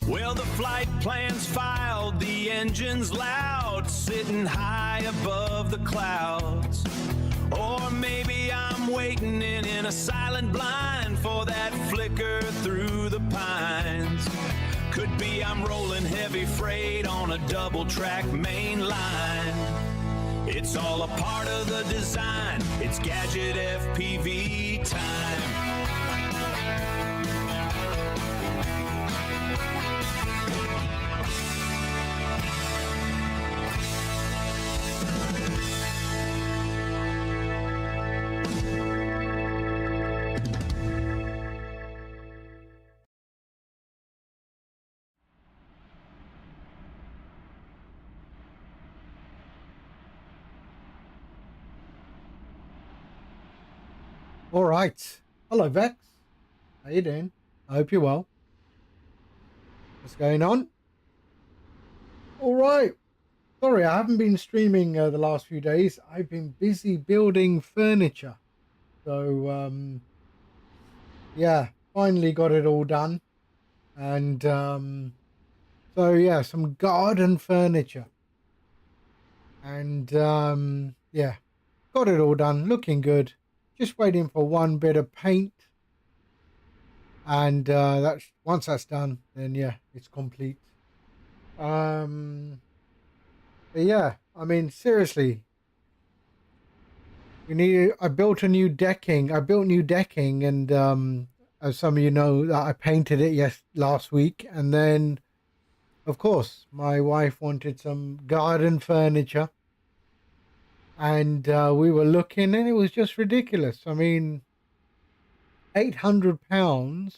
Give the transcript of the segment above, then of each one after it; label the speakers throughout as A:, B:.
A: Well, the flight plan's filed, the engine's loud, sitting high above the clouds. Or maybe I'm waiting in a silent blind for that flicker through the pines. Could be I'm rolling heavy freight on a double-track main line. It's all a part of the design. It's Gadget FPV time.
B: All right. Hello, Vex. How you doing? I hope you're well. What's going on? All right. Sorry, I haven't been streaming the last few days. I've been busy building furniture. So, yeah, finally got it all done. And so, yeah, some garden furniture. And, yeah, got it all done. Looking good. Just waiting for one bit of paint. And that's once that's done, then yeah, it's complete. But yeah, I mean, seriously, I built new decking, and as some of you know, that I painted it last week. And then of course my wife wanted some garden furniture, and we were looking, and it was just ridiculous. I mean, £800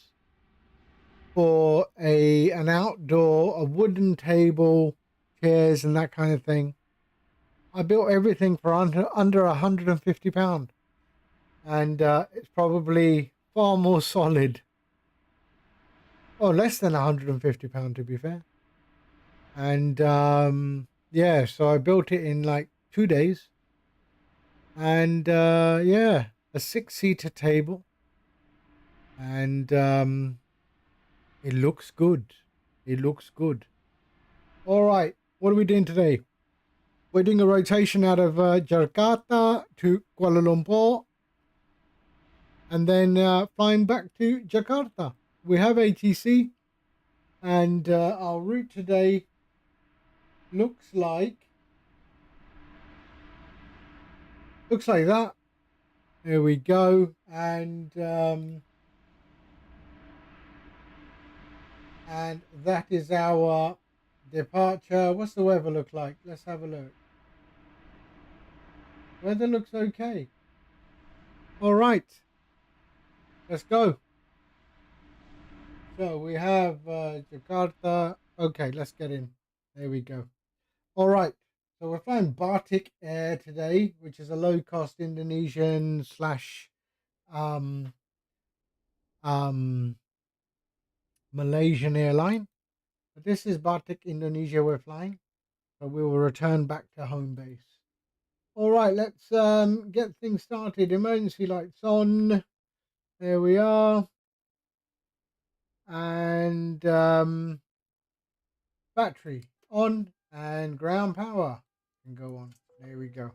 B: for an outdoor, a wooden table, chairs, and that kind of thing. I built everything for under £150, and it's probably far more solid. Oh, less than £150 to be fair. And yeah, so I built it in like 2 days, and yeah, a 6-seater table, and it looks good. It looks good. All right, what are we doing today? We're doing a rotation out of Jakarta to Kuala Lumpur, and then flying back to Jakarta. We have ATC, and our route today looks like that. There we go, and that is our departure. What's the weather look like? Let's have a look. Weather looks okay. All right, let's go. So we have Jakarta. Okay, let's get in. There we go. All right. So we're flying BATIK Air today, which is a low-cost Indonesian slash Malaysian airline. But this is BATIK Indonesia we're flying. So we will return back to home base. All right, let's get things started. Emergency lights on. There we are. And battery on, and ground power can go on. There we go.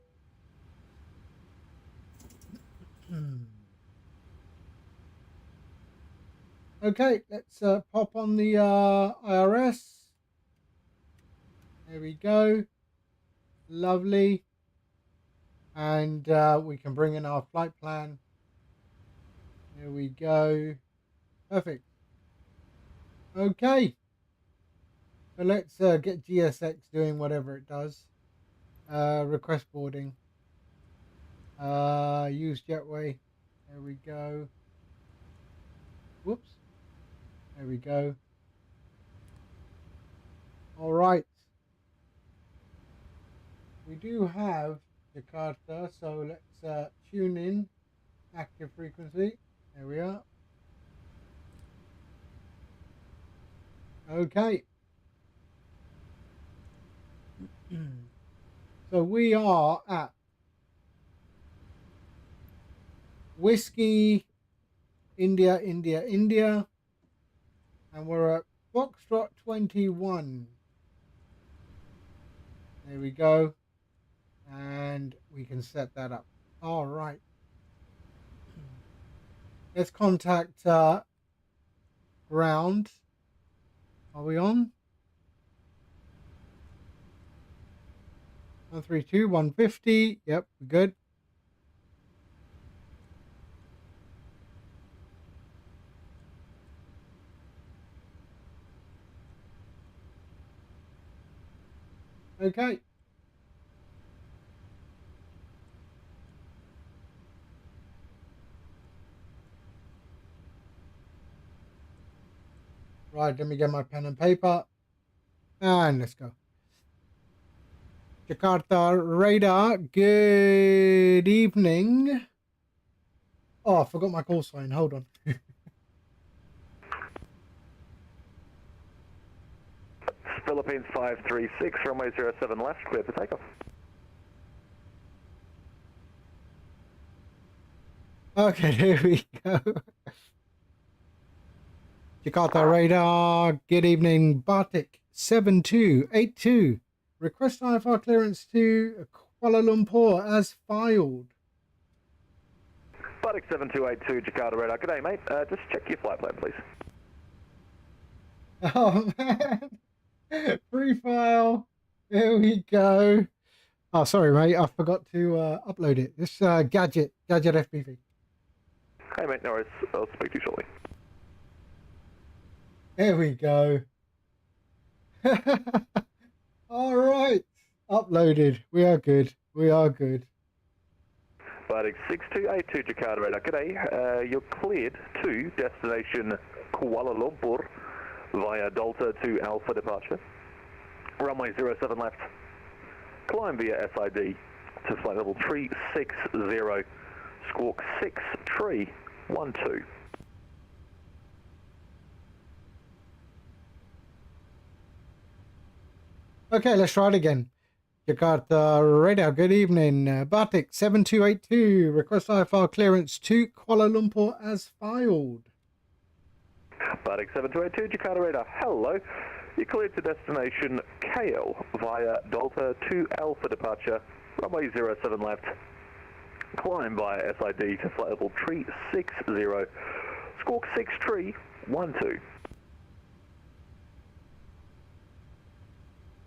B: Okay, let's pop on the IRS. There we go. Lovely. And we can bring in our flight plan. There we go. Perfect. Okay. So let's get GSX doing whatever it does. Request boarding. Use jetway. There we go. Whoops. There we go. All right. We do have Jakarta, so let's tune in. Active frequency. There we are. Okay. So we are at Whiskey, India, and we're at Foxtrot 21. There we go. And we can set that up. All right. Let's contact ground. Are we on? 132, 150. Yep, we're good. Okay. Right, let me get my pen and paper. And let's go. Jakarta radar, good evening. Oh, I forgot my call sign. Hold on.
C: Philippines 536, runway 07 left, clear for takeoff.
B: Okay, here we go. Jakarta radar, good evening. BATIK 7282. Request IFR clearance to Kuala Lumpur as filed.
C: BATIK 7282, Jakarta radar. Good day, mate. Just check your flight plan, please.
B: Oh, man. Free file. There we go. Oh, sorry, mate. I forgot to upload it. This Gadget FPV.
C: Hey, mate. No worries. I'll speak to you shortly.
B: There we go. All right. Uploaded. We are good. We are good.
C: BATIK 6282, Jakarta radar. Good day. You're cleared to destination Kuala Lumpur via Delta to Alpha departure. Runway 07 left. Climb via SID to flight level 360. Squawk 6312.
B: Okay, let's try it again. Jakarta radar, good evening. BATIK 7282, request IFR clearance to Kuala Lumpur as filed.
C: BATIK 7282, Jakarta radar. Hello. You're cleared to destination KL via Delta to Alpha departure. Runway 07 left. Climb via SID to flight level 360. Squawk 6312.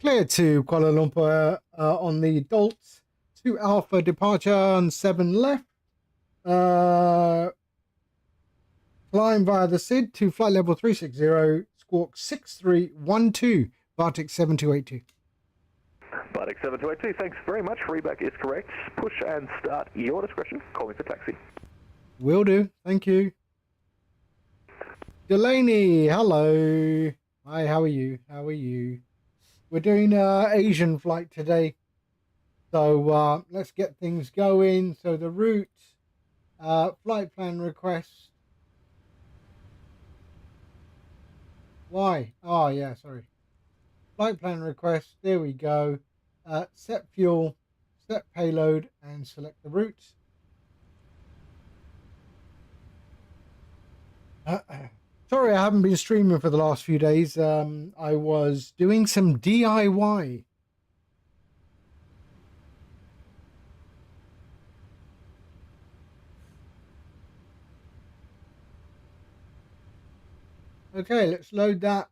B: Clear to Kuala Lumpur on the Dolt to Alpha departure on 7 left. Climb via the SID to flight level 360, squawk 6312, BATIK 7282.
C: BATIK 7282, thanks very much. Reback is correct. Push and start your discretion. Call me for taxi.
B: Will do. Thank you. Delaney, hello. Hi, how are you? How are you? We're doing Asian flight today. So let's get things going. So the route, flight plan request. Why? Oh, yeah, sorry. Flight plan request. There we go. Set fuel, set payload, and select the route. Sorry, I haven't been streaming for the last few days. I was doing some DIY. Okay, let's load that.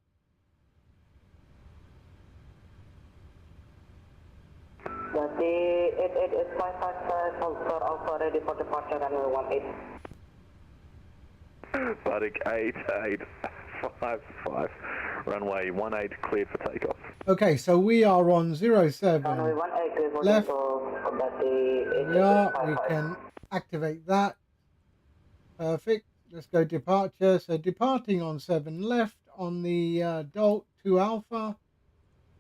D: It is 555 for Alpha, ready for departure, runway 18.
C: BATIK 8855, runway 18, cleared for takeoff.
B: Okay, so we are on 07.
D: Runway 18, clear for
B: Left.
D: takeoff.
B: We are. We can activate that. Perfect. Let's go departure. So departing on 7 left on the Dolt 2 Alpha.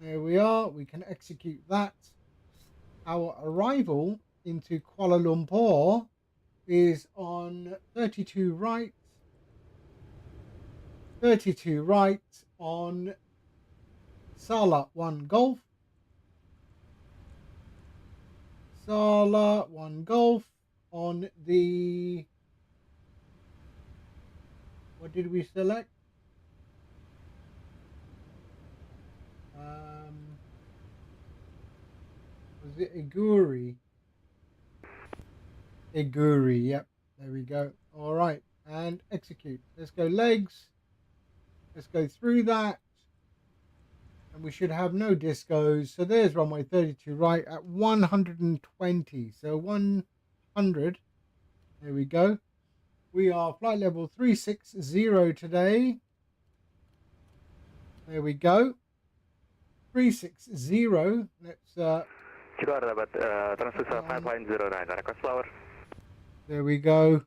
B: There we are. We can execute that. Our arrival into Kuala Lumpur is on 32 right. 32 right on Sala 1 Golf. Sala 1 Golf on the... What did we select? Was it Iguri? Iguri, yep. There we go. All right, and execute. Let's go legs. Let's go through that. And we should have no discos. So there's runway 32 right at 120. So 100. There we go. We are flight level 360 today. There we go. 360. Let's
C: Chicago dapat transducer 5.09, request flower.
B: there we go.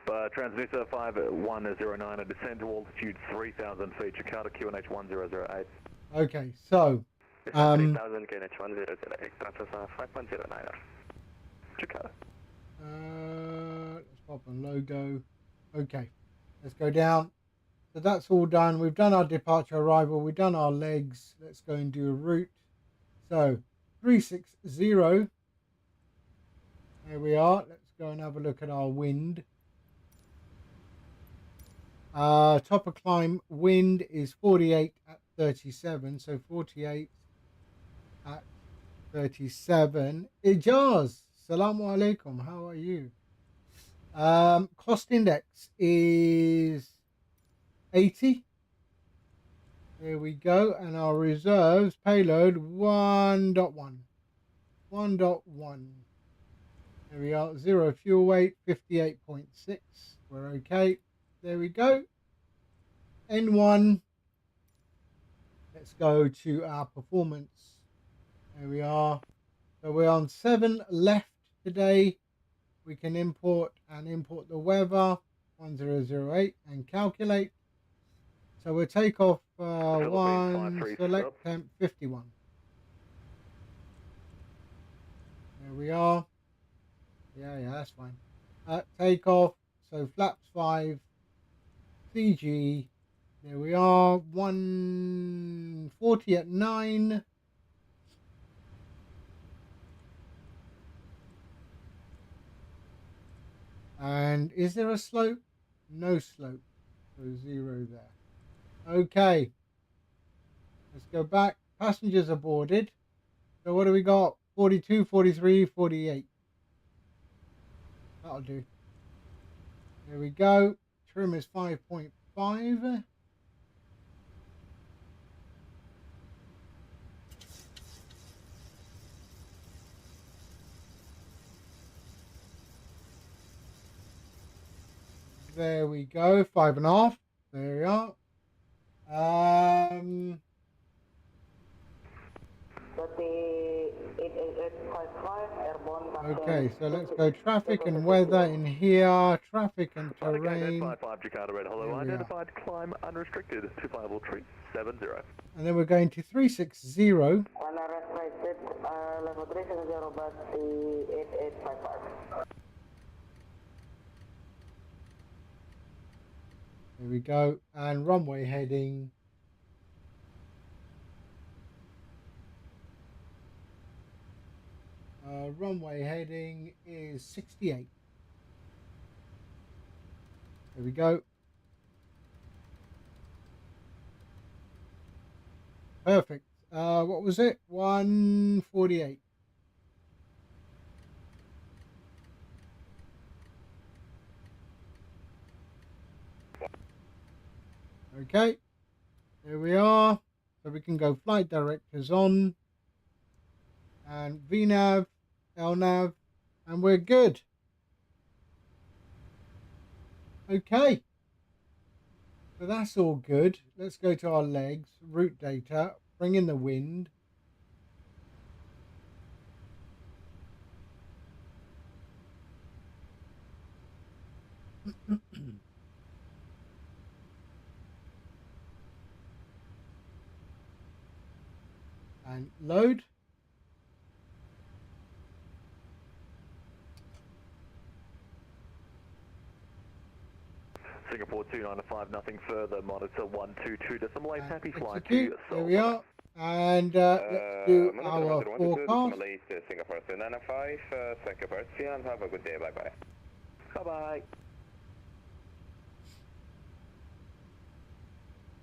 C: Transducer 5109, a descent to altitude 3,000 feet, Chicago QNH 1008.
B: Okay, so
C: 3,000 QNH 1008, transducer 5.09. Chicago.
B: let's pop a logo. Okay, let's go down. So that's all done. We've done our departure arrival. We've done our legs. Let's go and do a route. So 360. There we are. Let's go and have a look at our wind. Top of climb wind is 48 at 37. So 48 at 37. Ijaz, Assalamu alaikum. How are you? Cost index is 80. There we go. And our reserves payload 1.1. 1.1. There we are. 0 fuel weight 58.6. We're okay. There we go. N1. Let's go to our performance. There we are. So we're on 7 left today. We can import the weather 1008 and calculate. So we'll take off 1, select temp 51. There we are. Yeah, that's fine. Take off. So flaps 5, CG. There we are. 140 at 9. And is there a slope? No slope. So 0 there. Okay. Let's go back. Passengers are boarded. So what do we got? 42, 43, 48. That'll do. There we go. Trim is 5.5. There we go. 5.5. There we are. Okay, so let's go traffic and weather in here. Traffic and terrain.
C: Hello, identified climb unrestricted to viable tree 70.
B: And then we're going to 360.
D: Level 360, but the 8855.
B: There we go. And runway heading. Runway heading is 68. There we go. Perfect. What was it? 148. Okay. There we are. So we can go flight directors on. And VNAV, LNAV, and we're good. Okay. So that's all good. Let's go to our legs, route data, bring in the wind. And load.
C: Singapore 295, nothing further, monitor 122.8, happy flight to
B: Execute. There we are. And let's do our forecast.
C: Singapore 295, thank you for and have a good day, bye-bye. Bye-bye.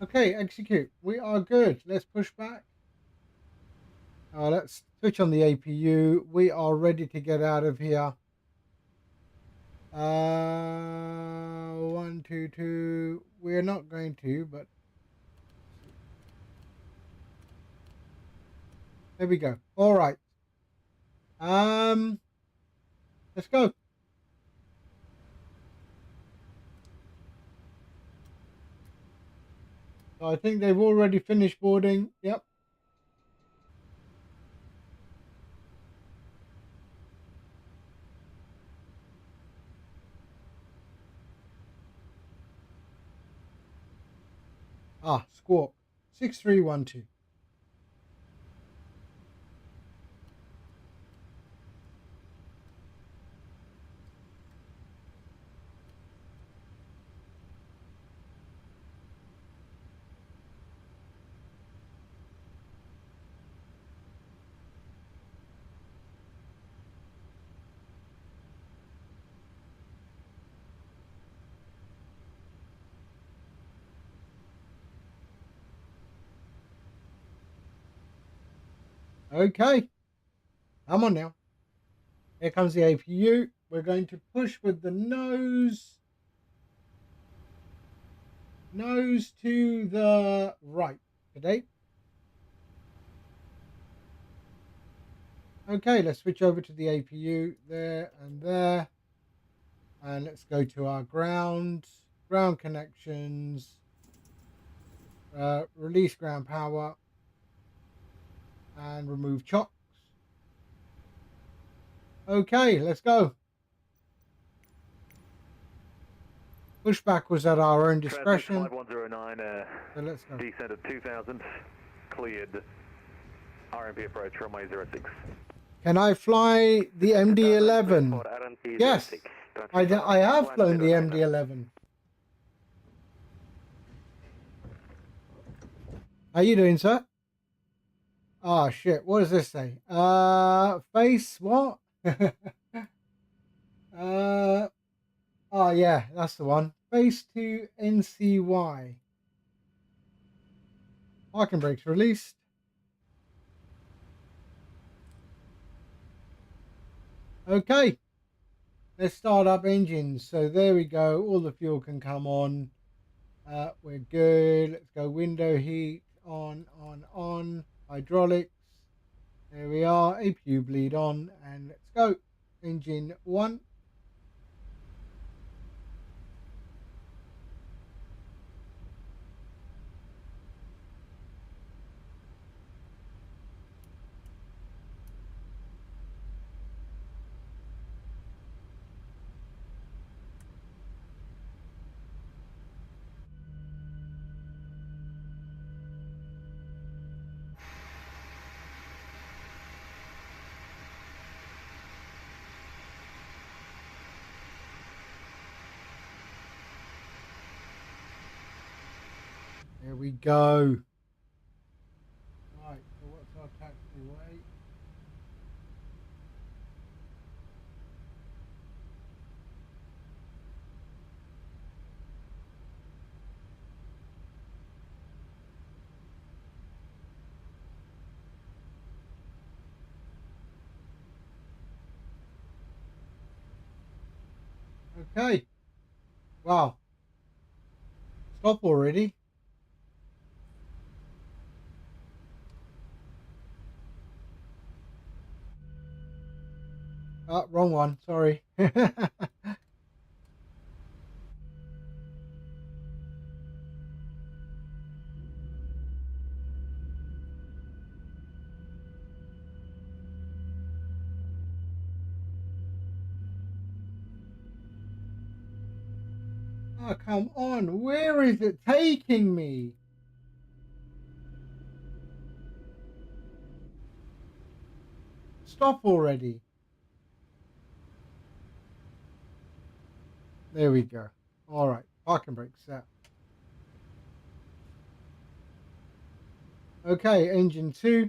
B: Okay, execute. We are good. Let's push back. Let's switch on the APU. We are ready to get out of here. 1, 2, 2. We're not going to, but there we go. All right. Let's go. So I think they've already finished boarding. Yep. Squawk 6312. Okay. Come on now. Here comes the APU. We're going to push with the nose to the right today. Okay, let's switch over to the APU there and there. And let's go to our ground connections, release ground power, and remove chocks. Okay, let's go. Pushback was at our own discretion.
C: Flight 109,
B: So let's go.
C: descent at 2000, cleared. RMP approach, runway 06.
B: Can I fly the MD-11? Yes, I have flown the MD-11. How you doing, sir? Oh, shit. What does this say? Face what? Oh, yeah, that's the one. Face to NCY. Parking brakes released. Okay. Let's start up engines. So there we go. All the fuel can come on. We're good. Let's go window heat. On. Hydraulics. There we are. APU bleed on. And let's go. Engine 1. There we go. Right, so what's our taxiway? Okay. Wow. Stop already. Wrong one. Sorry. Oh, come on. Where is it taking me? Stop already. There we go. All right. Parking brake set. Okay. Engine 2.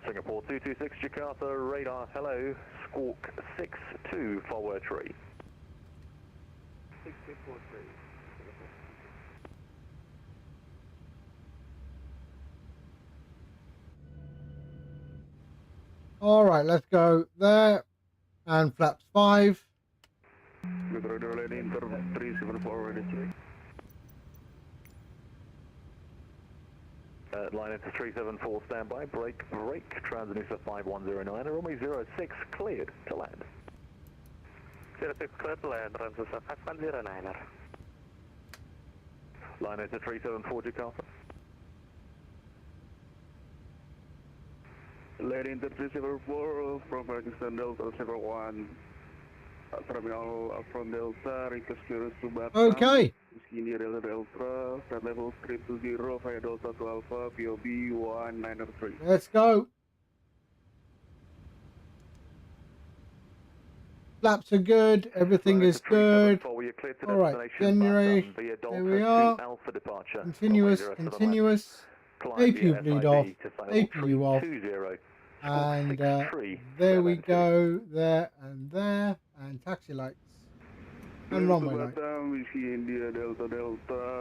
C: Singapore 226 Jakarta, radar, hello, squawk 62 forward tree. 6243.
B: All right, let's go there. And flaps 5.
C: Good radar, lady, inter 374, ready to line into 374, standby, brake, transducer 5109, runway 06, cleared to land. 06, cleared to land, transducer 5109. Line into 374, Jakarta. Lady into 374, from Pakistan Delta 01, terminal from Delta, request clearance to Batam.
B: Okay.
C: India Delta, flight level 320 via Delta to Alpha, POB 193.
B: Let's go. Flaps are good. Everything is good. All right, January. Here we are. Continuous, continuous. APU bleed off. APU off. And there we go. There and there. And taxi lights. And runway lights.
C: Whiskey India Delta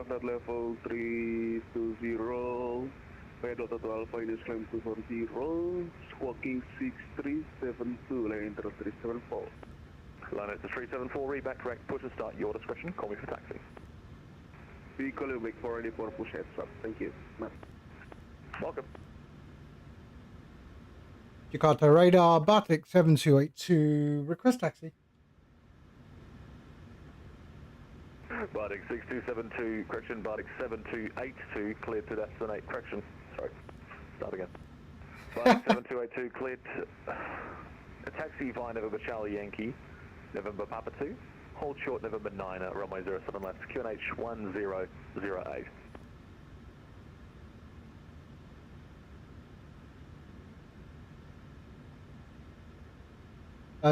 C: flight level 320. Via Delta to Alpha, India's climb 240. Squawking 6372, line enter 374. Line enter 374, reback direct, push and start, your discretion, call me for taxi. Vehicle will make for ready for push heads up, thank you. Welcome.
B: Jakarta radar, BATIK 7282, request taxi.
C: BATIK 6272, correction, BATIK 7282, cleared to destinate, correction, sorry, start again. BATIK 7282, cleared a taxi via November Charlie Yankee, November Papa 2, hold short November 9, runway 07 left, QNH 1008.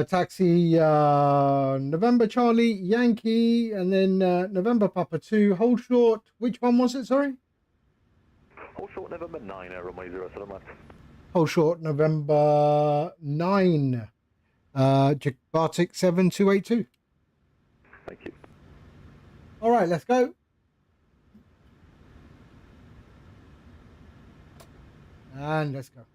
B: Taxi November Charlie Yankee, and then November Papa 2, hold short. Which one was it, sorry?
C: Hold short November 9, runway 07 left.
B: Hold short November 9, BATIK 7282.
C: Thank you.
B: All right, let's go. And let's go.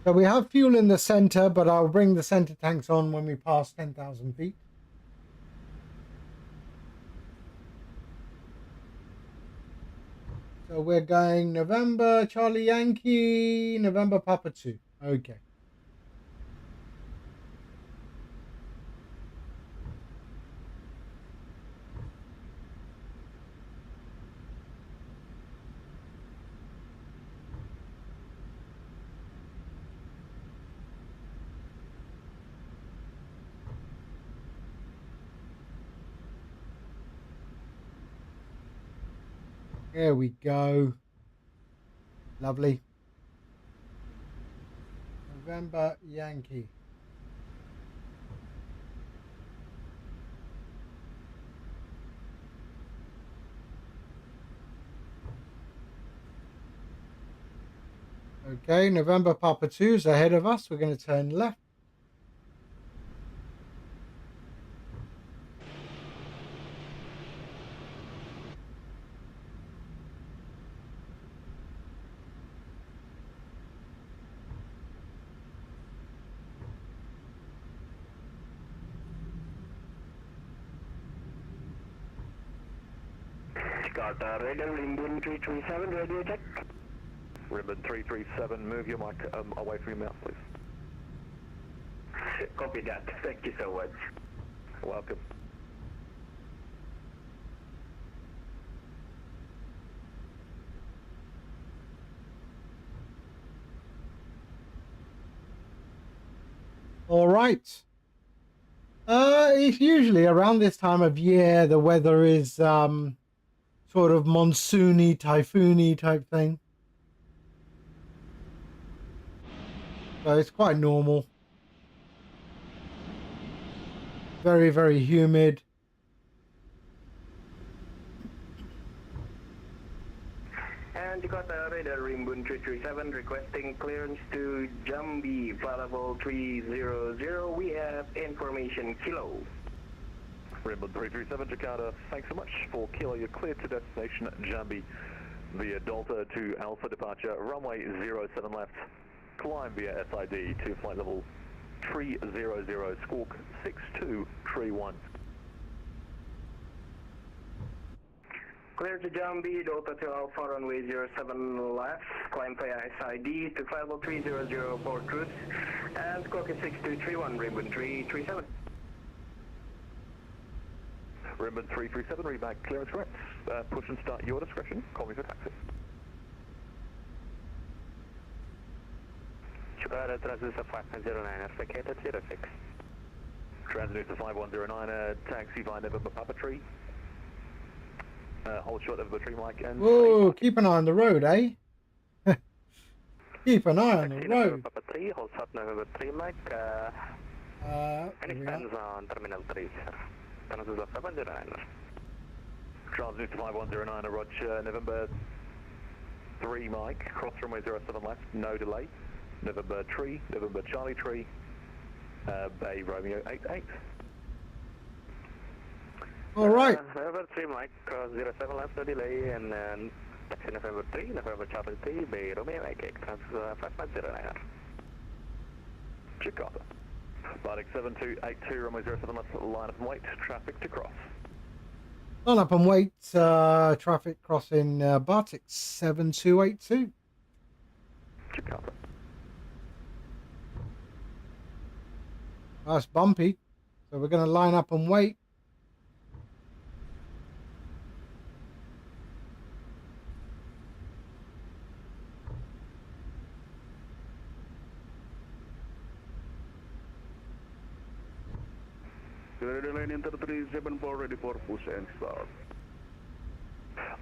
B: So we have fuel in the center, but I'll bring the center tanks on when we pass 10,000 feet. So we're going November Charlie Yankee, November Papa 2. Okay. There we go. Lovely. November Yankee. Okay, November Papa 2 is ahead of us. We're going to turn left.
C: Jakarta, radar, Limbun 337, radio check. Ribbon 337, move your mic away from your mouth, please. Copy that. Thank you so much. Welcome.
B: All right. It's usually around this time of year. The weather is sort of monsoony, typhoony type thing. So it's quite normal. Very, very humid.
E: And Jakarta Radar Rimbun 337 requesting clearance to Jambi, flight level 300. We have information Kilo.
C: Rimbun 337 Jakarta, thanks so much. For Kilo, you're cleared to destination Jambi via Delta to Alpha departure, runway 07 left. Climb via SID to flight level 300, squawk 6231.
E: Clear to Jambi, Delta to Alpha, runway 07 left, climb via SID to flight level 300 for cruise, and squawk is 6231, Rimbun 337.
C: Rimbun 337, reback clearance correct. Push and start your discretion. Call me for taxi.
E: Jakarta Transducer 5109, vacated 06.
C: Transducer 5109, taxi via November Papa Tree. Hold short November Tree Mike and...
B: Whoa, keep an eye on the road, eh? Keep an eye on the road.
E: Papa 3, hold short November 3 Mike. Any plans on Terminal 3, sir? Transducer 5109.
C: Transducer 5109, Roger, November 3 Mike, cross runway 07 left, no delay. November Tree, November Charlie Tree, Bay Romeo 88.
B: All right.
E: November 3 Mike, cross 07 left, no delay, and then taxi November 3, November Charlie 3, Bay Romeo 88, transfer 5109.
C: Jakarta. BATIK 7282, runway 07 left, line up and wait, traffic to cross.
B: Line up and wait, traffic crossing BATIK 7282.
C: Jakarta.
B: That's bumpy. So we're going to line up and wait.
F: Line enter 374, ready for push and start.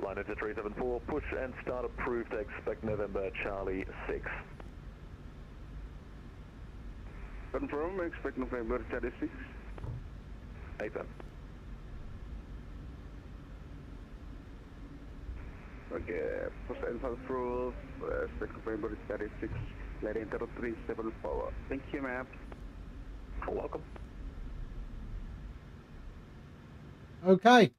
C: Line enter 374, push and start approved, expect November Charlie 6.
F: Confirm, expect November Charlie 6.
C: 8 then.
F: Okay, push and start approved, expect November Charlie 6. Line enter 374. Thank you, ma'am.
C: Welcome.
B: Okay.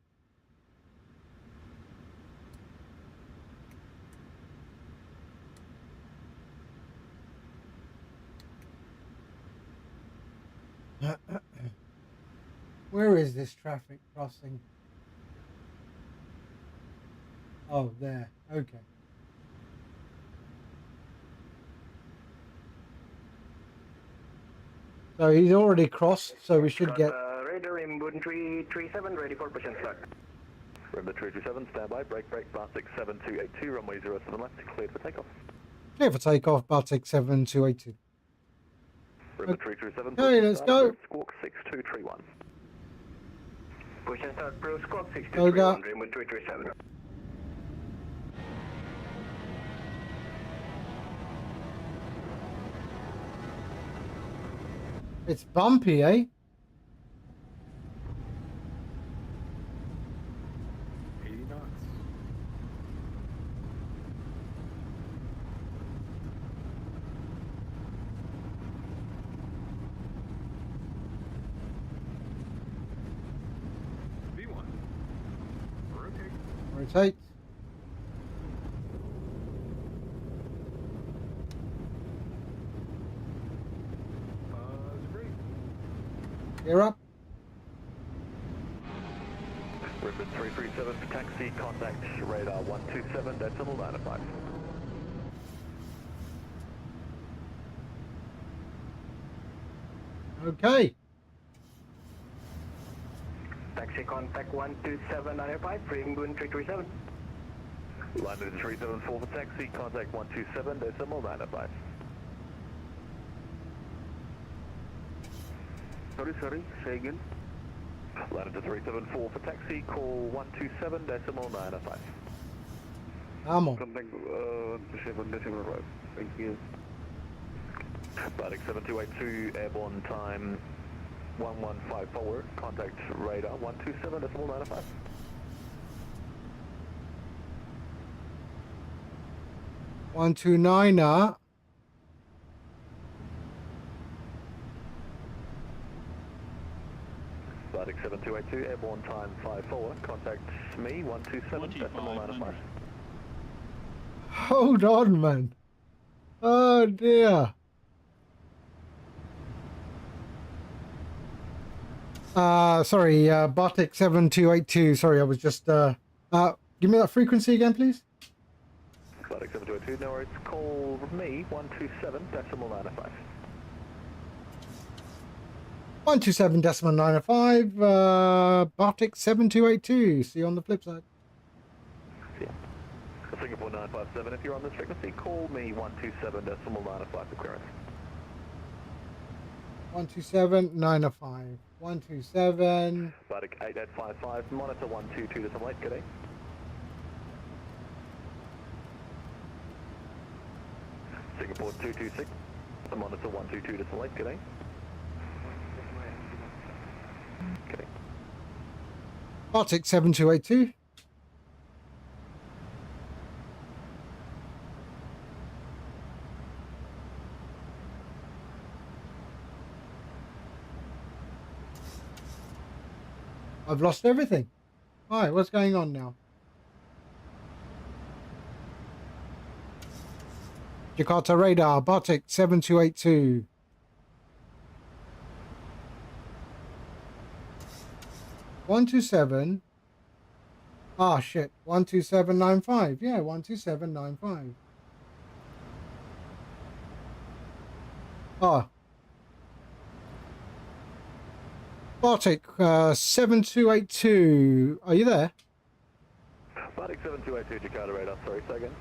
B: Where is this traffic crossing? Oh, there. Okay. So he's already crossed, so we should get...
E: Radar Rimbun 337, ready for push and start.
C: Rimbun 337, standby, break, BATIK 7282, runway 07 left, cleared for takeoff.
B: Clear for takeoff, BATIK 7282.
C: Rimbun 337,
B: Okay, let's go.
C: Squawk 6231.
E: Push and start, pro squawk
B: Go, go.
E: 6231, Rimbun 337.
B: It's bumpy, eh? Rotate. Gear up.
C: Rimbun 337, taxi, contact radar 127, decimal 95.
B: Okay.
E: Taxi contact 12795, Rimbun 337.
C: Line 374 for taxi, contact 127, decimal 95.
F: Sorry, say again.
C: Latitude 374 for taxi, call 127.905.
B: Come on.
F: Contact 7.5. Thank you.
C: BATIK 7282, airborne time 1154, contact radar 127.905.
B: 129er.
C: BATIK 7282, airborne time 54, contact me 127.905.
B: Hold on, man. Oh dear. Sorry, BATIK 7282. Sorry, I was just give me that frequency again, please.
C: BATIK 7282, no worries, call me 127.905.
B: 127.905, BATIK 7282. See you on the flip side.
C: Yeah. Singapore 957, if you're on this frequency, call me 127.905 for clearance.
B: 127.905. 127.
C: BATIK 8855, monitor 122.8, good day. Singapore 226, monitor 122.8, good day. Okay.
B: BATIK 7282. I've lost everything. Hi, what's going on now? Jakarta radar, BATIK 7282. One two seven. Ah shit. 12795. Yeah, 12795. Ah. BATIK 7282. Are you there?
C: BATIK 7282, Jakarta radar, sorry, say again.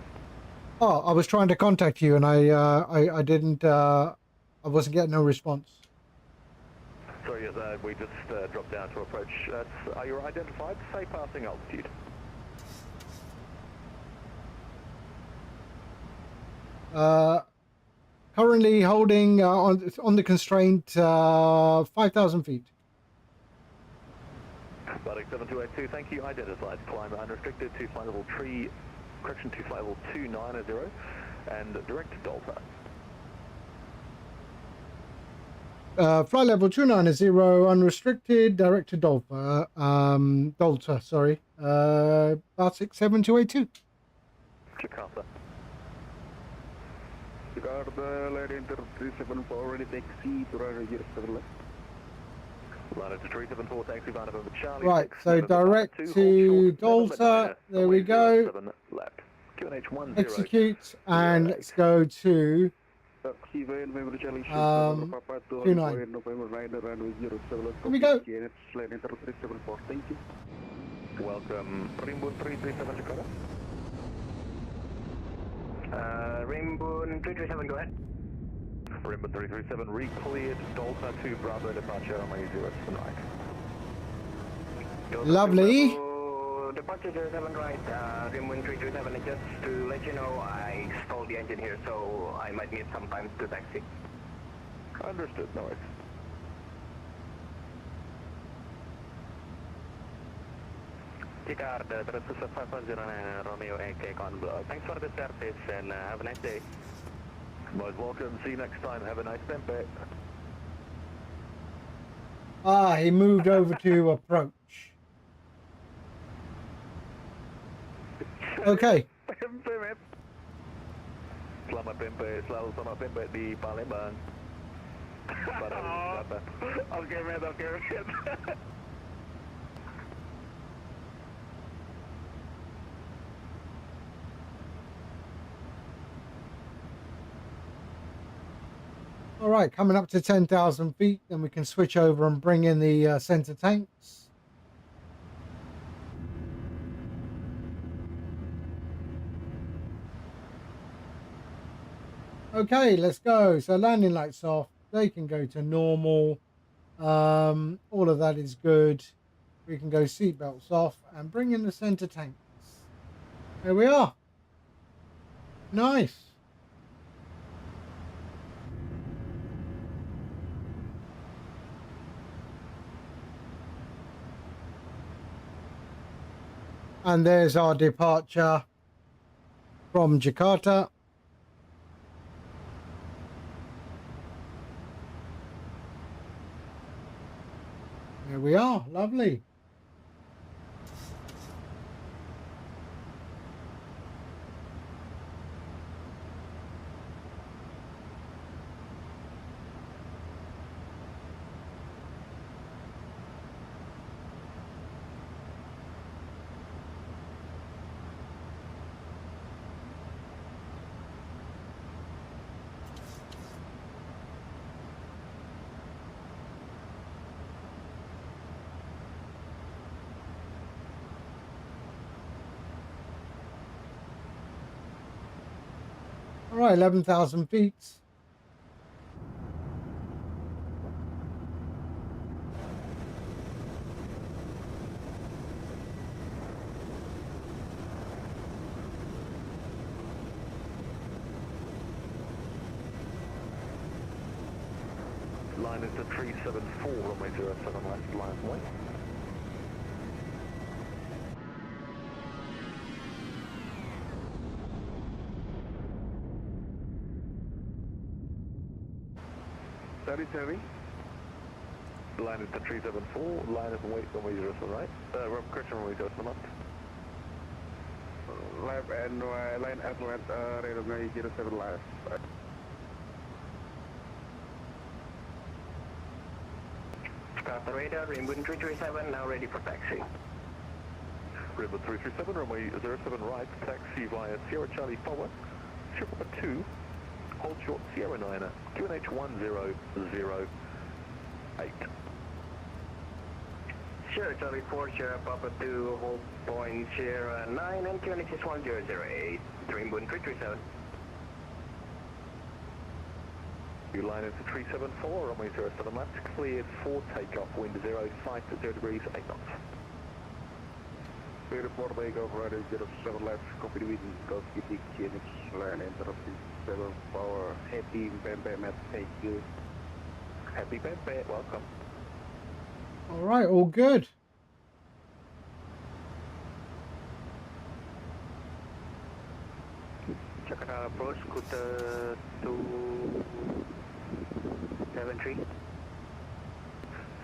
B: Oh, I was trying to contact you and I didn't I wasn't getting no response.
C: Sorry, yes, we just dropped down to approach. Are you identified? Say passing altitude.
B: Currently holding on the constraint 5,000 feet.
C: BATIK 7282, thank you. Identified. Climb unrestricted to flight level 3, correction to flight level 290 and direct to Delta.
B: Flight level 290, unrestricted, direct to Delta. Delta, sorry. BATIK 7282.
C: Jakarta.
F: Jakarta, latitude 374, ready taxi to runway 07 left.
C: Latitude 374, taxi via November Charlie.
B: Right,
C: 6,
B: so
C: November
B: direct
C: Papa 2,
B: to
C: hold short,
B: Delta.
C: November
B: There we go.
C: 07 left. QNH 10.
B: Execute, and let's go to
F: Taxi via November Charlie 6,
B: 29.
F: November 9, runway 07 left.
B: Here we go.
F: QNH latitude 374, thank you.
C: Welcome, Rimbun 337 Jakarta.
E: Rimbun 337, go ahead.
C: Rimbun 337, re-cleared Delta to Bravo departure runway 07 right.
E: Delta
B: Lovely.
E: to Bravo, departure 07 right, Rimbun 337, and just to let you know, I stalled the engine here, so I might need some time to taxi.
C: Understood, no worries.
E: Jakarta, this is 509 Romeo AK on block. Thanks for the service and have a nice day.
C: Most welcome, see you next time, have a nice tempe.
B: Ah, he moved over to approach. Okay.
C: Tempe, man. Selamat tempe, selalu selamat tempe di Palembang.
E: Okay, man, okay, man.
B: All right, coming up to 10,000 feet, then we can switch over and bring in the center tanks. Okay, let's go. So landing lights off. They can go to normal. All of that is good. We can go seatbelts off and bring in the center tanks. There we are. Nice. And there's our departure from Jakarta. There we are. Lovely. All right, 11,000 feet.
C: Line is the 374, runway 07 left, line away.
F: That is heavy.
C: Line is the 374, line is away, runway 07 right. Correction, runway 07 left.
F: Left and line at left, runway 07 left.
E: Scarpa radar, Rainbow 337, now ready for taxi.
C: Rainbow 337, runway 07 right, taxi via Sierra Charlie forward, 2, hold short Sierra 9, QNH 1008.
E: Sierra Charlie 4, Sierra Papa 2, hold point Sierra 9, and QNH is 1008, Rainbow 337.
C: Your line is the 374, runway 07 left, cleared for takeoff, wind 05 to 0 degrees, 8 knots.
F: We report takeoff, radio 07 left, copy the wind, Golf BATIK QNH, line enter 7 power, happy Bembe, Matt, thank you.
C: Happy Bembe, welcome.
B: All right, all good.
E: Jakarta approach, scooter 273.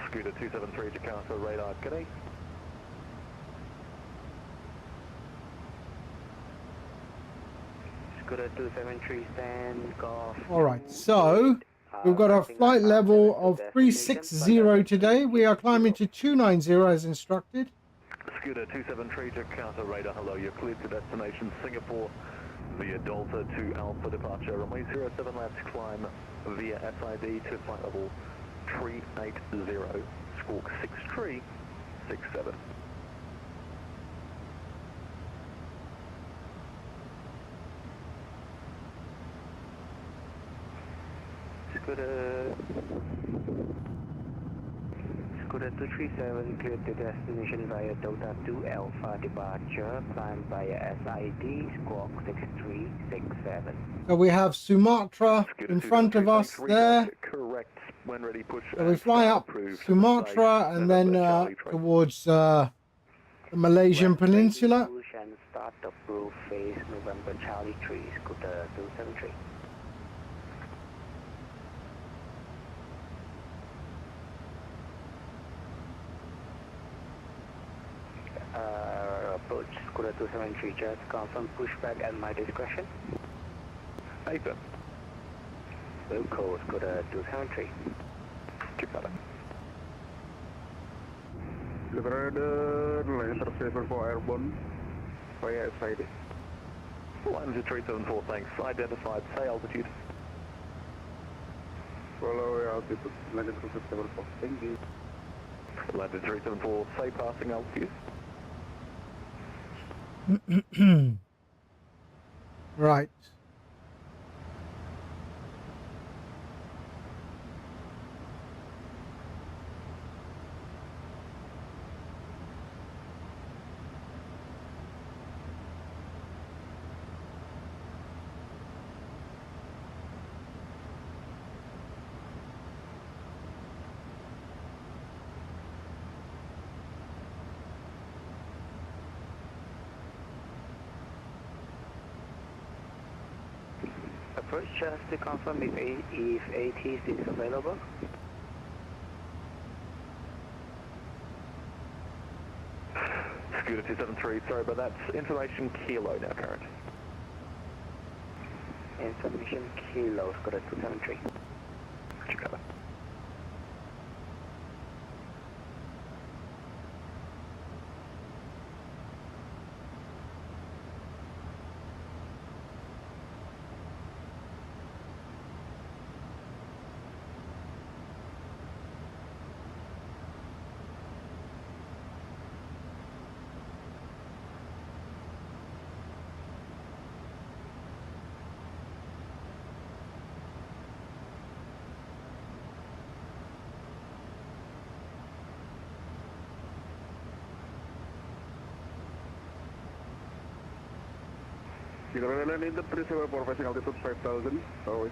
C: Scooter 273, Jakarta, radar, G'day.
E: Scooter 273, stand, golf.
B: All right, so we've got a flight level of 360 today. We are climbing to 290 as instructed.
C: Scooter 273, Jakarta, radar, hello, you're cleared to destination Singapore via Delta to Alpha departure, runway 07 left, climb via SID to flight level 380, squawk 6367.
E: Scooter 237, cleared to destination via Delta 2 Alpha departure, climb via SID, squawk 6367.
B: So we have Sumatra in front of us there.
C: Correct. When ready, push.
B: So we fly up Sumatra and then towards the Malaysian peninsula.
E: Push and start approve phase November Charlie 3, Scooter 273. Approach Scooter 273, just confirm pushback at my discretion.
C: Nathan.
E: Local Scooter 273.
C: Jakarta.
F: Liberator, line enter 74 airborne, via SID.
C: Line is 374, thanks. Identified, say altitude.
F: Follow altitude, line enter 74, thank you.
C: Line is 374, say passing altitude.
B: Right.
E: first, just to confirm if ATC is available.
C: Scooter 273, sorry, but that's information kilo now, current.
E: Information kilo, Scooter 273.
C: Chicago.
F: Jakarta Airlines in the 374 passing altitude 5000, always.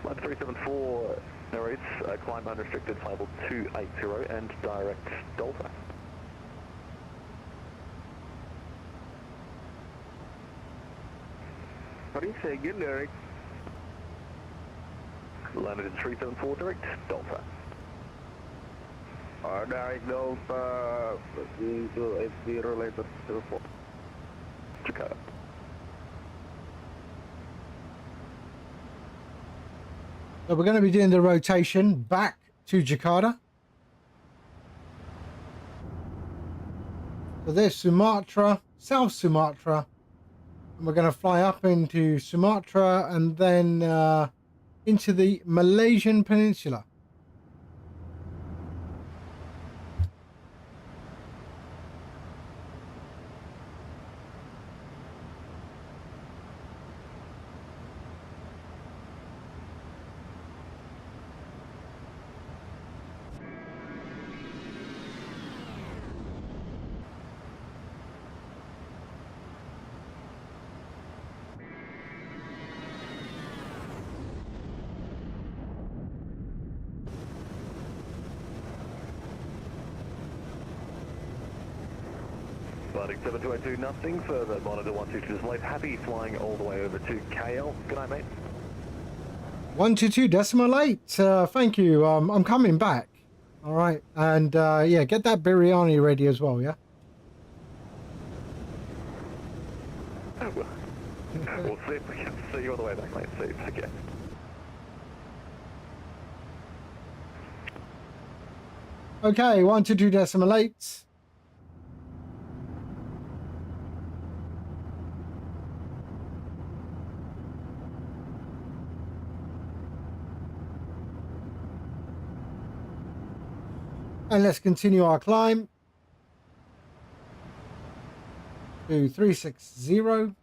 C: Line 374 narrates climb unrestricted level 280 and direct Delta.
F: Sorry, say again, direct.
C: Landed in 374 direct Delta.
F: Direct Delta into 80 later 04.
C: Jakarta.
B: So we're going to be doing the rotation back to Jakarta. So there's Sumatra, South Sumatra. And we're going to fly up into Sumatra and then into the Malaysian Peninsula.
C: BATIK 7282, nothing further. Monitor 122 late. Happy flying all the way over to KL. Good night, mate.
B: 122.8. Thank you. I'm coming back. All right. And yeah, get that biryani ready as well, yeah?
C: We'll see if we can see you all the way back, mate. See, okay.
B: Okay, 122.8. And let's continue our climb to 360.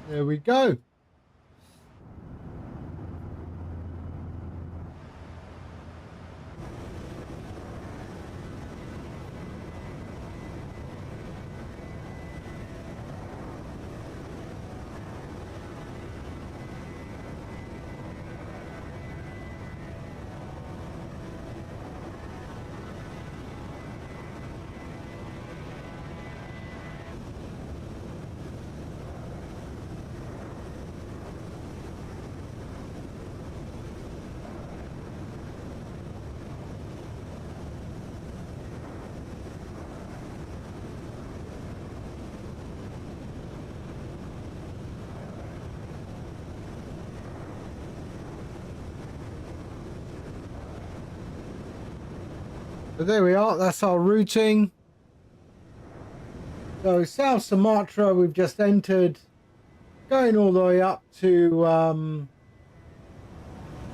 B: There we go. So there we are, that's our routing. So South Sumatra we've just entered, going all the way up to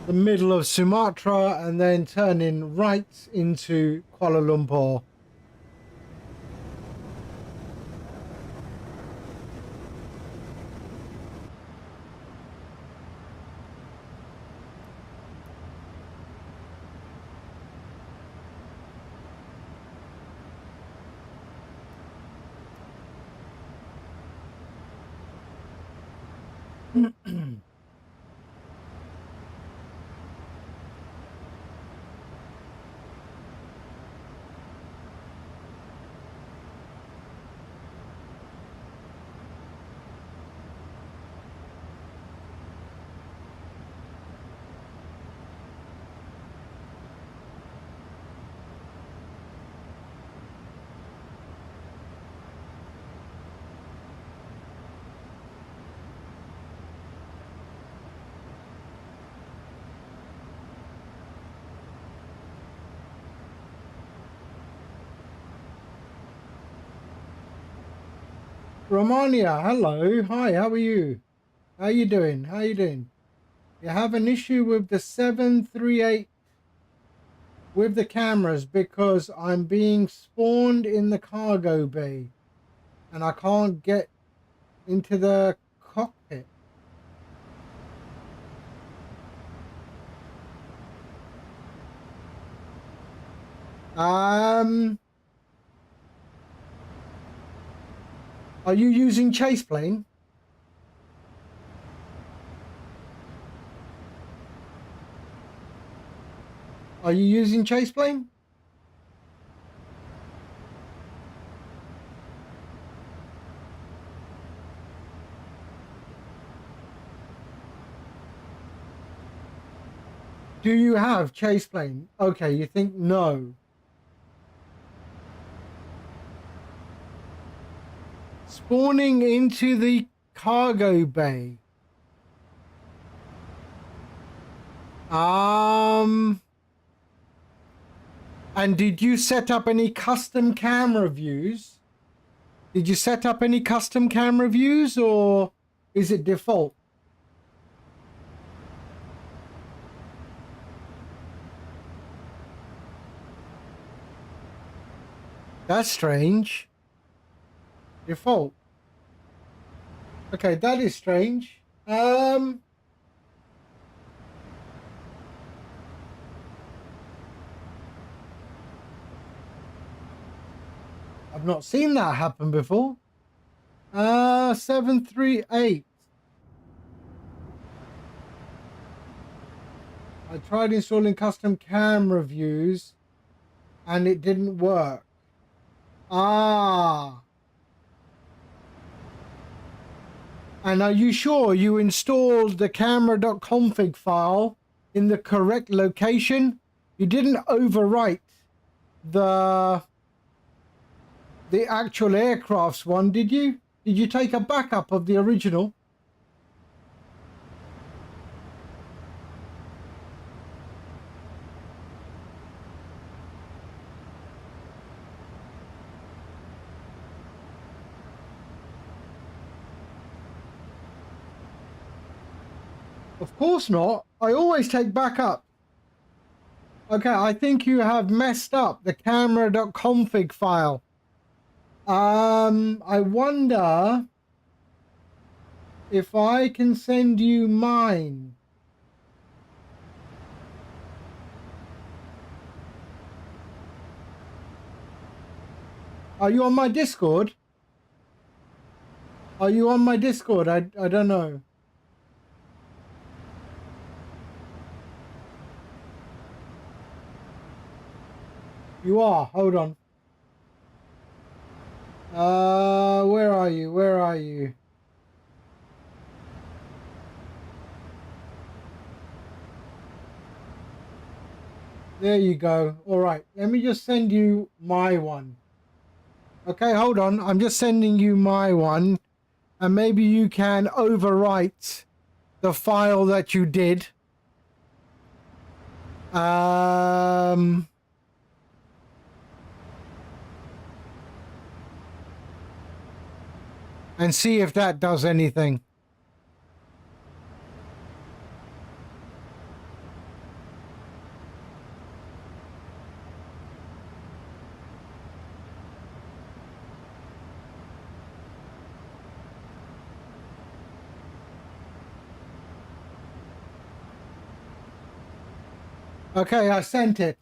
B: the middle of Sumatra and then turning right into Kuala Lumpur. Romania, hello. Hi, how are you? How you doing? How you doing? You have an issue with the 738 with the cameras because I'm being spawned in the cargo bay and I can't get into the cockpit. Are you using chase plane? Are you using chase plane? Do you have chase plane? Okay, you think no. Spawning into the cargo bay. And did you set up any custom camera views? Did you set up any custom camera views or is it default? That's strange. Default. Okay, that is strange. I've not seen that happen before. 738. I tried installing custom camera views and it didn't work. Ah. And are you sure you installed the camera.config file in the correct location? You didn't overwrite the actual aircraft's one, did you? Did you take a backup of the original? Of course not. I always take backup. Okay, I think you have messed up the camera.config file. I wonder if I can send you mine. Are you on my Discord? Are you on my Discord? I don't know. You are. Hold on. Where are you? Where are you? There you go. All right. Let me just send you my one. Okay, hold on. I'm just sending you my one. And maybe you can overwrite the file that you did. And see if that does anything. Okay, I sent it.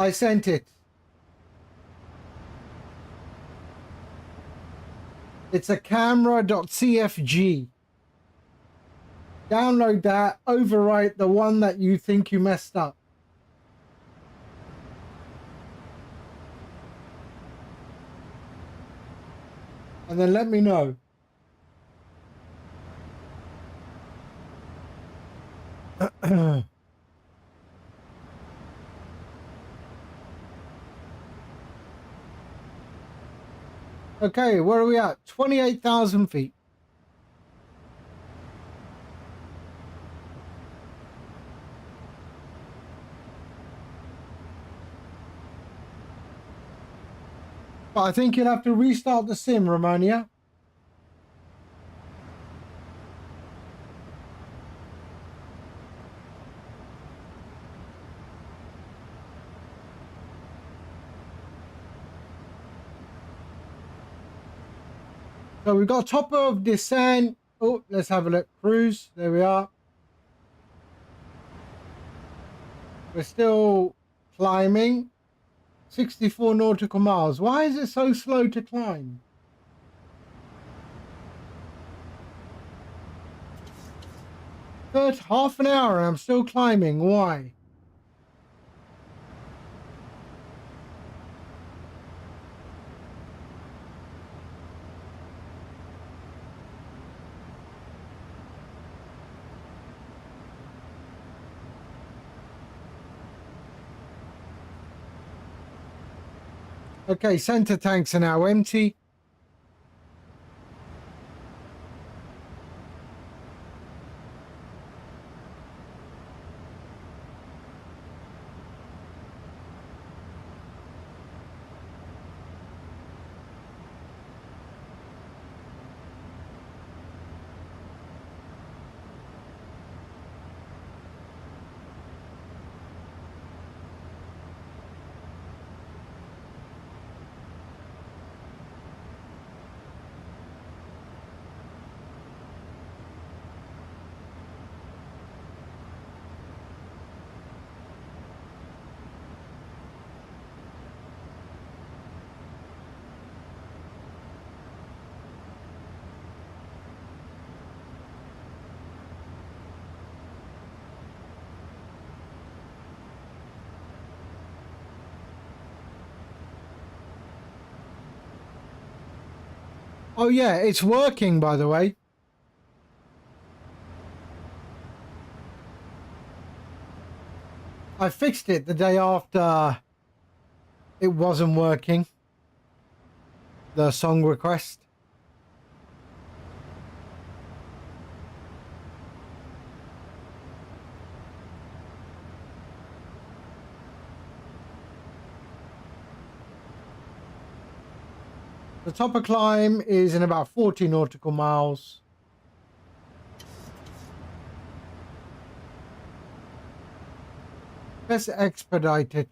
B: I sent it. It's a camera.cfg. Download that, overwrite the one that you think you messed up. And then let me know. Okay, where are we at? 28,000 feet. But I think you'll have to restart the sim, Romania. So we've got top of descent. Oh, let's have a look. Cruise. There we are. We're still climbing. 64 nautical miles. Why is it so slow to climb? Half an hour and I'm still climbing. Why? Okay, center tanks are now empty. Oh yeah, it's working, by the way. I fixed it the day after it wasn't working. The song request. The top of climb is in about 40 nautical miles. Let's expedite it.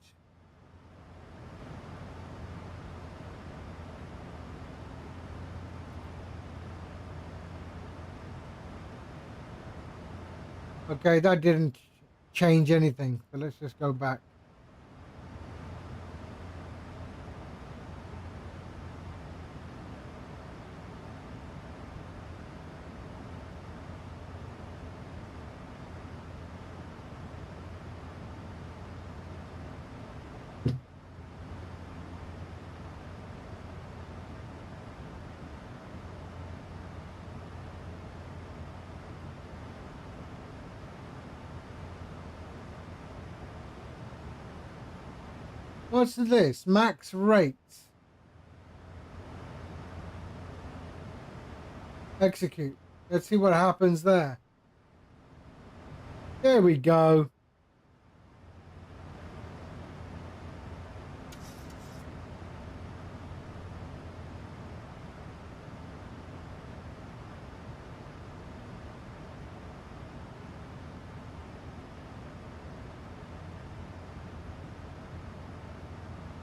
B: Okay, that didn't change anything, so let's just go back. What's this? Max rates. Execute. Let's see what happens there. There we go.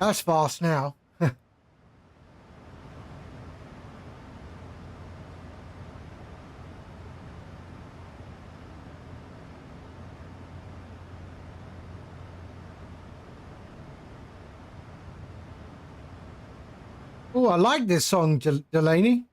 B: That's fast now. Oh, I like this song, Delaney.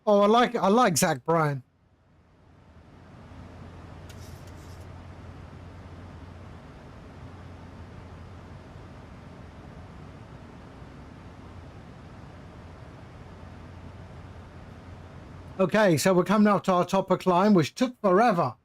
B: Oh, I like Zach Bryan. Okay, so we're coming up to our topper climb, which took forever.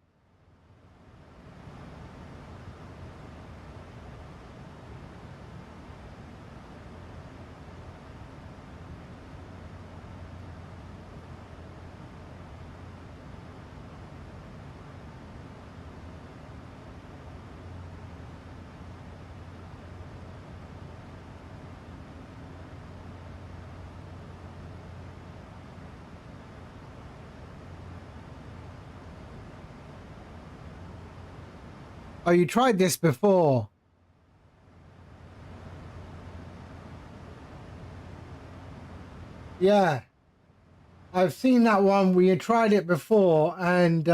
B: Oh, you tried this before? Yeah. I've seen that one. We tried it before and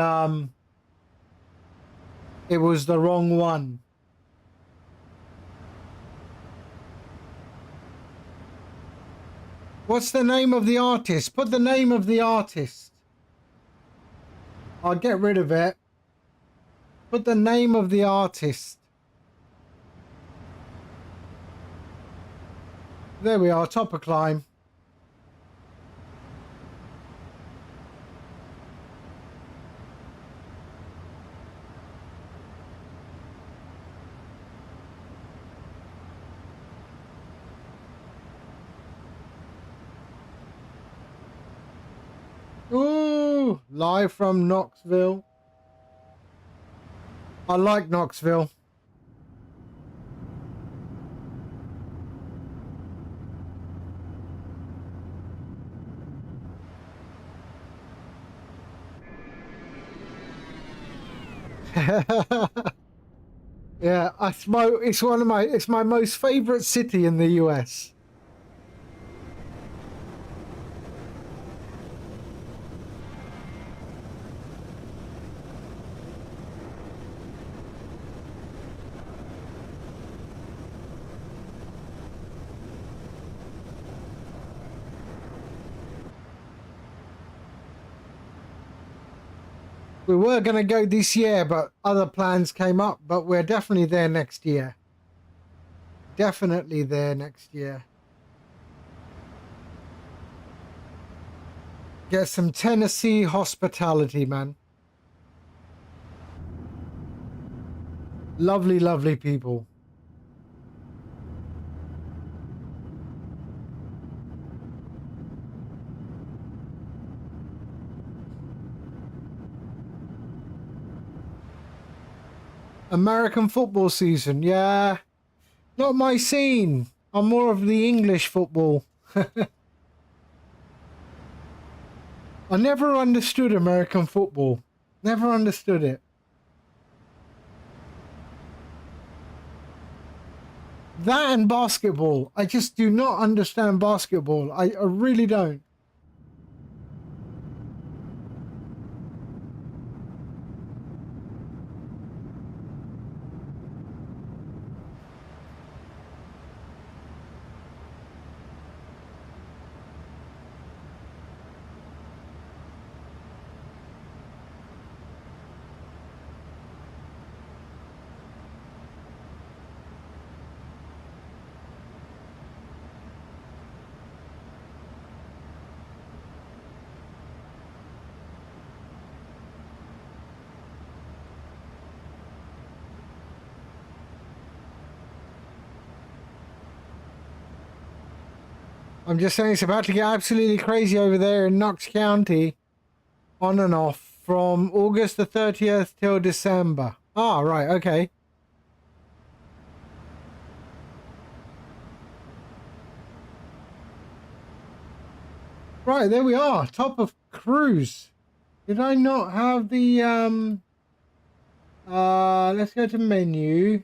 B: it was the wrong one. What's the name of the artist? Put the name of the artist. I'll get rid of it. Put the name of the artist. There we are, topper climb. Ooh, live from Knoxville. I like Knoxville. Yeah, it's my most favorite city in the US. We were going to go this year, but other plans came up, but we're definitely there next year. Definitely there next year. Get some Tennessee hospitality, man. Lovely, lovely people. American football season, yeah. Not my scene. I'm more of the English football. I never understood American football. Never understood it. That and basketball. I just do not understand basketball. I really don't. I'm just saying it's about to get absolutely crazy over there in Knox County, on and off, from August the 30th till December. Ah, right, okay. Right, there we are, top of cruise. Did I not have the, let's go to menu.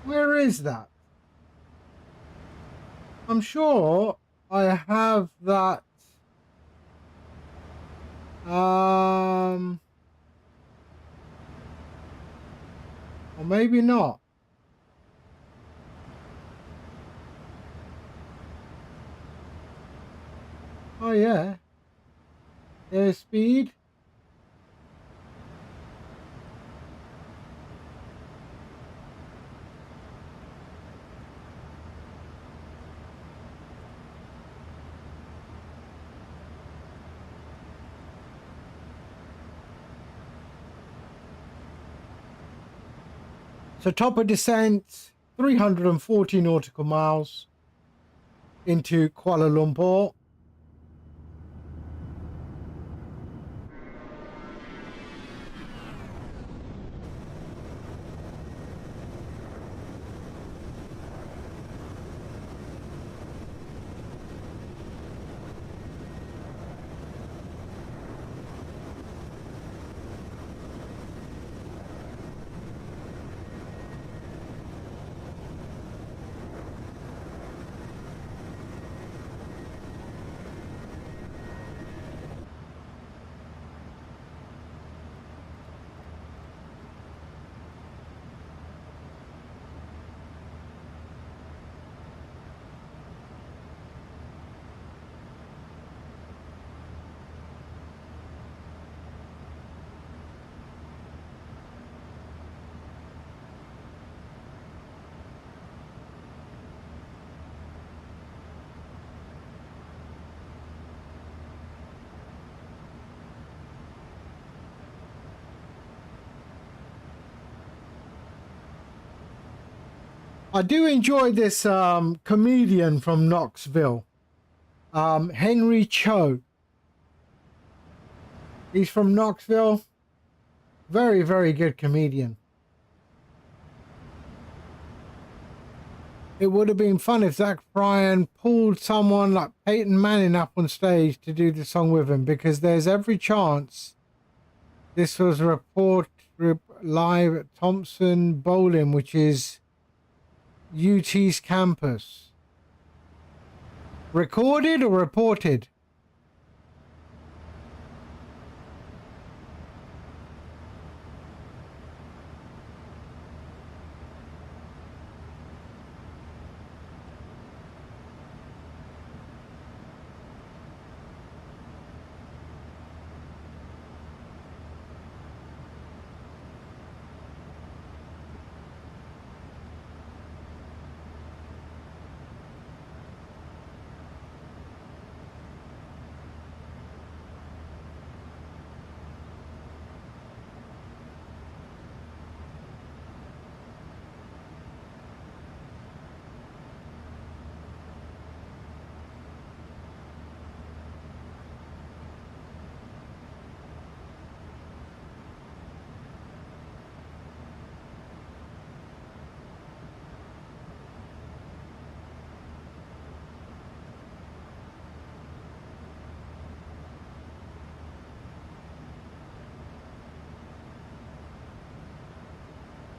B: Where is that? I'm sure I have that. Or maybe not. Oh yeah. Airspeed. So top of descent, 340 nautical miles into Kuala Lumpur. I do enjoy this comedian from Knoxville, Henry Cho. He's from Knoxville. Very, very good comedian. It would have been fun if Zach Bryan pulled someone like Peyton Manning up on stage to do the song with him, because there's every chance this was live at Thompson Bowling, which is UT's campus. Recorded or reported?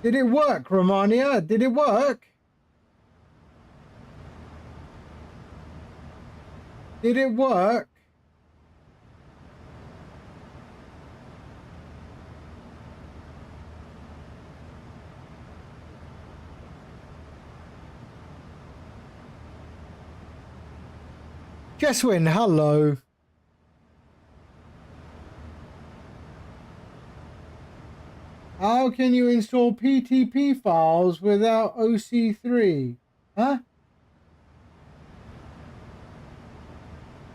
B: Did it work, Romania? Did it work? Did it work? Jeswin, hello. How can you install PTP files without OC3? Huh?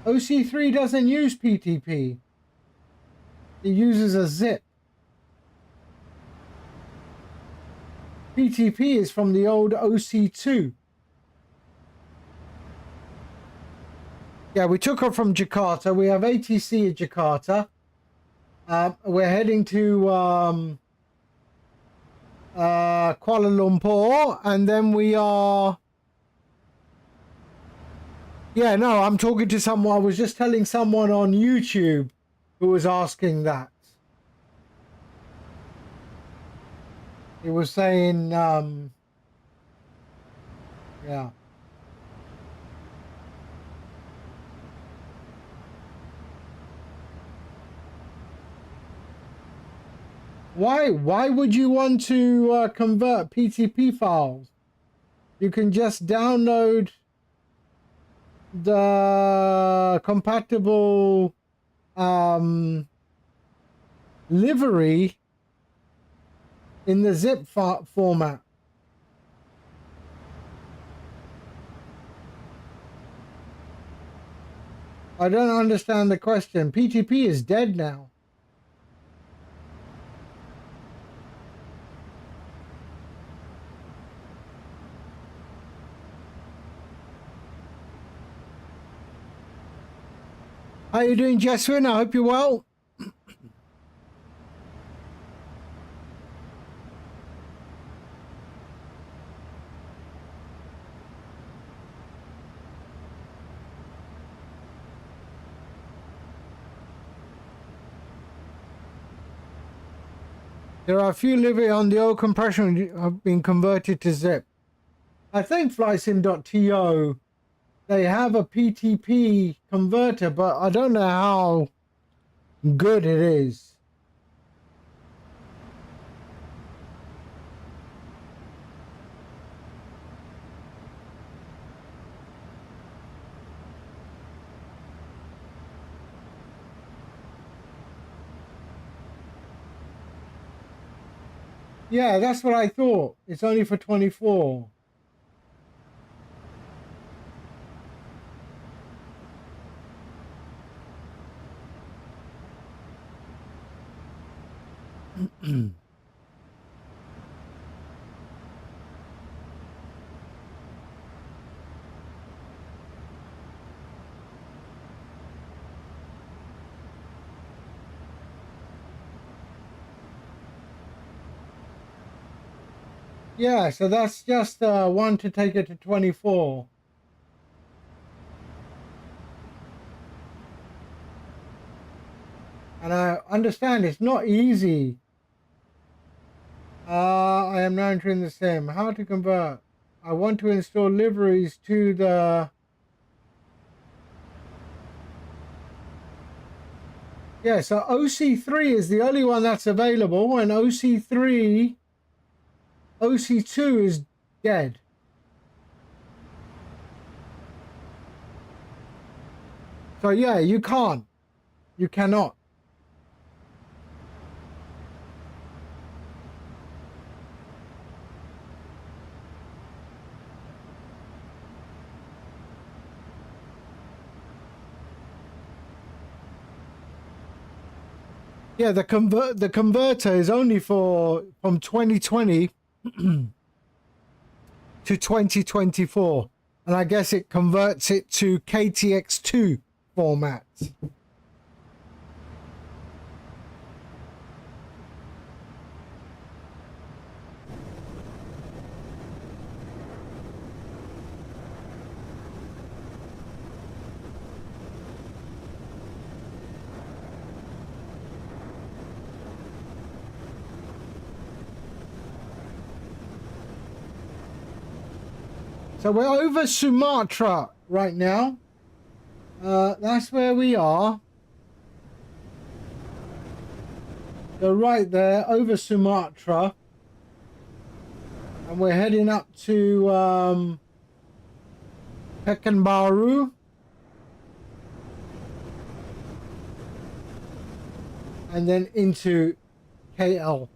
B: OC3 doesn't use PTP. It uses a zip. PTP is from the old OC2. Yeah, we took her from Jakarta. We have ATC at Jakarta. We're heading to Kuala Lumpur, and then we are... Yeah, no, I'm talking to someone. I was just telling someone on YouTube who was asking that. He was saying, Yeah. Why would you want to convert PTP files? You can just download the compatible livery in the zip format. I don't understand the question. PTP is dead now. How you doing, Jeswin? I hope you're well. There are a few living on the old compression have been converted to zip. I think flightsim.to, they have a PTP converter, but I don't know how good it is. Yeah, that's what I thought. It's only for 24. Yeah, so that's just one to take it to 24. And I understand it's not easy. I am now entering the sim. How to convert? I want to install liveries to the... Yeah, so OC3 is the only one that's available, and OC2 is dead. So yeah, you can't. You cannot. Yeah, the converter is only for from 2020 to 2024, and I guess it converts it to KTX2 format. So we're over Sumatra right now. That's where we are. So right there, over Sumatra. And we're heading up to Pekanbaru. And then into KL.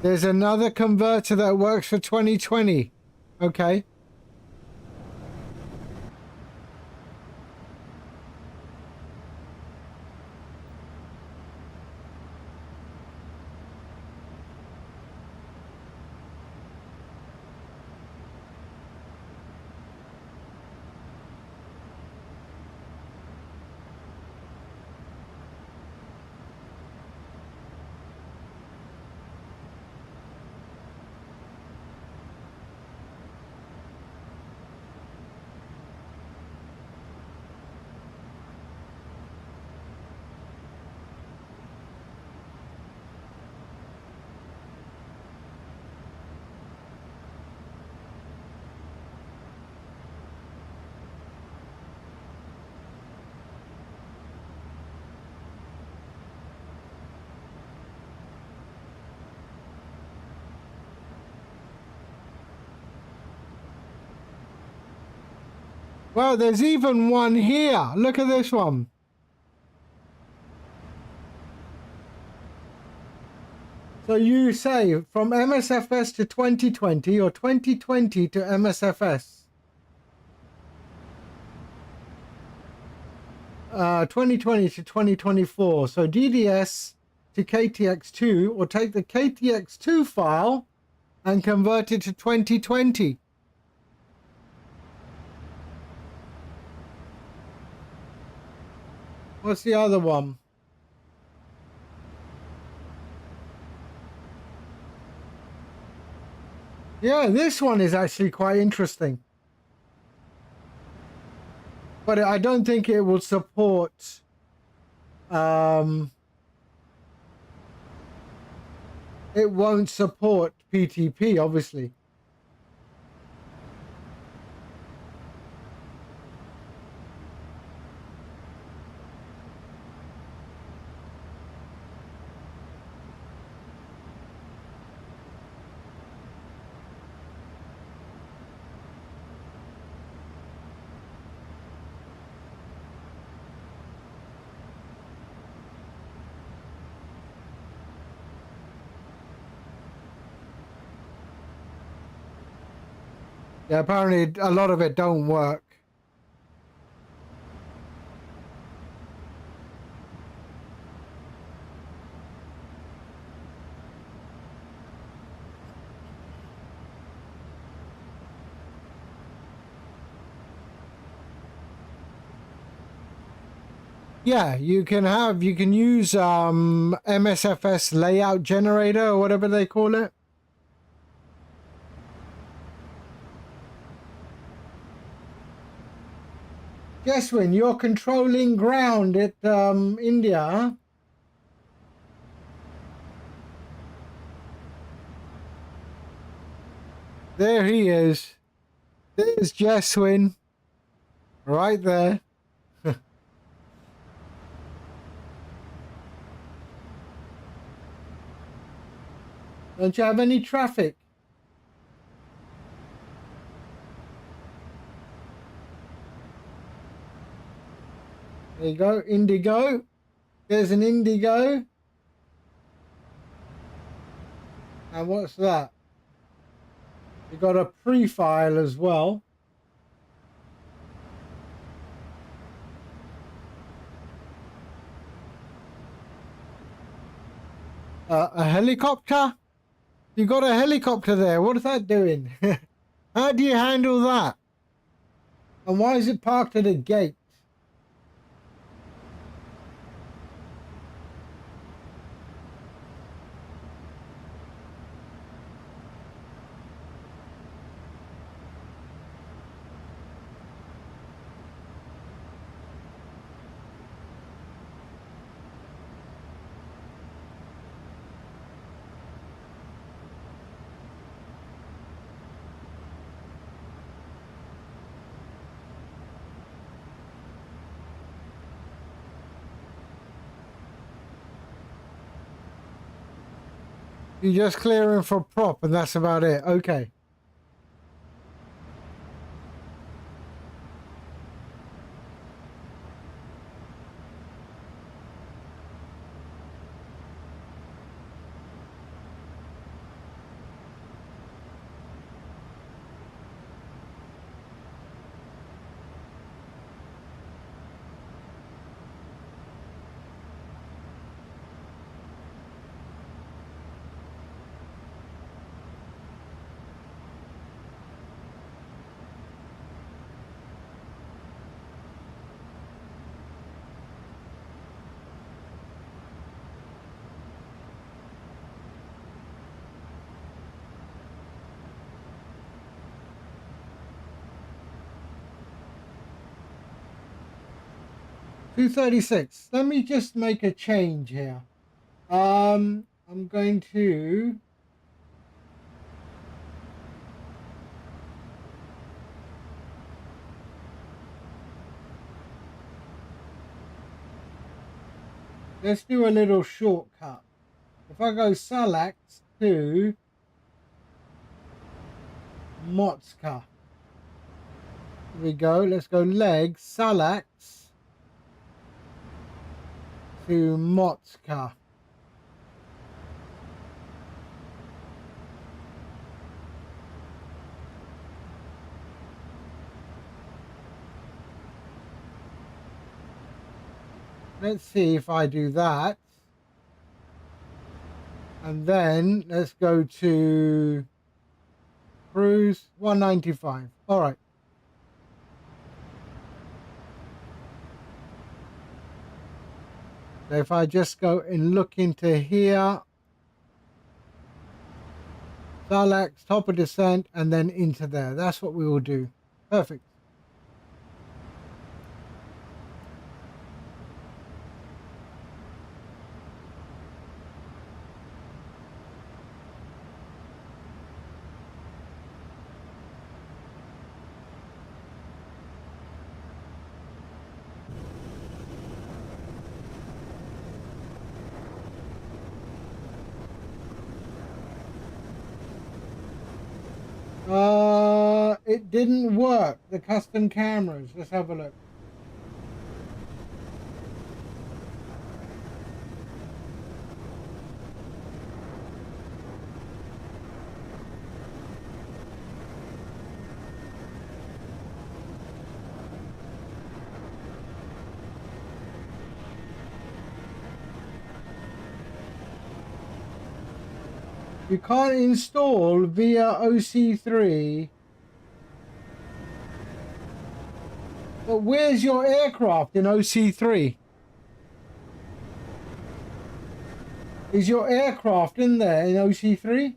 B: There's another converter that works for 2020. Okay. Well, there's even one here. Look at this one. So you say from MSFS to 2020 or 2020 to MSFS. 2020 to 2024. So DDS to KTX2, or take the KTX2 file and convert it to 2020. What's the other one? Yeah, this one is actually quite interesting. But I don't think it will support it won't support PTP, obviously. Yeah, apparently a lot of it don't work. Yeah, you can use MSFS layout generator or whatever they call it. Jeswin, you're controlling ground at India, huh? There he is. There's Jeswin. Right there. Don't you have any traffic? There you go, Indigo. There's an Indigo. And what's that? You got a pre-file as well. A helicopter? You got a helicopter there. What is that doing? How do you handle that? And why is it parked at a gate? You're just clearing for prop and that's about it. Okay. $236. Let me just make a change here. I'm going to let's do a little shortcut. If I go select to Motska. Here we go. Let's go legs, Salax to Motka. Let's see if I do that. And then let's go to cruise 195. All right. So if I just go and look into here, Salax, top of descent, and then into there. That's what we will do. Perfect. It didn't work. The custom cameras. Let's have a look. You can't install via OC3. But where's your aircraft in OC3? Is your aircraft in there in OC3?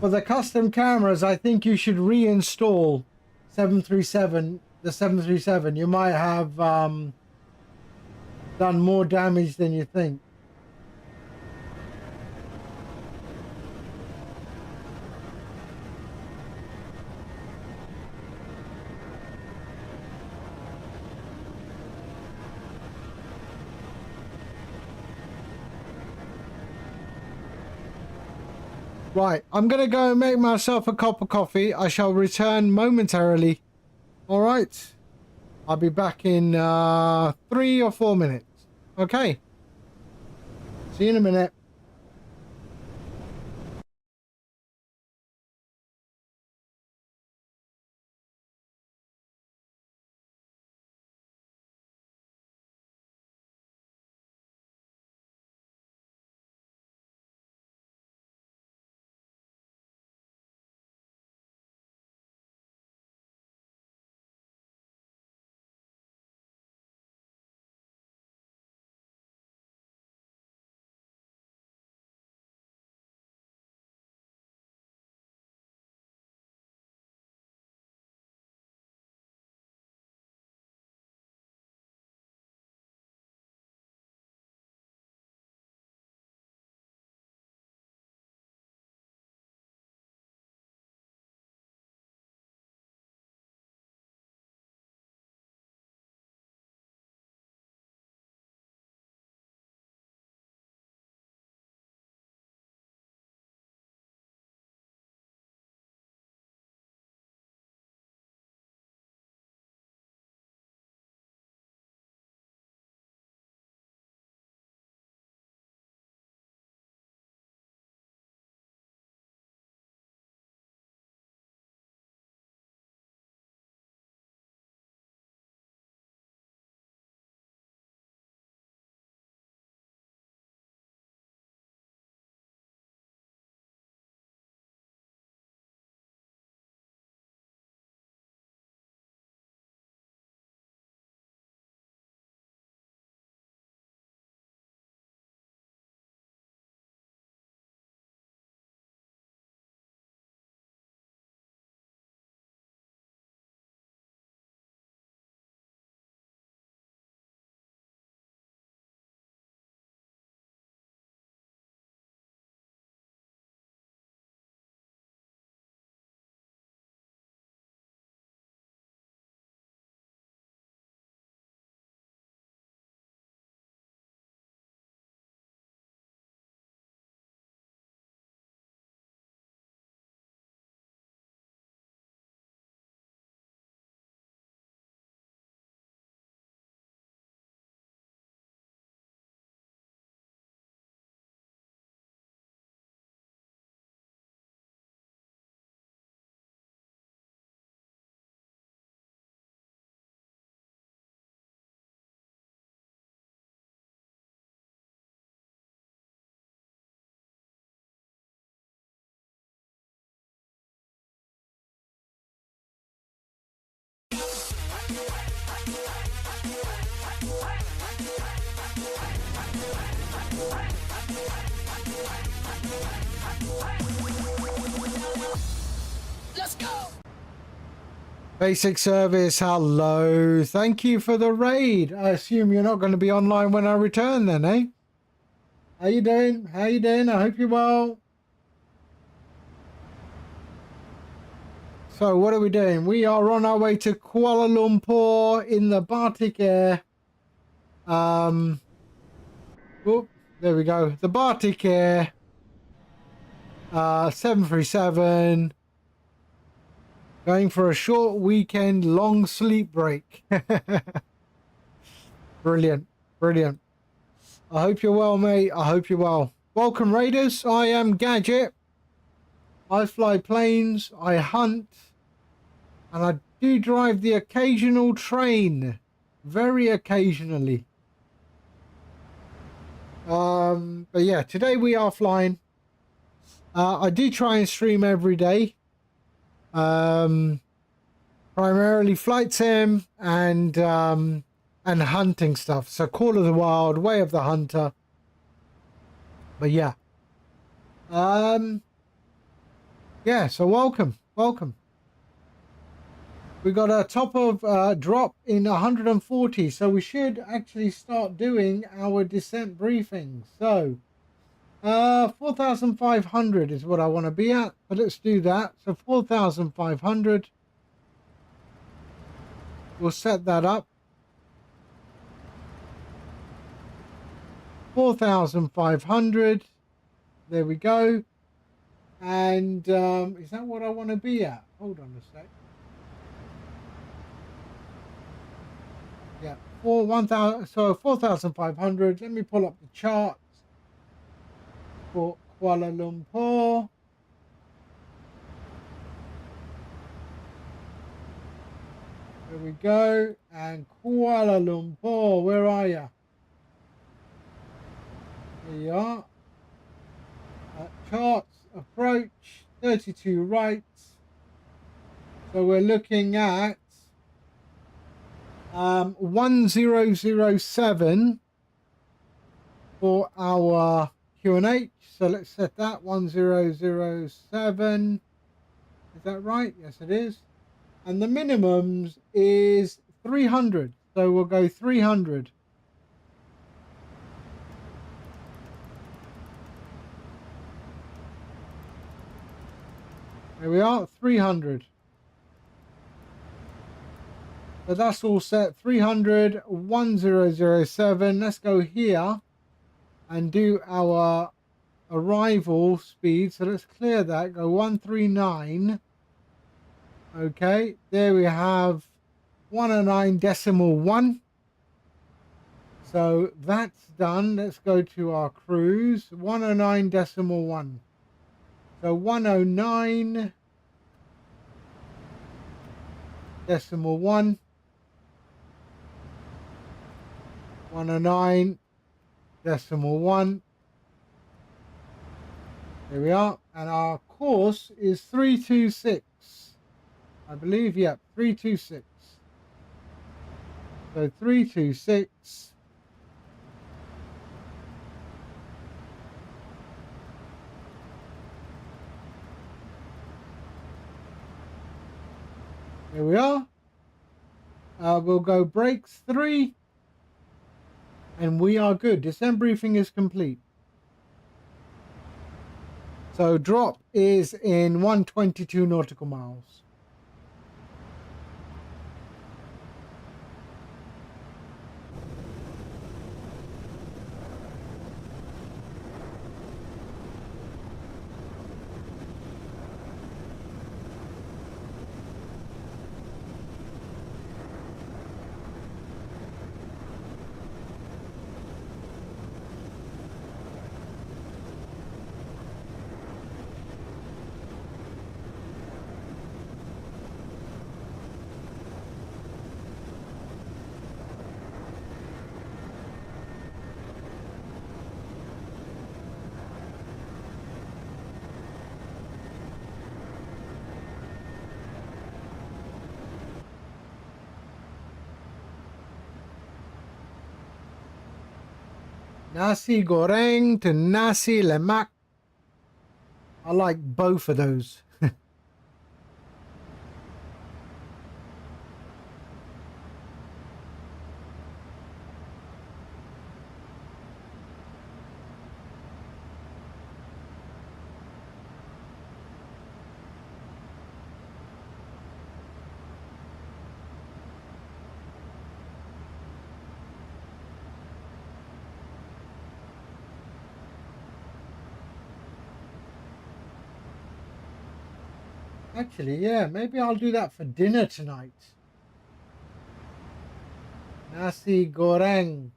B: For the custom cameras, I think you should reinstall 737, the 737. You might have done more damage than you think. Right, I'm going to go and make myself a cup of coffee. I shall return momentarily. All right. I'll be back in 3 or 4 minutes. Okay. See you in a minute. Basic service, hello. Thank you for the raid. I assume you're not going to be online when I return then, eh? How you doing? How you doing? I hope you're well. So what are we doing? We are on our way to Kuala Lumpur in the BATIK Air. Whoop, there we go. The BATIK Air 737. Going for a short weekend, long sleep break. Brilliant, brilliant. I hope you're well, mate. I hope you're well. Welcome, Raiders. I am Gadget. I fly planes, I hunt, and I do drive the occasional train. Very occasionally. But yeah, today we are flying. I do try and stream every day. Primarily flight sim and hunting stuff. So Call of the Wild, Way of the Hunter. But yeah. Yeah, so welcome. We got a top of drop in 140, so we should actually start doing our descent briefings. So 4,500 is what I want to be at, but let's do that. So 4,500. We'll set that up. 4,500. There we go. And is that what I want to be at? Hold on a sec. Yeah, 4,500. Let me pull up the charts for Kuala Lumpur. There we go. And Kuala Lumpur, where are you? There you are. Charts, approach, 32 right. So we're looking at 1007 for our QNH. So let's set that 1007. Is that right? Yes, it is. And the minimums is 300. So we'll go 300. There we are, 300. So that's all set. 300, 1007. Let's go here and do our arrival speed. So let's clear that. Go 139. Okay, there we have 109.1. So that's done. Let's go to our cruise. 109.1. So 109.1. 109.1. There we are. And our course is 326. I believe, yeah, 326. So 326. There we are. We'll go brakes 3. And we are good. Descent briefing is complete. So drop is in 122 nautical miles. Nasi Goreng to Nasi Lemak. I like both of those. Actually, yeah, maybe I'll do that for dinner tonight. Nasi Goreng.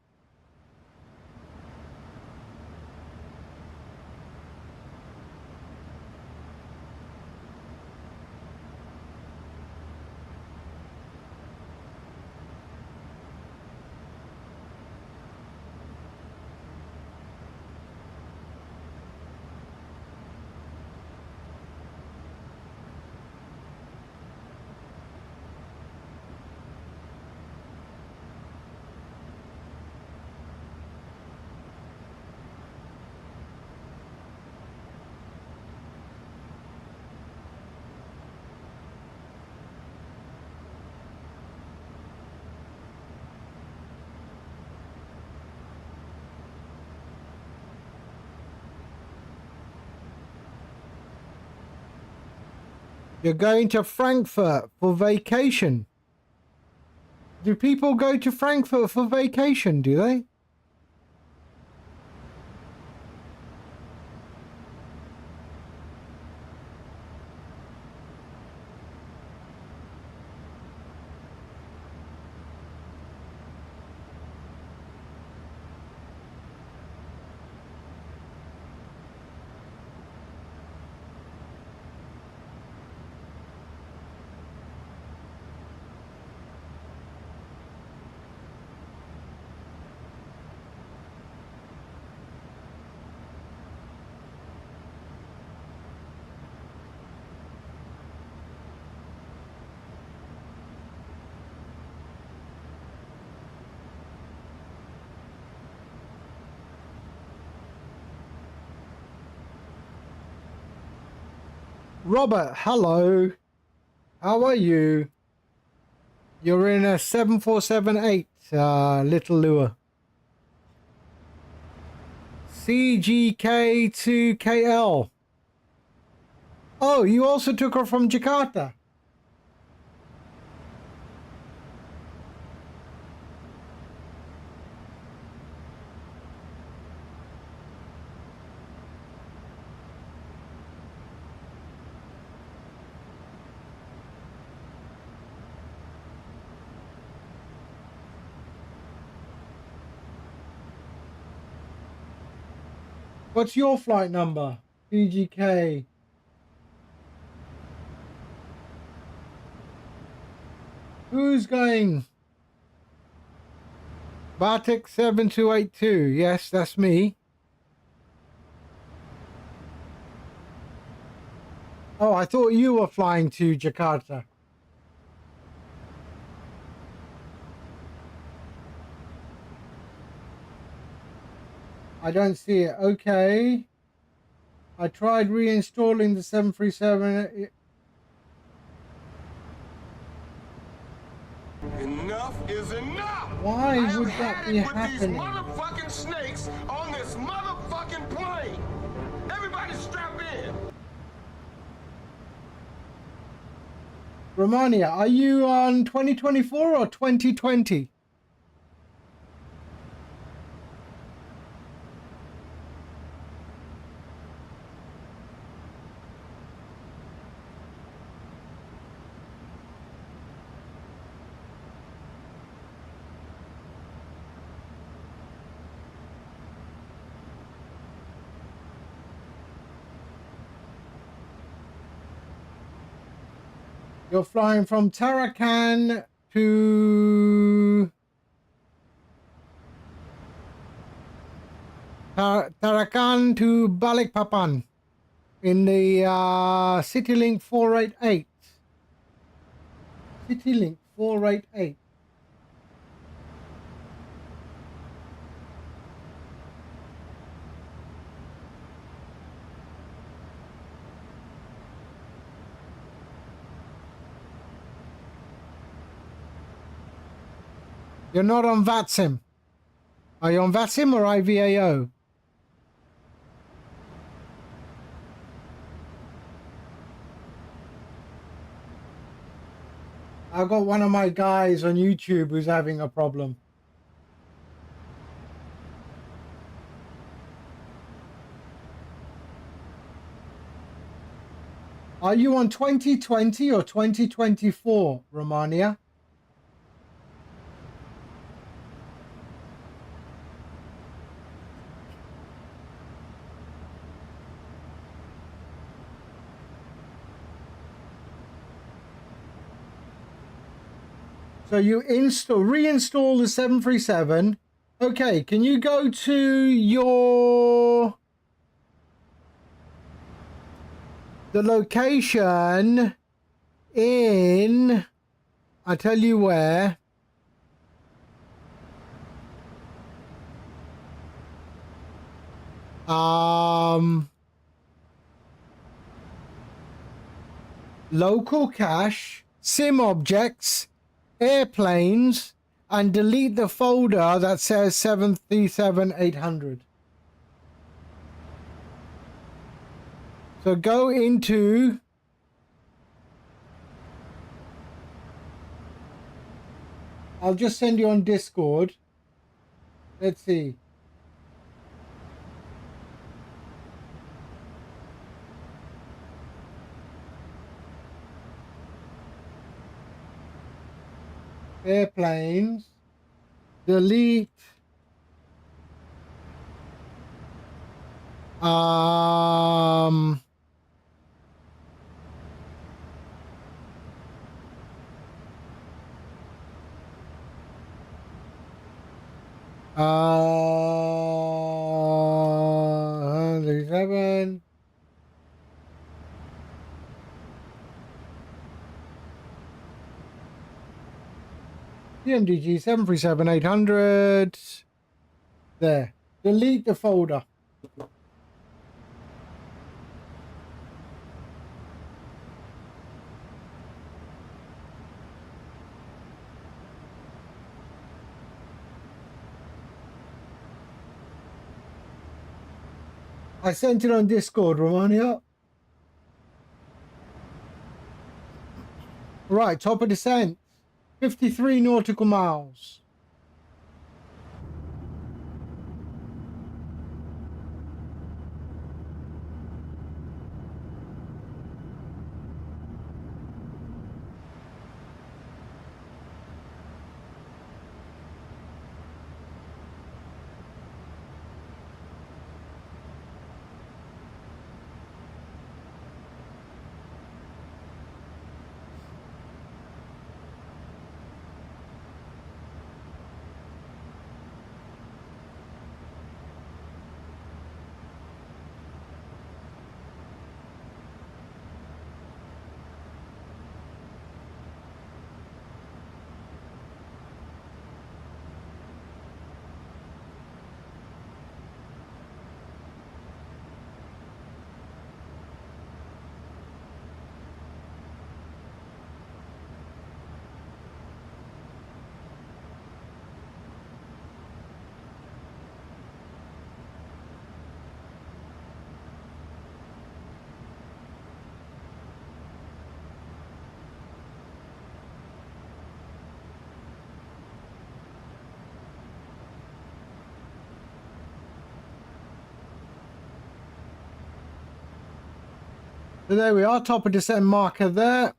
B: You're going to Frankfurt for vacation. Do people go to Frankfurt for vacation, do they? Robert, hello. How are you? You're in a 7478, little lure. CGK2KL. Oh, you also took her from Jakarta. What's your flight number? CGK. Who's going? BATIK 7282. Yes, that's me. Oh, I thought you were flying to Jakarta. I don't see it. Okay. I tried reinstalling the 737.
G: Enough is enough!
B: Why would that be
G: with
B: happening?
G: these motherfucking snakes on this motherfucking plane! Everybody strap in!
B: Romania, are you on 2024 or 2020? You're flying from Tarakan to Tarakan to Balikpapan in the CityLink 488. CityLink 488. You're not on VATSIM. Are you on VATSIM or IVAO? I've got one of my guys on YouTube who's having a problem. Are you on 2020 or 2024, Romania? So you reinstall the 737. Okay, can you go to the location in, I tell you where. Local cache, sim objects, airplanes, and delete the folder that says 737-800. So go into I'll just send you on Discord. Let's see. Airplanes. Delete. Seven. PMDG 737-800. There. Delete the folder. I sent it on Discord, Romania. Right, top of descent. 53 nautical miles. So there we are, top of descent marker there.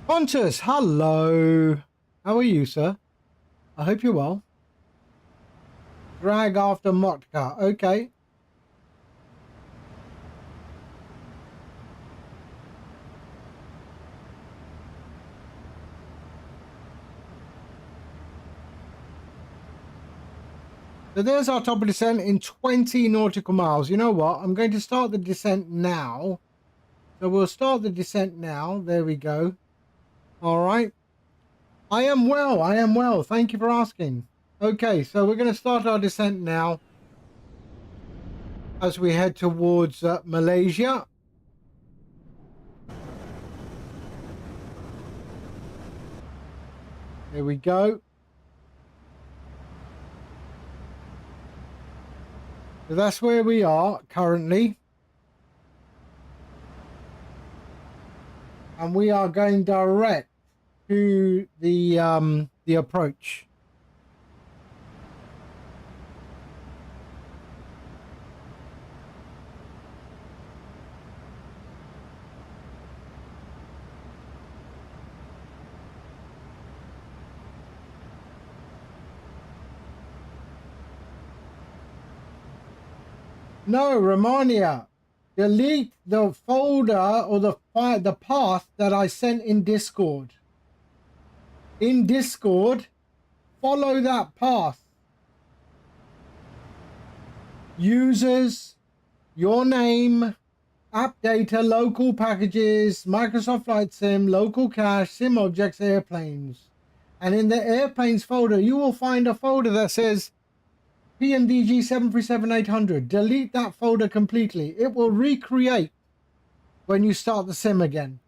B: Pontus, hello. How are you, sir? I hope you're well. Drag after Motka. Okay. So there's our top of descent in 20 nautical miles. You know what? I'm going to start the descent now. So we'll start the descent now. There we go. All right. I am well. I am well. Thank you for asking. Okay, so we're going to start our descent now as we head towards Malaysia. There we go. So that's where we are currently. And we are going direct to the approach. No, Romania, delete the folder or the path that I sent in Discord. In Discord, follow that path. Users, your name, app data, local packages, Microsoft Flight Sim, local cache, sim objects, airplanes. And in the airplanes folder, you will find a folder that says PMDG 737-800. Delete that folder completely. It will recreate when you start the sim again.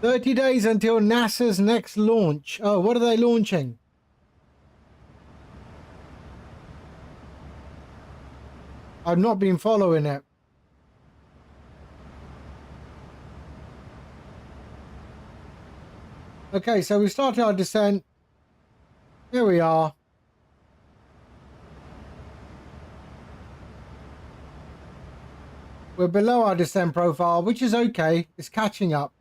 B: $30 days until NASA's next launch. Oh, what are they launching? I've not been following it. Okay, so we started our descent. Here we are. We're below our descent profile, which is okay. It's catching up.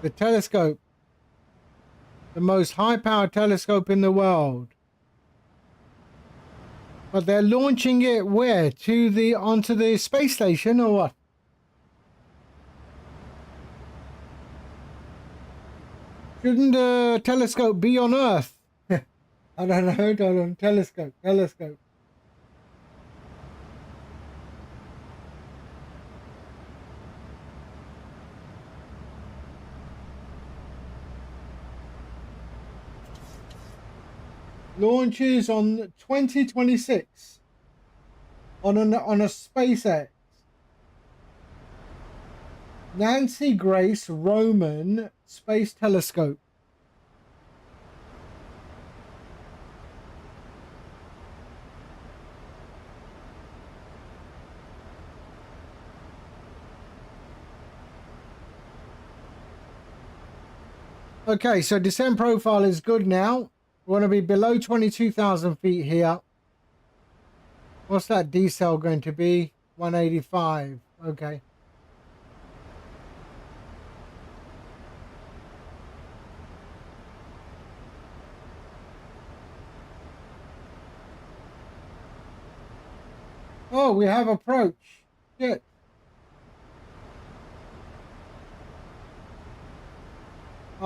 B: The telescope, the most high-powered telescope in the world. But they're launching it where? Onto the space station or what? Shouldn't the telescope be on Earth? I don't know. Hold on. Telescope. Launches on 2026 on a SpaceX. Nancy Grace Roman Space Telescope. Okay, so descent profile is good now. We want to be below 22,000 feet here. What's that decel going to be? 185. Okay. Oh, we have approach. Shit.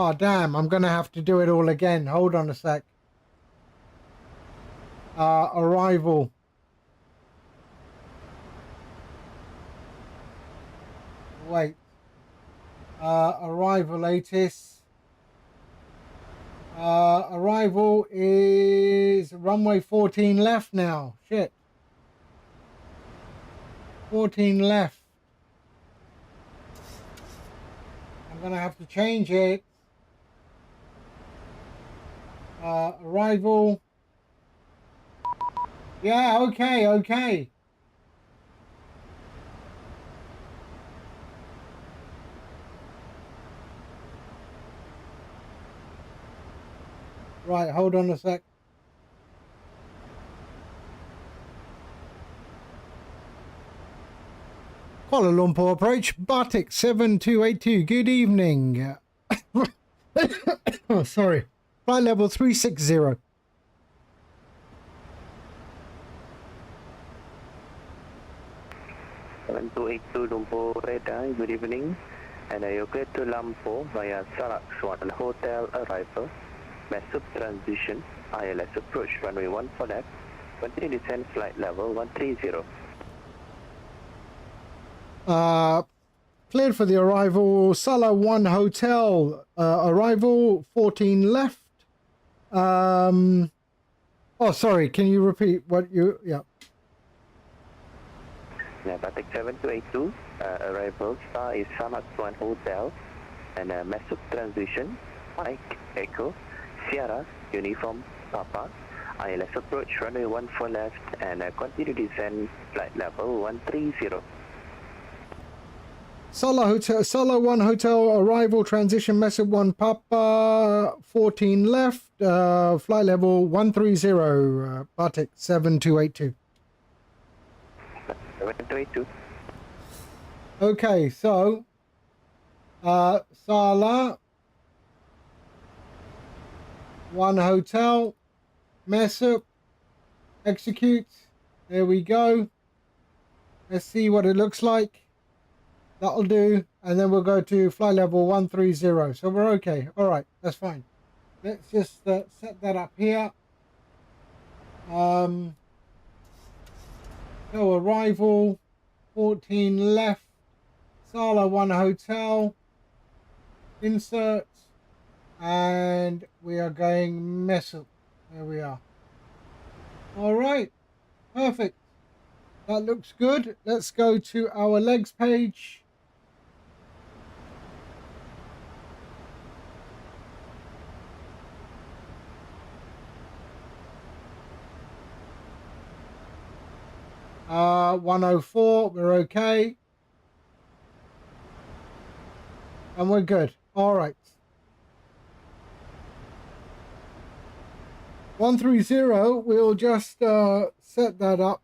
B: Oh, damn. I'm going to have to do it all again. Hold on a sec. Arrival. Wait. Arrival, Otis. Arrival is runway 14 left now. Shit. 14 left. I'm going to have to change it. Arrival. Yeah, okay, okay. Right, hold on a sec. Kuala Lumpur approach, BATIK 7282. Good evening. Oh, sorry. Flight level 360.
E: Lumpur radar, good evening. And you're clear to Lumpur via Sarak Swan Hotel arrival. Massive transition, ILS approach runway 14 left. Continue descent flight level 130.
B: Cleared for the arrival. Sala 1 Hotel. Arrival 14 left. Oh, sorry. Can you repeat what you... Yeah.
E: Yeah, BATIK 7282, arrival star is Samak Swan Hotel, and massive transition, Mike, Echo, Sierra, Uniform, Papa, ILS approach, runway 14 left, and continue descent, flight level 130.
B: Sala Hotel, Sala 1 Hotel, arrival, transition, massive 1 Papa, 14 left, flight level 130, BATIK 7282.
E: 7282.
B: Okay, so Sala 1 Hotel, mess up, execute. There we go. Let's see what it looks like. That'll do, and then we'll go to flight level 130. So we're okay. All right, that's fine. Let's just set that up here. So arrival 14 left, Sala 1 Hotel, insert, and we are going mess up. There we are. All right, perfect. That looks good. Let's go to our legs page. Uh, 104, we're okay. And we're good. All right. 130, we'll just set that up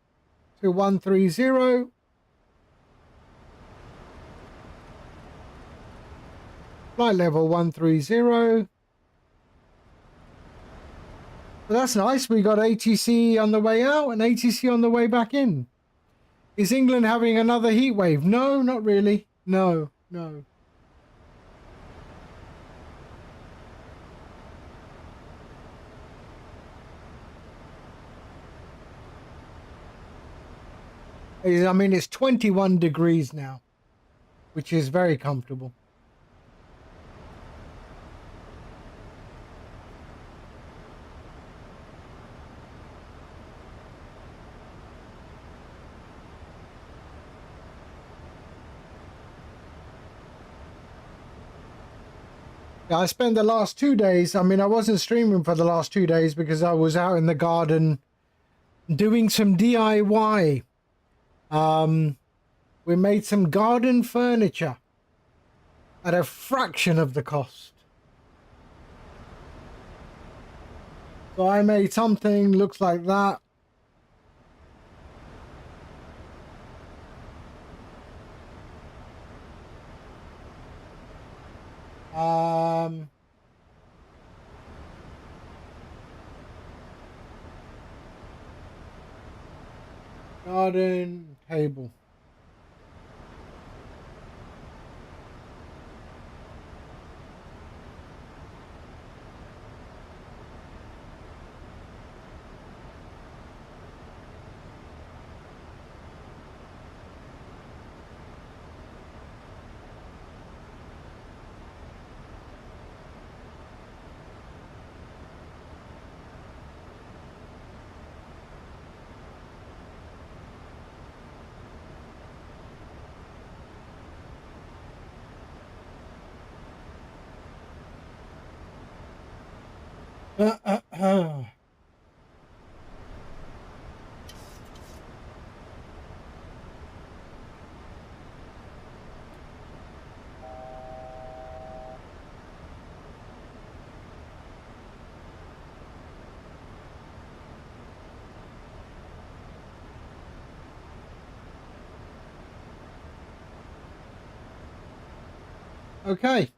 B: to 130. Flight level 130. Well, that's nice. We got ATC on the way out and ATC on the way back in. Is England having another heat wave? No, not really. No, no. I mean, it's 21 degrees now, which is very comfortable. Yeah, I spent the last 2 days. I mean, I wasn't streaming for the last 2 days because I was out in the garden doing some DIY. We made some garden furniture at a fraction of the cost. So I made something looks like that. Garden table. Okay.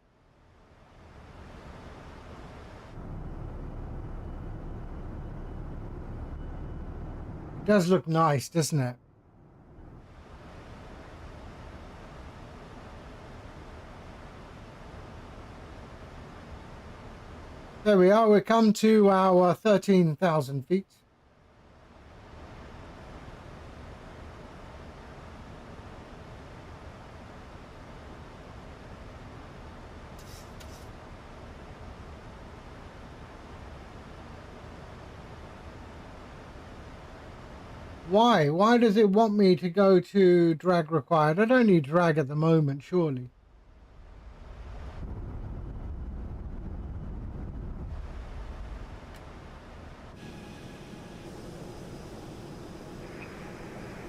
B: It does look nice, doesn't it? There we are. We've come to our 13,000 feet. Why? Why does it want me to go to drag required? I don't need drag at the moment, surely.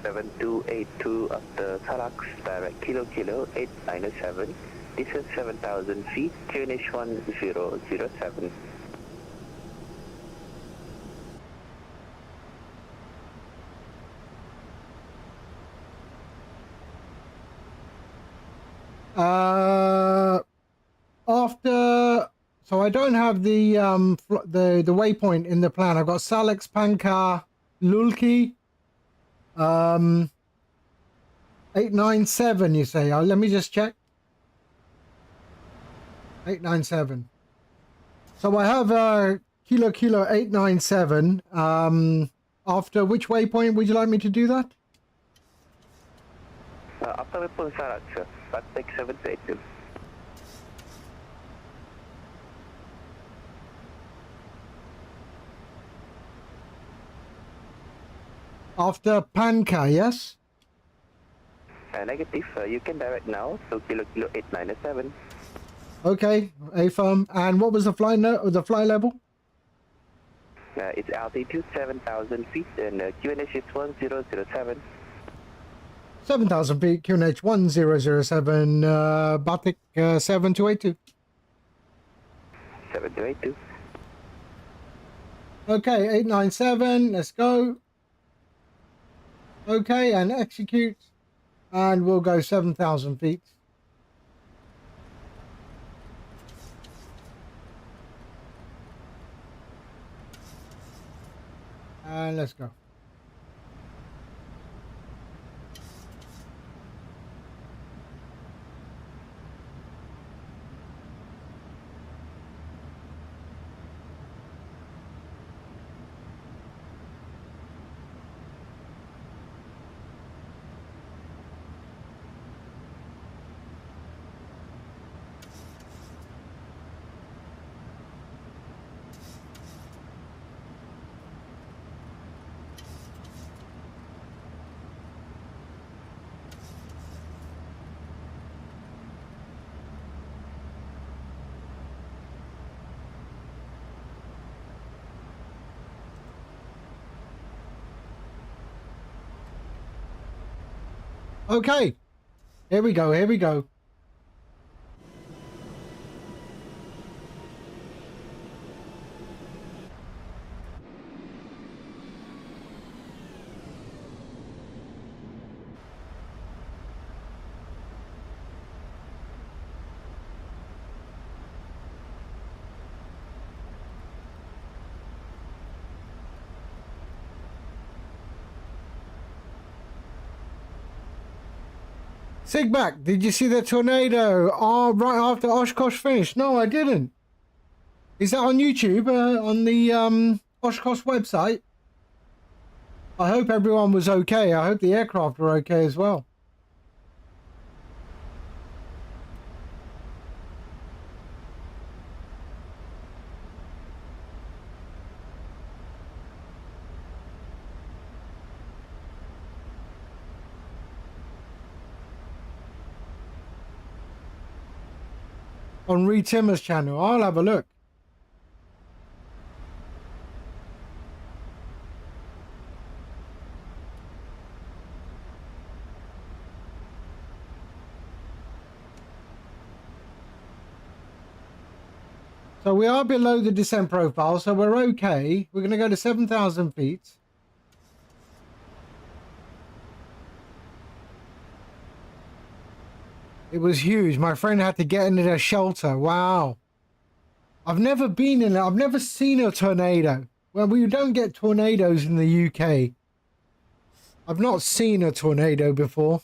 C: Seven two 8282 after Salax, direct Kilo Kilo 897. This is 7,000 feet, QNH 1007.
B: After, so I don't have the the waypoint in the plan. I've got Salix, Pankar, Lulki, 897. You say? Let me just check. 897. So I have Kilo Kilo 897. After which waypoint would you like me to do that?
C: After we pull Salax, sir, BATIK 738.
B: After Panka, yes?
C: Negative, you can direct now to Kilo Kilo 897.
B: Okay, A firm. And what was the fly level?
C: It's altitude 7,000 feet and QNH is 1007.
B: 7,000 feet, QNH 1007, BATIK 7282.
C: 7282.
B: Okay, 897, let's go. Okay, and execute. And we'll go 7,000 feet. And let's go. Okay, here we go, here we go. Sigback, did you see the tornado? Oh, right after Oshkosh finished? No, I didn't. Is that on YouTube, on the Oshkosh website? I hope everyone was okay. I hope the aircraft were okay as well. On Reed Timmer's channel. I'll have a look. So we are below the descent profile, so we're okay. We're going to go to 7,000 feet. It was huge. My friend had to get into a shelter. Wow. I've never been in it. I've never seen a tornado. Well, we don't get tornadoes in the UK. I've not seen a tornado before.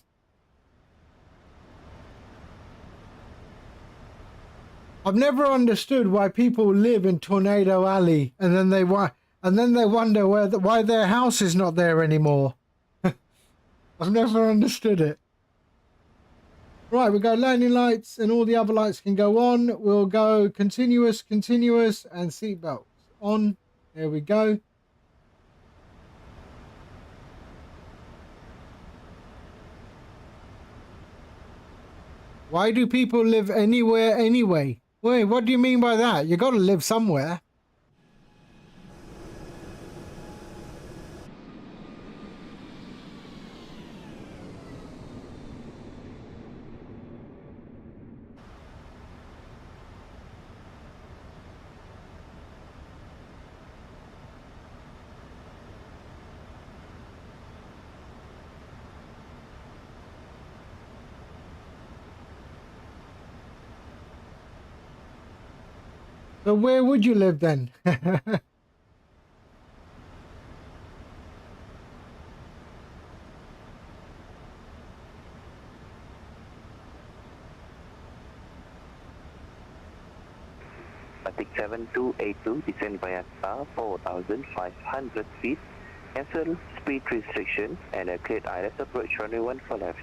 B: I've never understood why people live in Tornado Alley and then they wonder why their house is not there anymore. I've never understood it. Right, we go landing lights and all the other lights can go on. We'll go continuous, and seatbelts on. There we go. Why do people live anywhere anyway? Wait, what do you mean by that? You got to live somewhere. So where would you live then?
H: BATIK 7282, descend via star 4,500 feet, cancel speed restriction and a cleared ILS approach runway 1 for left.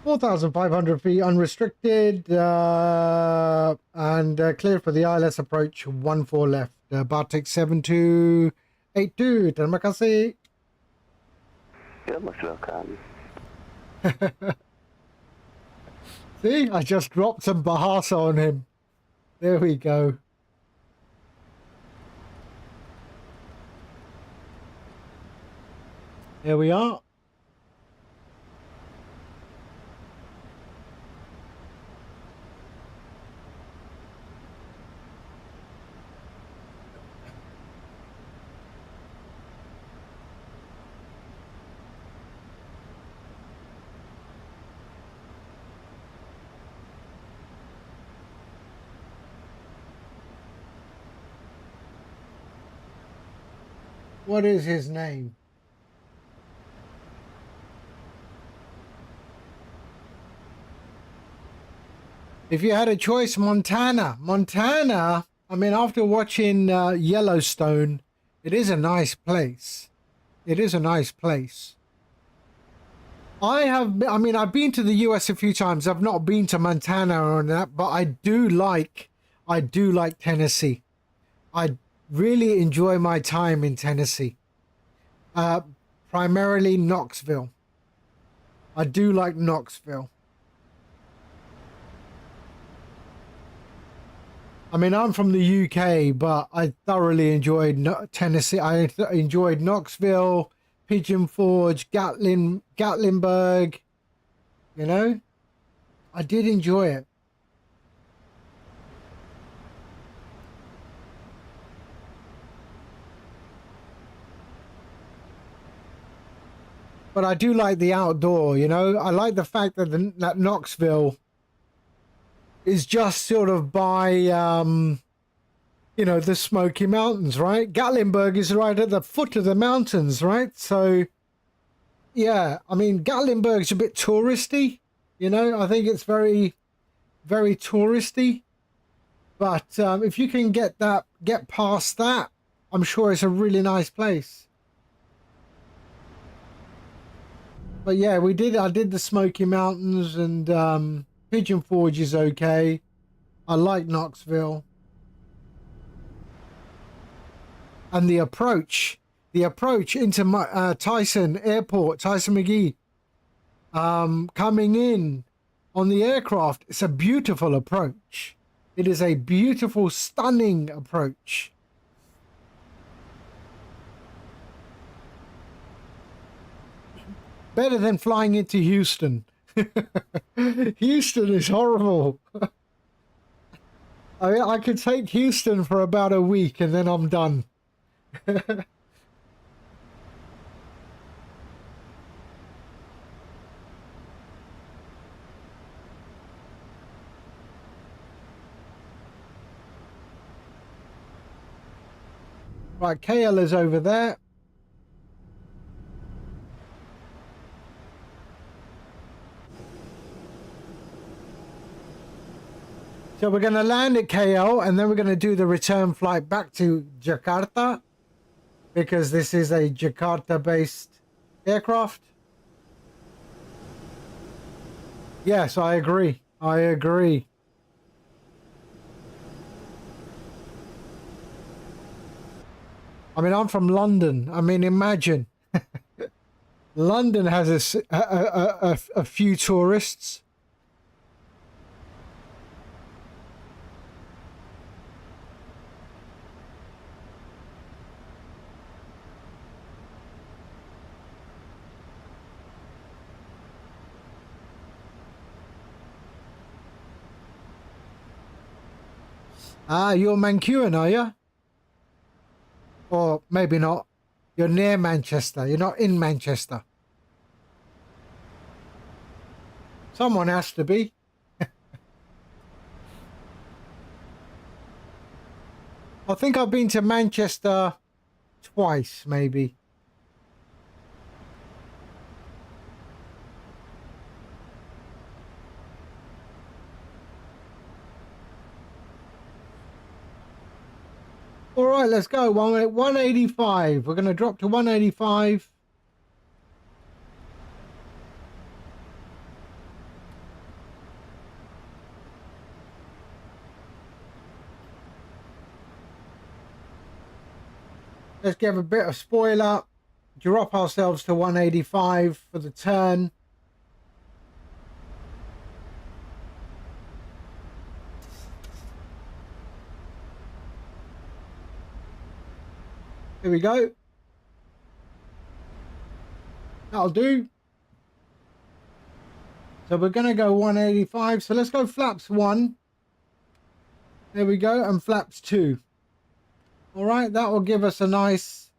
B: 4,500 feet unrestricted and cleared for the ILS approach 14 left. BATIK 7282. Terima kasih.
H: You're most welcome.
B: See, I just dropped some bahasa on him. There we go. Here we are. What is his name? If you had a choice, Montana. Montana, I mean, after watching Yellowstone, it is a nice place. It is a nice place. I've been to the US a few times. I've not been to Montana or that, but I do like Tennessee. I really enjoy my time in Tennessee. Primarily Knoxville. I do like Knoxville. I mean, I'm from the UK, but I thoroughly enjoyed Tennessee. I enjoyed Knoxville, Pigeon Forge, Gatlinburg. You know, I did enjoy it. But I do like the outdoor, you know. I like the fact that that Knoxville is just sort of by, you know, the Smoky Mountains, right? Gatlinburg is right at the foot of the mountains, right? So, yeah, I mean, Gatlinburg's a bit touristy, you know. I think it's very, very touristy. But if you can get past that, I'm sure it's a really nice place. But yeah, I did the Smoky Mountains, and Pigeon Forge is okay. I like Knoxville. And the approach into Tyson Airport, Tyson McGee, coming in on the aircraft, it's a beautiful approach. It is a beautiful, stunning approach. Better than flying into Houston. Houston is horrible. I mean, I could take Houston for about a week and then I'm done. Right, KL is over there. So we're going to land at KL and then we're going to do the return flight back to Jakarta because this is a Jakarta-based aircraft. Yes, I agree. I agree. I mean, I'm from London. I mean, imagine. London has a few tourists. Ah, you're Mancuan, are you? Or maybe not. You're near Manchester. You're not in Manchester. Someone has to be. I think I've been to Manchester twice, maybe. All right, let's go. 185. We're going to drop to 185. Let's give a bit of spoiler. Drop ourselves to 185 for the turn. Here we go. That'll do. So we're going to go 185. So let's go flaps 1. There we go. And flaps 2. All right. That will give us a nice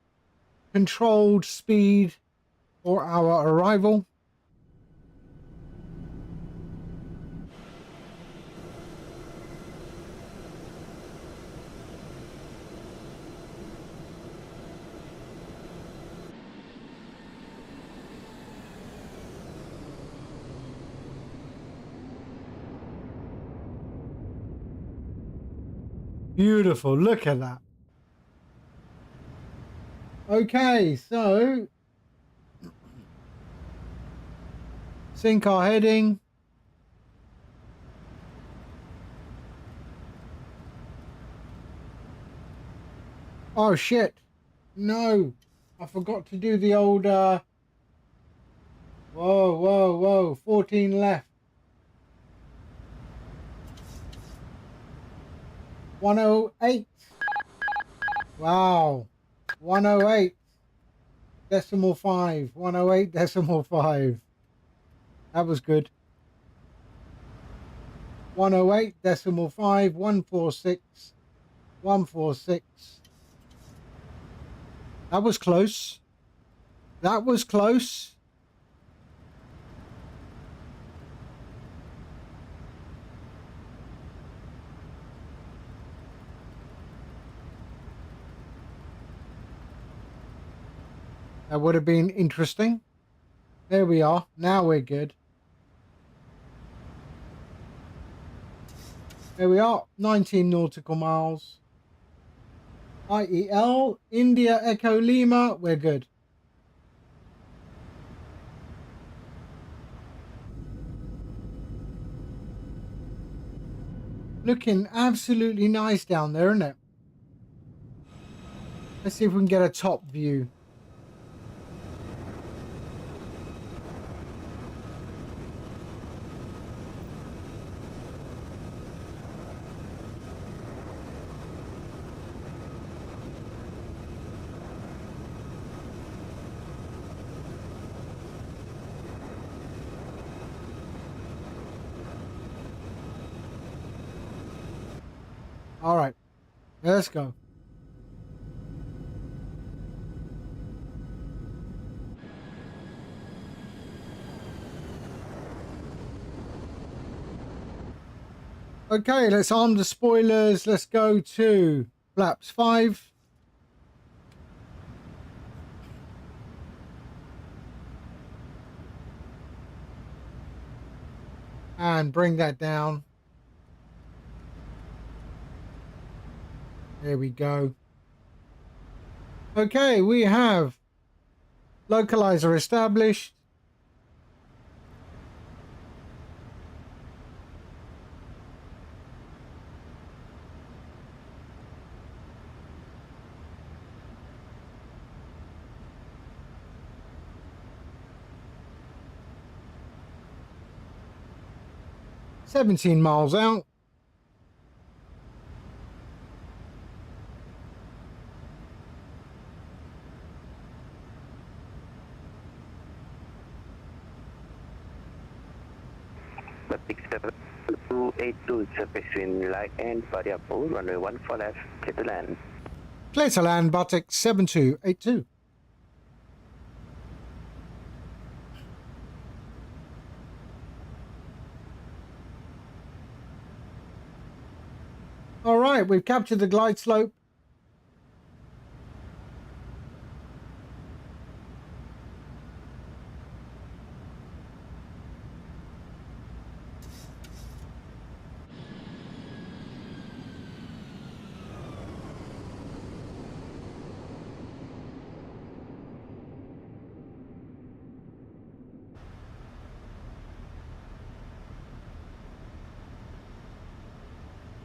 B: controlled speed for our arrival. Beautiful. Look at that. Okay, so sync our heading. Oh shit. No. I forgot to do the old whoa. 14 left. 108. Wow. 108 decimal 5. 108 decimal 5. That was good. 108 decimal 5. 146. 146. That was close. That was close. That would have been interesting. There we are. Now we're good. There we are. 19 nautical miles. IEL, India Echo Lima. We're good. Looking absolutely nice down there, isn't it? Let's see if we can get a top view. All right, let's go. Okay, let's arm the spoilers. Let's go to flaps 5. And bring that down. There we go. Okay, we have localizer established. $17 miles out.
H: BATIK 7282, surface between light and variable, runway 14 left, clear to land.
B: Clear to land, BATIK 7282. All right, we've captured the glide slope.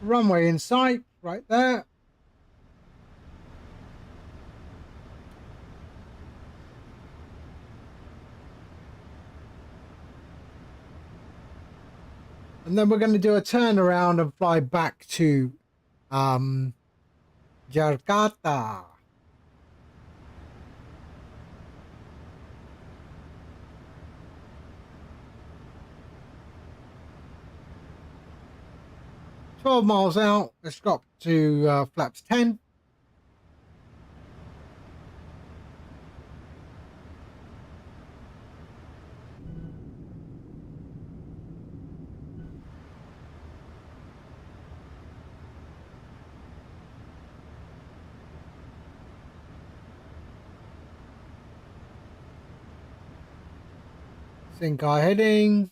B: Runway in sight, right there. And then we're going to do a turnaround and fly back to Jakarta. $12 miles out. Let's drop to flaps 10. Sync our heading.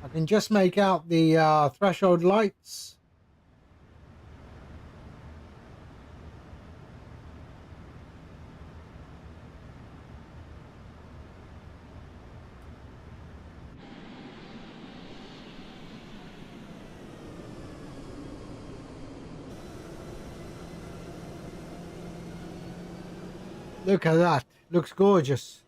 B: I can just make out the threshold lights. Look at that. Looks gorgeous.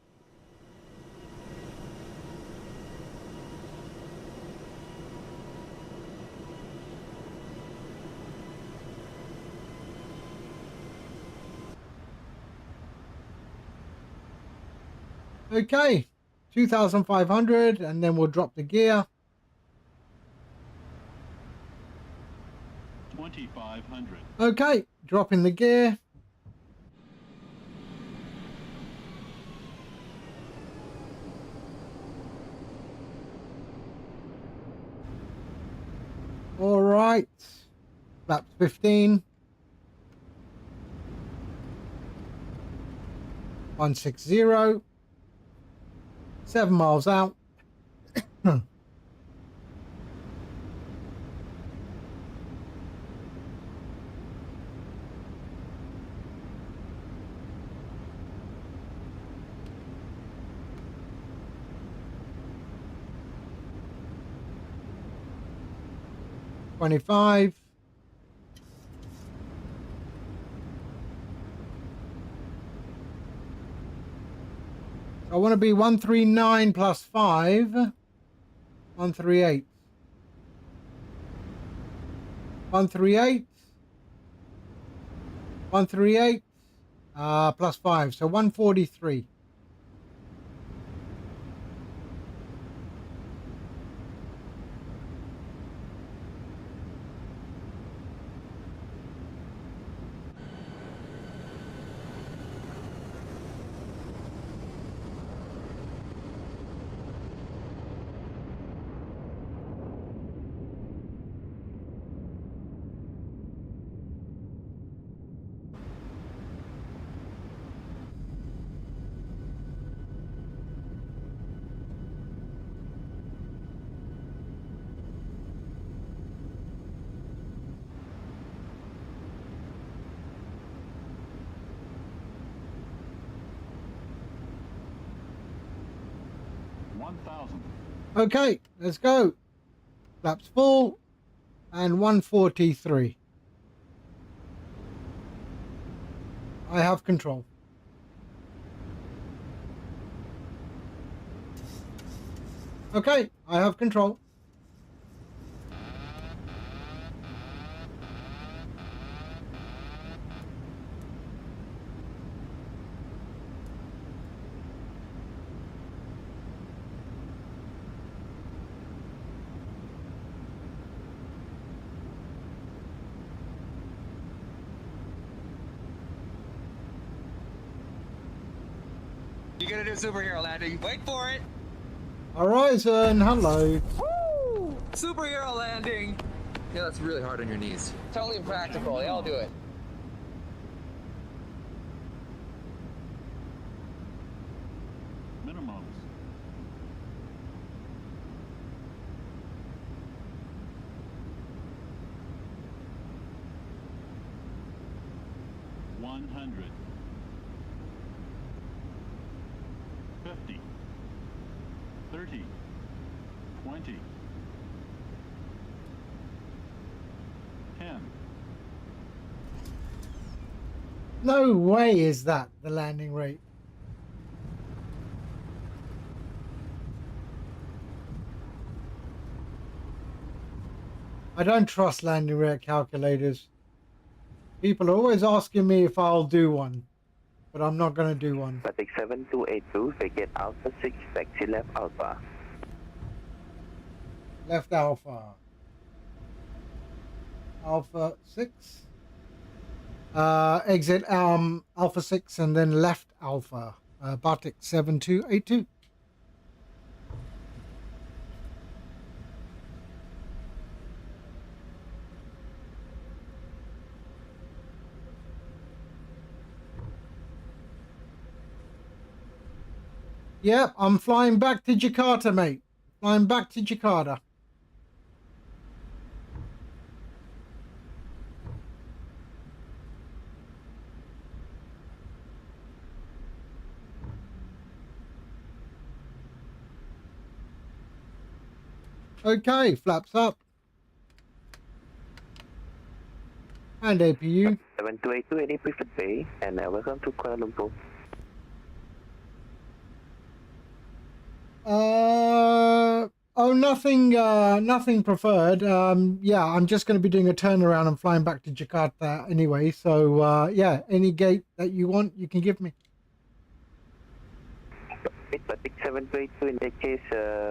B: Okay, 2,500, and then we'll drop the gear.
I: 2,500.
B: Okay, dropping the gear. All right, flaps 15. 160. 7 miles out. $25. I want to be 139 plus 5. 138. 138. 138 plus 5, so 143. Okay, let's go. Flaps full and 143. I have control. Okay, I have control.
I: You're gonna do superhero landing. Wait for it.
B: Horizon, hello.
I: Woo! Superhero landing. Yeah, that's really hard on your knees. Totally impractical. They all do it.
J: Minimums. $100. 50. 30. 20. 10.
B: No way is that the landing rate. I don't trust landing rate calculators. People are always asking me if I'll do one, but I'm not going to do one.
H: Batik 7282, vacate Alpha 6, taxi left Alpha.
B: Left Alpha. Alpha 6. Exit Alpha 6 and then left Alpha. BATIK 7282. Yep, I'm flying back to Jakarta, mate. Flying back to Jakarta. Okay, flaps up. And APU.
H: 7282, any preferred bay, and welcome to Kuala Lumpur.
B: Oh, nothing preferred. Yeah, I'm just going to be doing a turnaround and flying back to Jakarta anyway. So, yeah, any gate that you want, you can give me.
H: Batik 7282, in that case,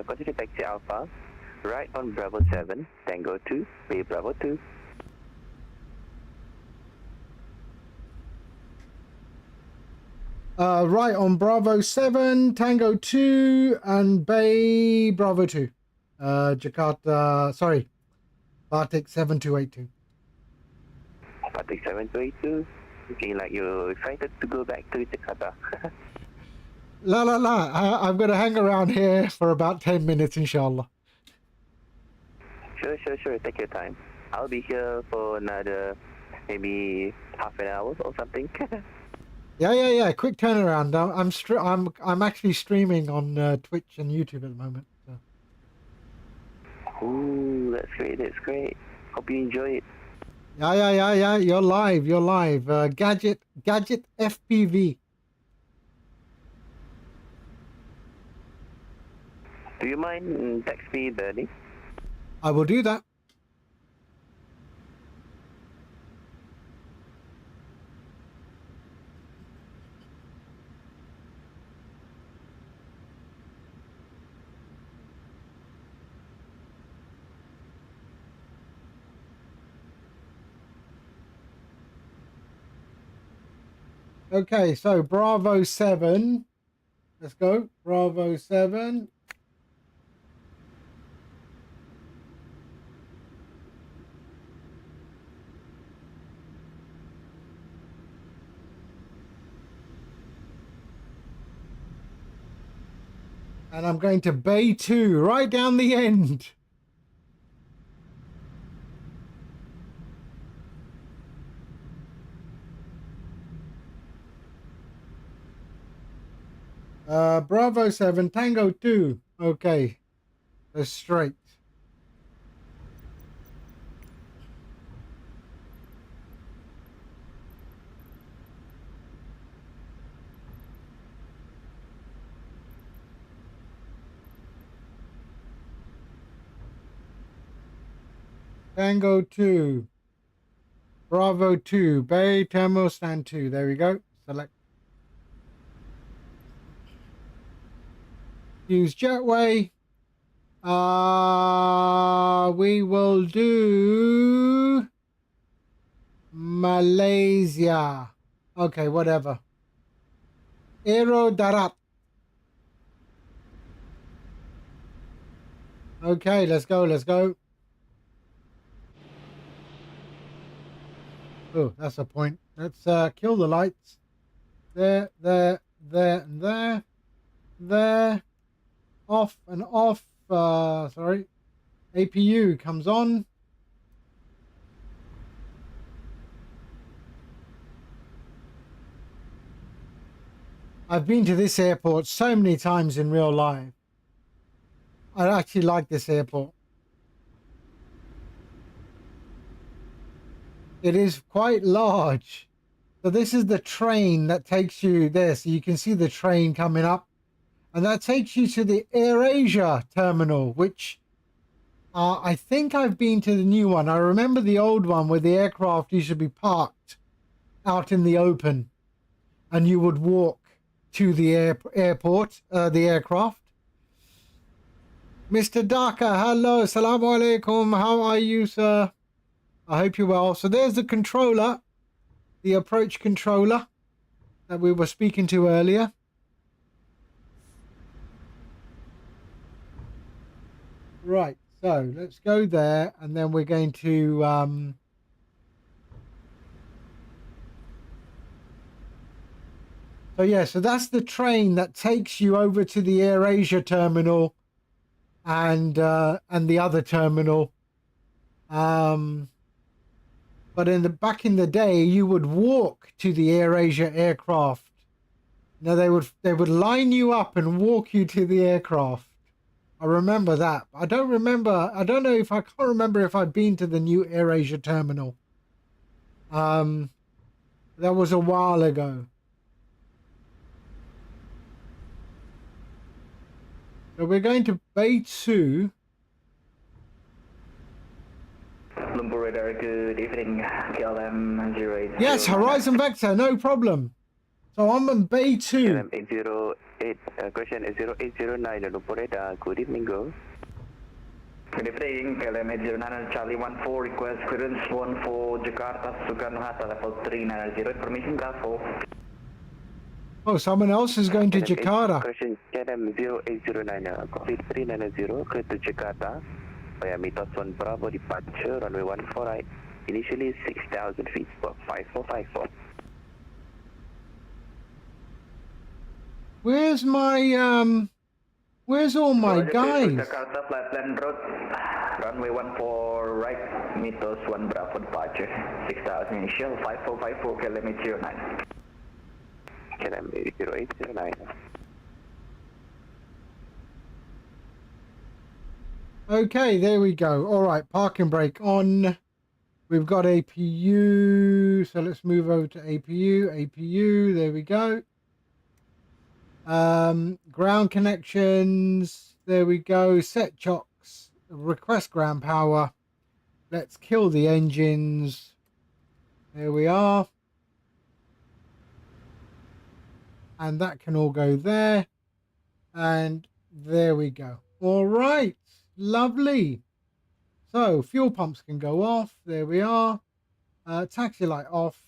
H: consider taxi Alpha, right on Bravo 7, Tango 2, Bay Bravo 2.
B: Right on Bravo 7, Tango 2, and Bay Bravo 2. Jakarta, sorry, BATIK 7282.
H: Batik 7282, looking like you're excited to go back to Jakarta.
B: I'm going to hang around here for about 10 minutes, inshallah.
H: Sure, take your time. I'll be here for another, maybe half an hour or something.
B: Yeah. Quick turnaround. I'm actually streaming on Twitch and YouTube at the moment. So.
H: Ooh, that's great. Hope you enjoy it.
B: Yeah. You're live. Gadget FPV.
H: Do you mind text me the link?
B: I will do that. Okay, so Bravo 7. Let's go. Bravo 7. And I'm going to Bay 2, right down the end. Bravo 7, Tango 2. Okay, that's straight. Tango 2. Bravo 2. Bay Terminal Stand 2. There we go. Select. Use jetway. We will do Malaysia. Okay, whatever. Aero Darat. Okay, let's go. Let's go. Oh, that's a point. Let's kill the lights. There, there, there, and there. There. Off and off. Sorry. APU comes on. I've been to this airport so many times in real life. I actually like this airport. It is quite large. So this is the train that takes you there. So you can see the train coming up. And that takes you to the AirAsia terminal, which I think I've been to the new one. I remember the old one where the aircraft used to be parked out in the open. And you would walk to the airport, the aircraft. Mr. Dhaka, hello, assalamu alaikum. How are you, sir? I hope you're well. So there's the controller, the approach controller that we were speaking to earlier. Right, so let's go there, and then we're going to so yeah, so that's the train that takes you over to the AirAsia terminal and the other terminal. But back in the day, you would walk to the AirAsia aircraft. Now they would line you up and walk you to the aircraft. I remember that. I don't remember. I don't know if I can't remember if I've been to the new AirAsia terminal. That was a while ago. So we're going to Bay 2.
E: Lumpur Radar, good evening. KLM 08.
B: Yes, Horizon Vector, no problem. So I'm on Bay 2.
H: KLM 808, question 0809, Lumpur Radar, good evening, go.
E: Good evening, KLM 809, Charlie 14, request clearance 14 Jakarta, Soekarno-Hatta, level 390, information Bravo.
B: Oh, someone else is going to Jakarta.
H: Question KLM 0809, copy 390, clear to Jakarta. Via Mythos 1 Bravo departure, runway 14 right, initially 6,000 feet, for 5454.
B: Where's my, where's all my guys?
E: Jakarta, flight plan route, runway 14 right, Mythos 1 Bravo departure, 6,000 initial, 5454, KLM 809.
H: KLM 0809.
B: Okay, there we go. All right, parking brake on. We've got APU, so let's move over to APU. There we go. Ground connections. There we go. Set chocks. Request ground power. Let's kill the engines. There we are. And that can all go there. And there we go. All right. Lovely. So fuel pumps can go off. There we are. Taxi light off.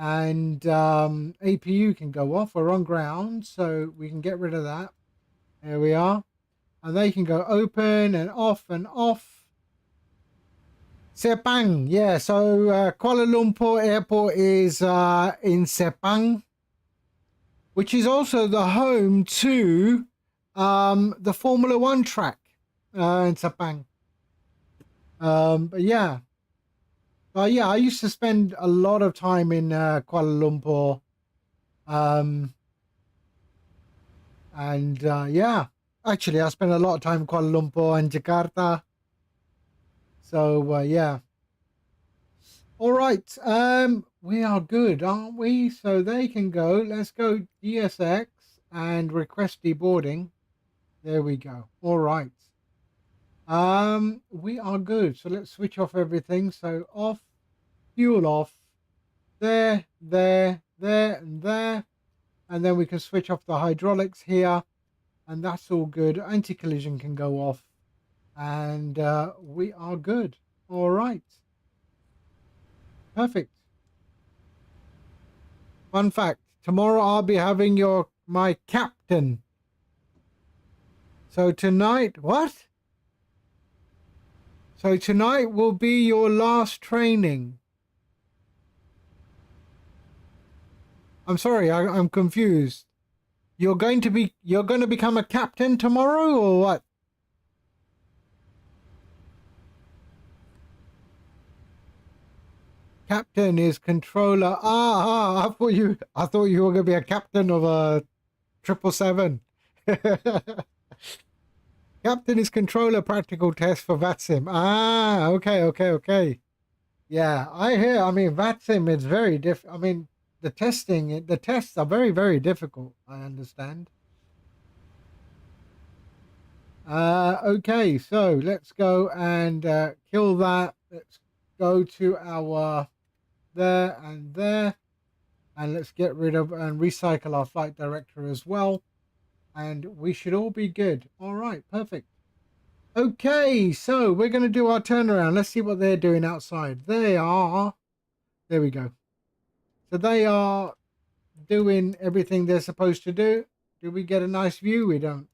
B: And APU can go off. We're on ground, so we can get rid of that. There we are. And they can go open and off and off. Sepang, yeah, so Kuala Lumpur Airport is in Sepang, which is also the home to the Formula One track in Sepang. But yeah. Yeah, I used to spend a lot of time in Kuala Lumpur. Yeah, actually, I spent a lot of time in Kuala Lumpur and Jakarta. So, yeah. All right. We are good, aren't we? So they can go. Let's go DSX and request deboarding. There we go. All right. We are good. So let's switch off everything. So off, fuel off, there, and there. And then we can switch off the hydraulics here. And that's all good. Anti-collision can go off. And we are good. All right. Perfect. Fun fact. Tomorrow I'll be having my captain. So tonight, what? So tonight will be your last training. I'm sorry, I'm confused. You're going to become a captain tomorrow or what? Captain is controller. I thought you were gonna be a captain of a 777. Captain is controller practical test for VATSIM. Okay. Yeah, I hear. I mean, VATSIM is very different. I mean, the tests are very, very difficult. I understand. Okay, so let's go and kill that. Let's go to our there and there, and let's get rid of and recycle our flight director as well, and we should all be good. All right, perfect. Okay, so we're going to do our turnaround. Let's see what they're doing outside. There we go. So they are doing everything they're supposed to do. Do we get a nice view? We don't.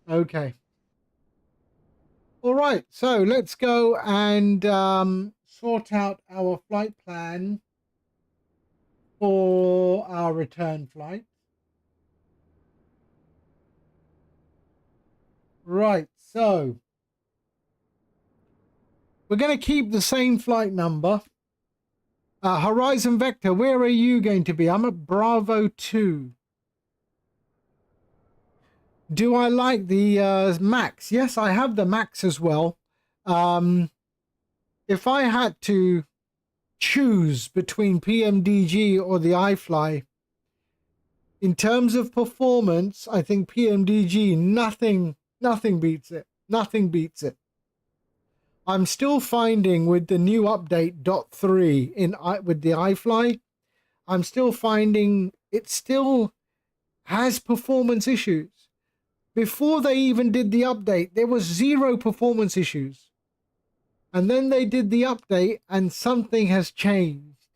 B: Okay. All right, so let's go and sort out our flight plan for our return flight. Right, so we're going to keep the same flight number. Horizon Vector, where are you going to be? I'm at Bravo 2. Do I like the Max? Yes, I have the Max as well. If I had to choose between PMDG or the iFly, in terms of performance, I think PMDG, nothing beats it. Nothing beats it. I'm still finding with the new update .3 with the iFly, I'm still finding it still has performance issues. Before they even did the update, there was 0 performance issues. And then they did the update and something has changed.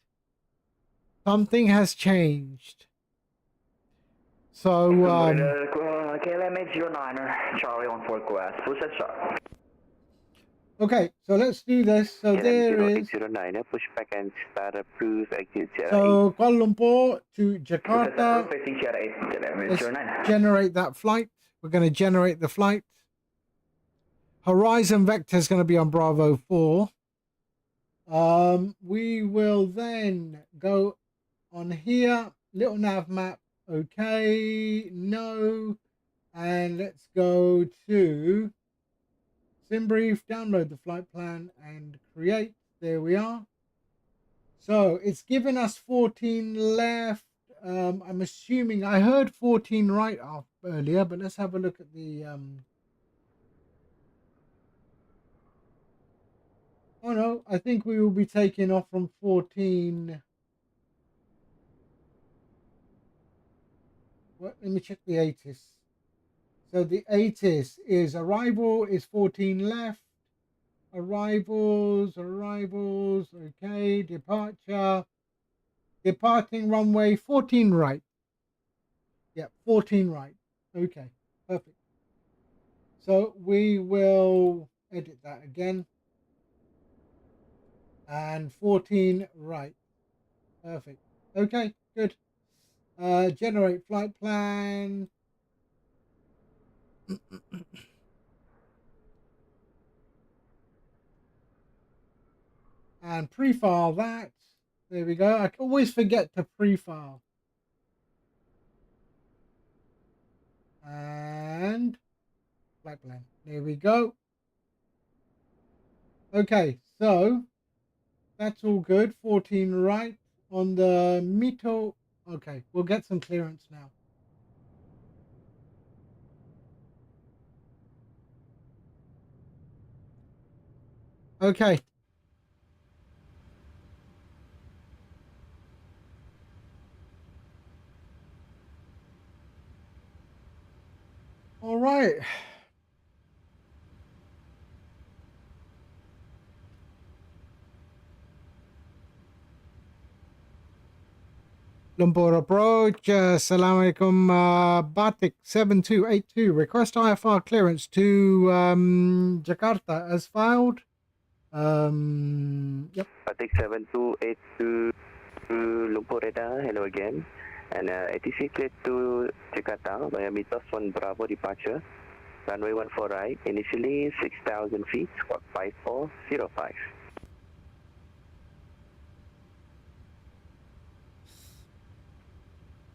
B: Something has changed. So,
E: KLM 809er, Charlie on 4 Quest, push at sharp.
B: Okay, so let's do this. So there is.
H: 0809, push back and start approve exit 08.
B: So Kuala Lumpur to Jakarta. Let's generate that flight. We're going to generate the flight. Horizon Vector is going to be on Bravo 4. We will then go on here. Little nav map. Okay. No. And let's go to SimBrief, download the flight plan and create. There we are. So it's given us 14 left. I'm assuming I heard 14 right off earlier, but let's have a look at the oh no, I think we will be taking off from 14. What? Let me check the ATIS. So the ATIS is arrival is 14 left. Arrivals, okay, departure. departing runway 14 right. Yeah, 14 right. Okay, perfect. So we will edit that again. And 14 right. Perfect. Okay, good. Generate flight plan. And pre-file that. There we go. I always forget to pre-file. And flight plan. There we go. Okay, so that's all good. 14 right on the Mito. Okay, we'll get some clearance now. Okay. All right. Lumpur approach. Assalamualaikum. BATIK 7282. Request IFR clearance to Jakarta as filed. Yep.
H: BATIK 7282 Lumpur radar. Hello again. And ATC cleared to Jakarta via Mythos 1 Bravo departure. Runway 14 right. Initially 6,000 feet. Squawk 5405.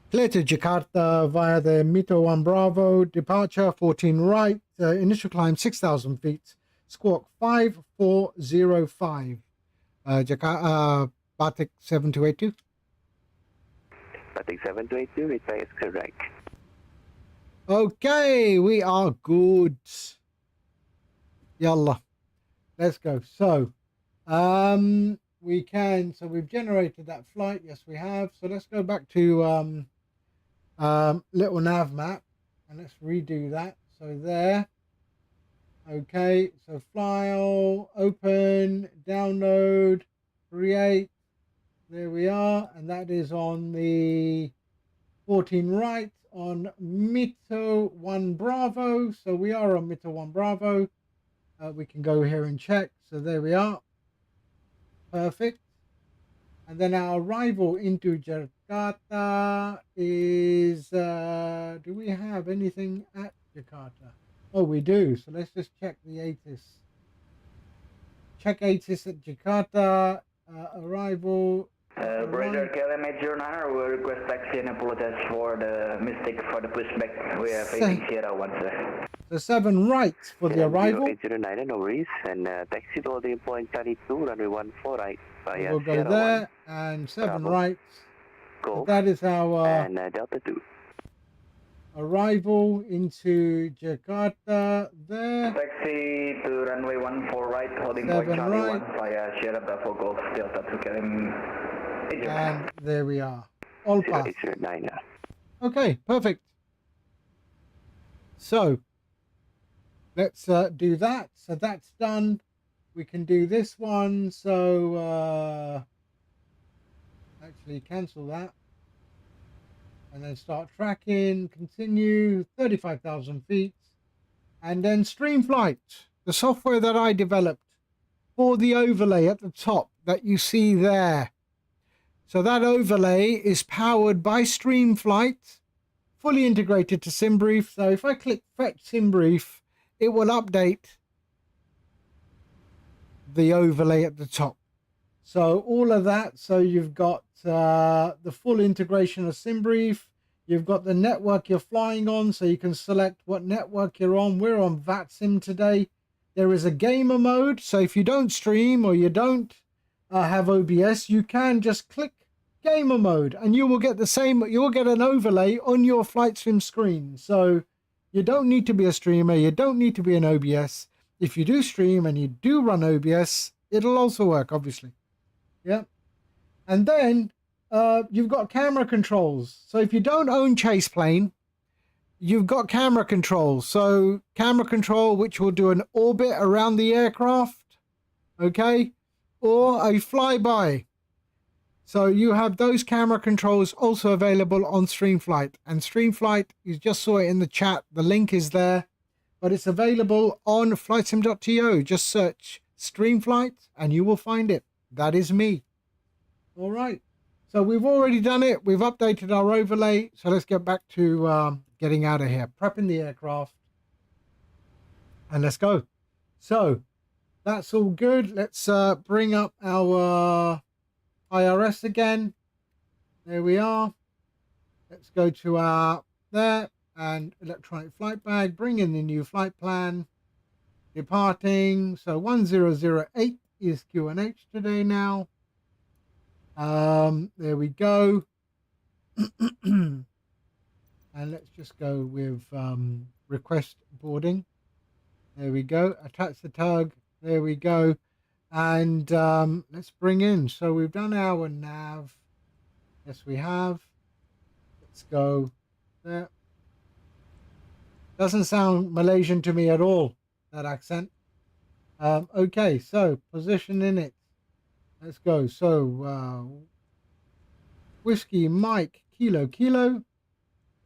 B: Clear to Jakarta via the Mito 1 Bravo, departure 14 right, initial climb 6,000 feet, squawk 5405. Jakarta, BATIK 7282.
H: BATIK 7282, reply is correct.
B: Okay, we are good. Yallah, let's go. So, we can, so we've generated that flight. Yes, we have. So let's go back to, little nav map and let's redo that. So there. Okay, so file, open, download, create. There we are, and that is on the 14 right on Mito 1 Bravo. So we are on Mito 1 Bravo. We can go here and check. So there we are. Perfect. And then our arrival into Jakarta is, do we have anything at Jakarta? Oh, we do. So let's just check the ATIS. Check ATIS at Jakarta, arrival.
E: Operator KLM 809, we request taxi and apologize for the mistake for the pushback. We are facing Sierra 1, sir.
B: So 7 right for the arrival.
H: 809, no worries. And taxi to holding point 32, runway 14 right.
B: We'll go there, and 7 right.
H: Go.
B: That is our
H: and Delta 2.
B: Arrival into Jakarta there.
E: Taxi to runway 14 right, holding point Charlie
B: right.
E: 1 via Sierra Bravo Golf Delta 2 KLM.
B: And there we are. All passed.
H: 809.
B: Okay, perfect. So let's do that. So that's done. We can do this one. So actually cancel that. And then start tracking, continue, 35,000 feet. And then StreamFlight, the software that I developed for the overlay at the top that you see there. So that overlay is powered by StreamFlight, fully integrated to SimBrief. So if I click Fetch SimBrief, it will update the overlay at the top. So all of that, so you've got the full integration of SimBrief. You've got the network you're flying on, so you can select what network you're on. We're on VATSIM today. There is a gamer mode, so if you don't stream or you don't have OBS, you can just click gamer mode and you will get the same, you will get an overlay on your flight sim screen. So you don't need to be a streamer, you don't need to be an OBS. If you do stream and you do run OBS, it'll also work, obviously. Yeah. And then you've got camera controls. So if you don't own Chase Plane, you've got camera controls. So camera control, which will do an orbit around the aircraft, okay, or a flyby. So you have those camera controls also available on StreamFlight. And StreamFlight, you just saw it in the chat. The link is there. But it's available on flightsim.to. Just search StreamFlight and you will find it. That is me. All right. So we've already done it. We've updated our overlay. So let's get back to getting out of here. Prepping the aircraft. And let's go. So that's all good. Let's bring up our IRS again. There we are. Let's go to our there and electronic flight bag. Bring in the new flight plan. Departing. So 1008 is QNH today now. There we go. And let's just go with request boarding. There we go. Attach the tug. There we go. And let's bring in. So we've done our nav. Yes, we have. Let's go there. Doesn't sound Malaysian to me at all, that accent. Okay, so position in it. Let's go. So Whiskey Mike Kilo Kilo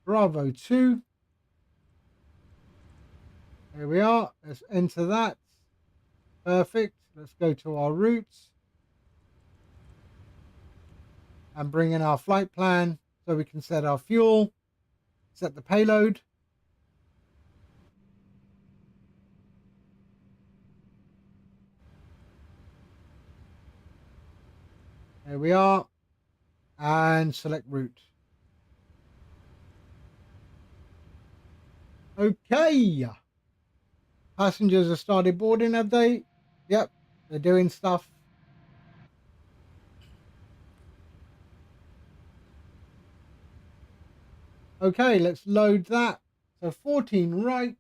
B: Bravo 2. There we are. Let's enter that. Perfect. Let's go to our routes and bring in our flight plan so we can set our fuel, set the payload. There we are. And select route. Okay. Passengers have started boarding, have they? Yep, they're doing stuff. Okay, let's load that. So 14 right.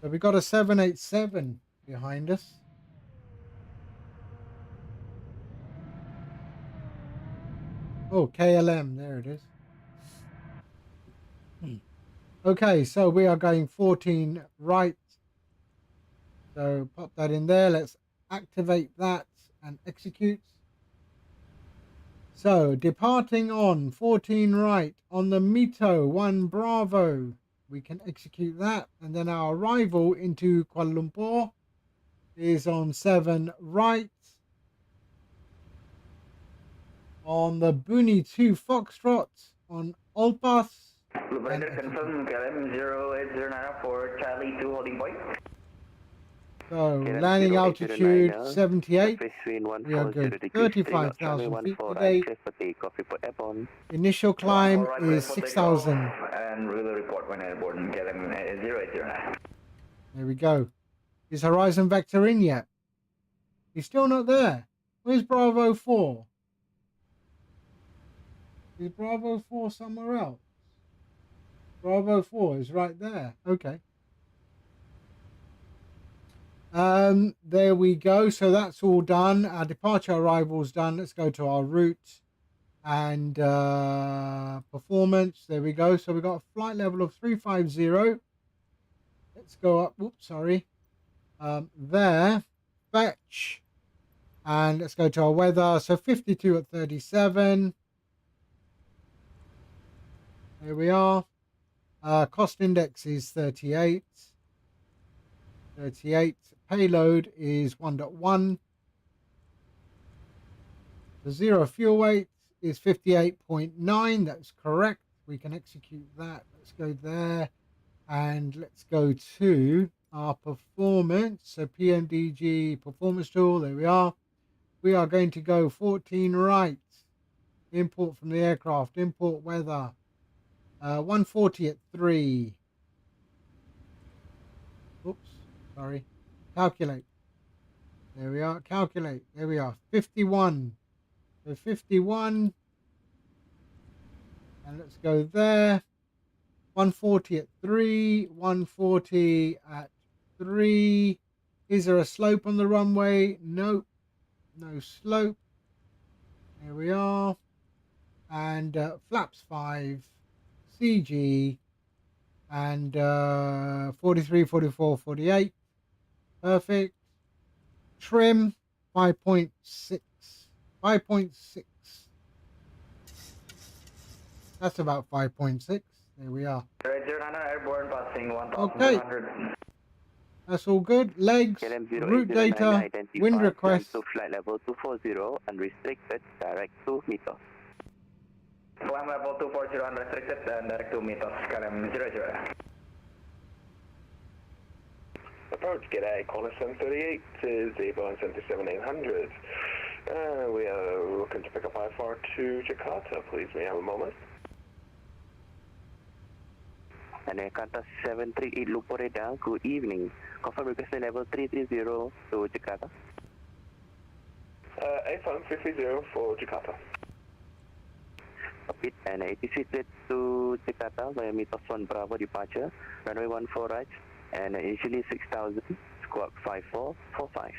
B: So we got a 787 behind us. Oh, KLM, there it is. Okay, so we are going 14 right. So pop that in there. Let's activate that and execute. So departing on 14 right on the Mito 1 Bravo. We can execute that. And then our arrival into Kuala Lumpur is on 7 right. On the Buni 2 Foxtrot on Olpas.
E: Operator confirm KLM 0809 for Charlie 2 holding point.
B: So landing altitude 78. We are good. 35,000 feet today. Initial climb is 6,000.
E: And we will report when airborne KLM 0809.
B: There we go. Is Horizon Vector in yet? He's still not there. Where's Bravo 4? Is Bravo 4 somewhere else? Bravo 4 is right there. Okay. There we go. So that's all done. Our departure arrival's done. Let's go to our route and performance. There we go. So we got a flight level of 350. Let's go up. Whoops, sorry. There. Fetch. And let's go to our weather. So 52 at 37. There we are. Cost index is 38. 38. Payload is 1.1. The zero fuel weight is 58.9. That's correct. We can execute that. Let's go there. And let's go to our performance. So PMDG performance tool. There we are. We are going to go 14 right. Import from the aircraft. Import weather. 140 at 3. Oops, sorry. Calculate. There we are. Calculate. There we are. 51. So 51. And let's go there. 140 at 3. 140 at 3. Is there a slope on the runway? Nope. No slope. There we are. And flaps 5. CG. And 43, 44, 48. Perfect. Trim 5.6. 5.6. That's about 5.6. There we are.
E: Airborne passing
B: Okay.
E: 1200.
B: That's all good. Legs, route data, wind request.
H: To flight level 240, unrestricted, direct to Mythos.
E: Climb level 240 unrestricted and direct to Mythos, KLM 00.
C: Approach, g'day, Corner 738 is Boeing 77800. We are looking to pick up IFR to Jakarta, please. May I have a moment?
H: And Jakarta 738 Luporeda, good evening. Confirm request level 330 to Jakarta.
C: A-Phone 50 for Jakarta.
H: Repeat, and ATC cleared to Jakarta via Mythos 1 Bravo departure, runway 14 right, and initially 6000, squawk 5445.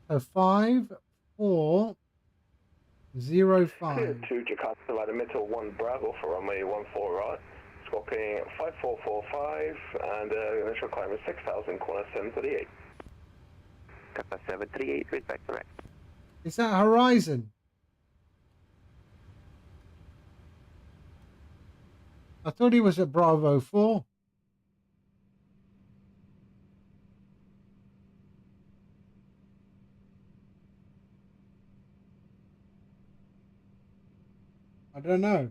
B: So 5405.
C: Cleared to Jakarta by the Middle 1 Bravo for runway 14 right, squawking 5445, and initial climb is 6000, corner 738.
H: Jakarta 738, read back correct.
B: Is that Horizon? I thought he was at Bravo 4. I don't know.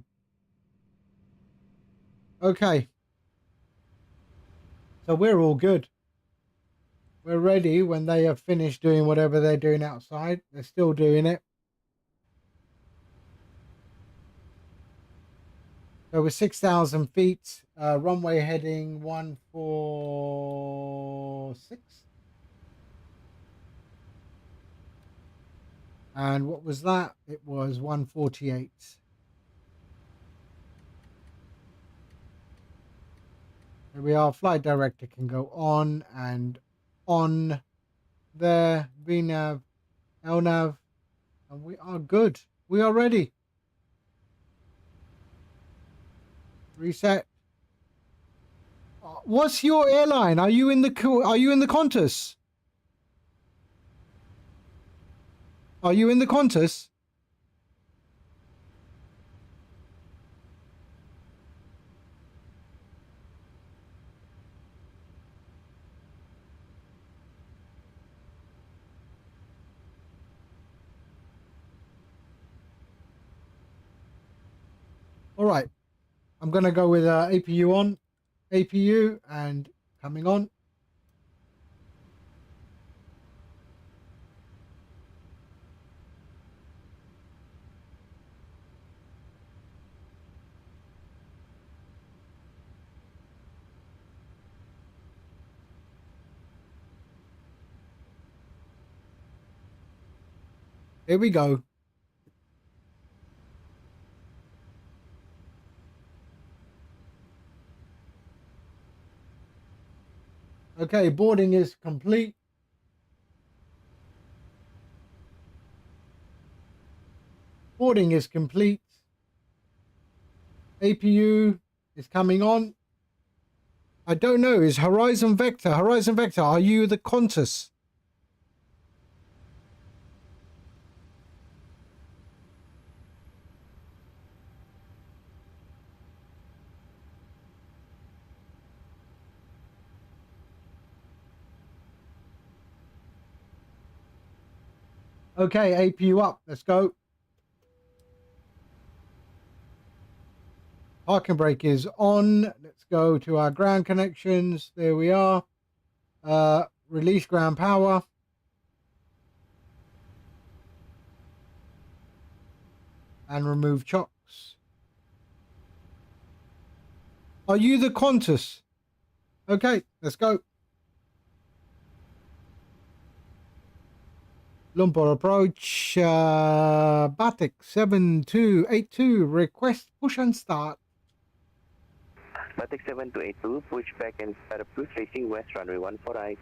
B: Okay. So we're all good. We're ready when they have finished doing whatever they're doing outside. They're still doing it. So we're 6,000 feet, runway heading 146. And what was that? It was 148. Here we are. Flight director can go on and on there. VNAV, LNAV, and we are good. We are ready. Reset. What's your airline? Are you in the Qantas? Are you in the Qantas? All right. I'm going to go with APU on. APU and coming on. Here we go. Okay, boarding is complete. Boarding is complete. APU is coming on. I don't know. Is Horizon Vector? Horizon Vector, are you the Qantas? Okay, APU up. Let's go. Parking brake is on. Let's go to our ground connections. There we are. Release ground power. And remove chocks. Are you the Qantas? Okay, let's go. Lumpur approach. BATIK 7282. Request push and start.
H: BATIK 7282, push back and start approved, facing west, runway 14 right.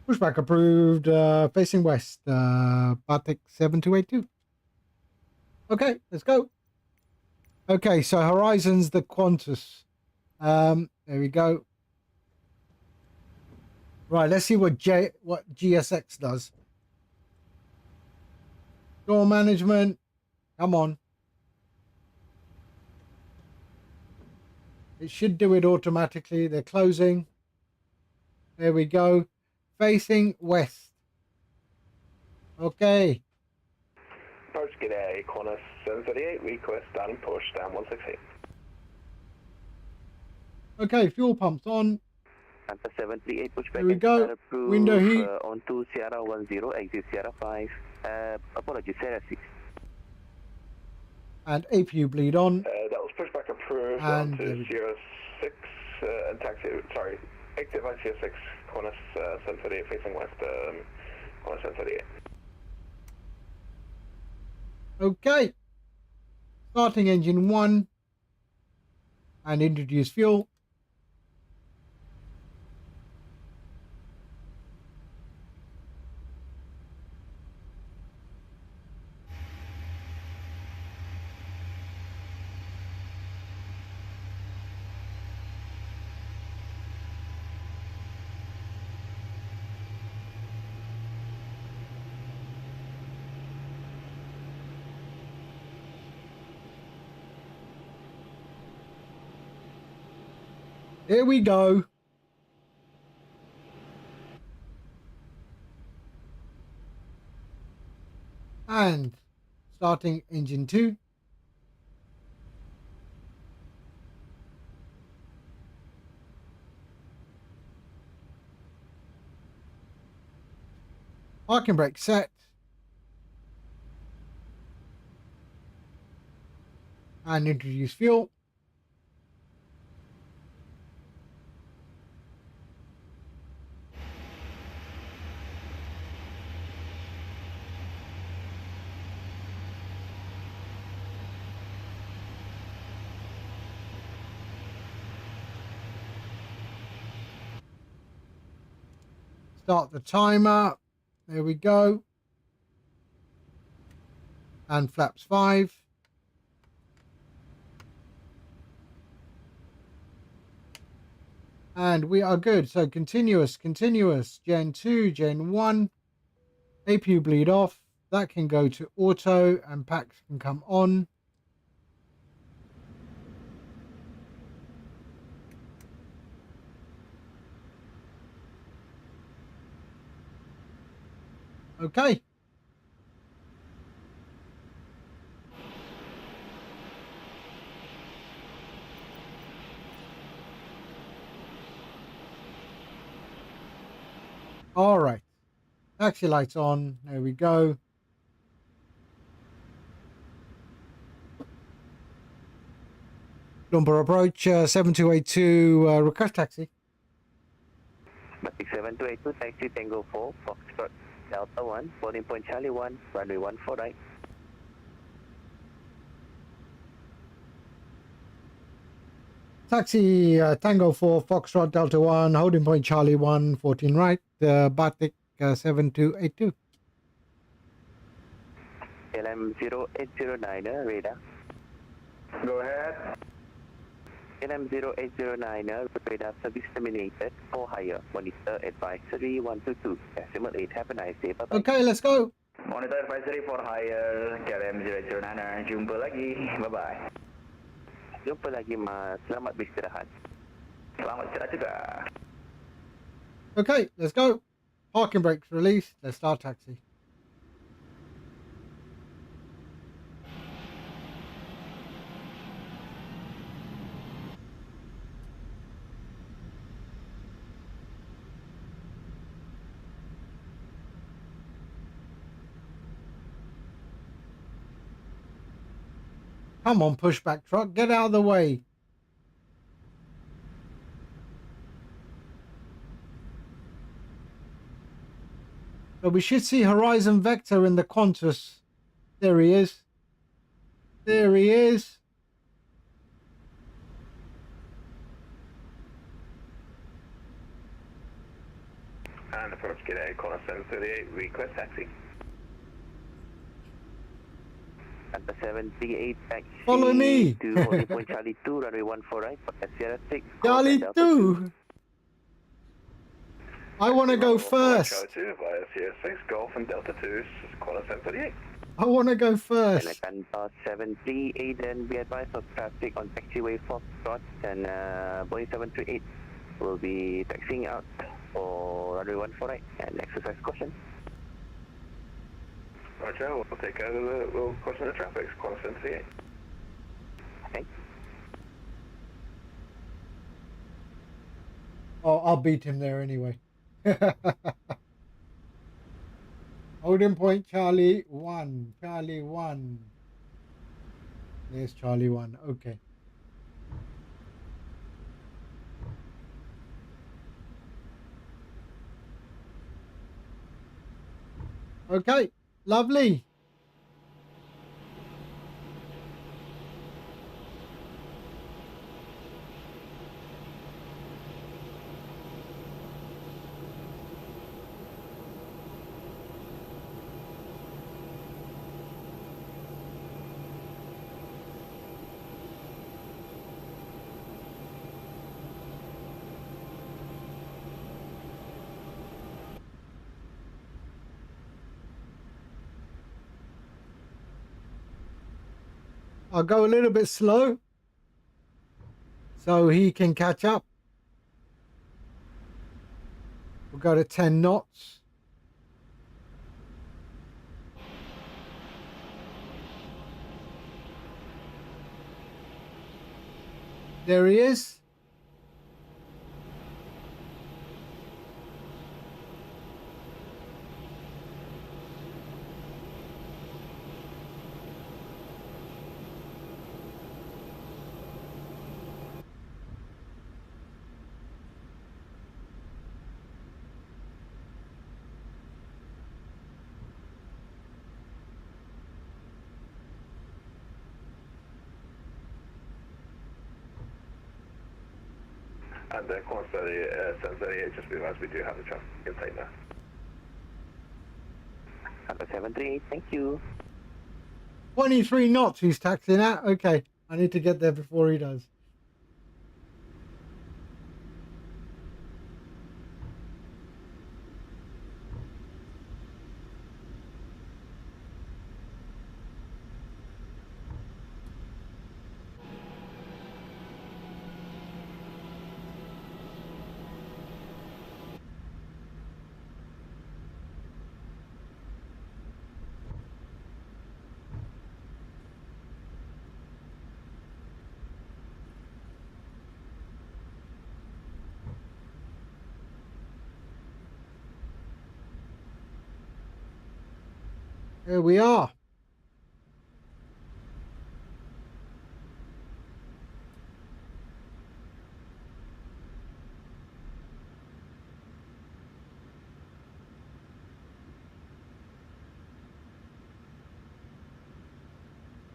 B: Pushback approved, facing west, BATIK 7282. Okay, let's go. Okay, so Horizon's the Qantas. There we go. Right, let's see what GSX does. Door management. Come on. It should do it automatically. They're closing. There we go. Facing west. Okay.
C: Approach g'day, Qantas 738, request starting push down 168.
B: Okay, fuel pumps on.
H: Delta 738, push back.
B: There we go. Window heat.
H: On to Sierra 10, exit Sierra 5. Apologies, Sierra 6.
B: And APU bleed on.
C: That was pushback approved
B: And
C: on to Sierra 6 and taxi, sorry, exit by Sierra 6, Qantas 738 facing west, Qantas 738.
B: Okay. Starting engine 1. And introduce fuel. Here we go. And starting engine 2. Parking brake set. And introduce fuel. Start the timer. There we go. And flaps 5. And we are good. So continuous, Gen 2, Gen 1. APU bleed off. That can go to auto and packs can come on. Okay. All right. Taxi lights on. There we go. Lumber approach 7282 request taxi.
H: BATIK 7282, taxi Tango 4, Foxtrot Delta 1, boarding point Charlie 1, runway 14 right.
B: Taxi Tango 4 Foxtrot Delta 1, holding point Charlie 1, 14 right, BATIK 7282.
H: LM 0809, radar.
E: Go ahead.
H: LM 0809, radar service terminated, for higher, monitor advisory 122, decimal 8, have a nice day, bye-bye.
B: Okay, let's go.
E: Monitor advisory for higher, KLM 009, jumpa lagi, bye-bye.
H: Jumpa lagi mas, selamat beristirahat.
E: Selamat istirahat juga.
B: Okay, let's go. Parking brakes released. Let's start taxi. Come on, pushback truck, get out of the way. So we should see Horizon Vector in the Qantas. There he is. There he is.
C: And approach g'day, Qantas 738, request taxi.
H: Delta Delta 738 taxi
B: Follow me.
H: to holding point Charlie 2, runway 14 right, Sierra 6.
B: Charlie
H: Delta
B: 2. I want to go first.
C: Charlie 2 via Sierra 6, Golf and Delta 2, corner 738.
B: I want to go
H: And
B: first.
H: Cantor 738, and be advised of traffic on taxiway Foxtrot, and Boeing 738 will be taxiing out for runway 14 right, and exercise caution.
C: Roger, we'll take out we'll caution the traffic, corner 738.
H: Okay.
B: Oh, I'll beat him there anyway. Holding point Charlie 1. Charlie 1. There's Charlie 1. Okay. Okay. Lovely. I'll go a little bit slow so he can catch up. We'll go to 10 knots. There he is.
C: And corner 738, just because we do have the traffic container.
H: Delta 738, thank you.
B: 23 knots he's taxiing at. Okay. I need to get there before he does. Here we are.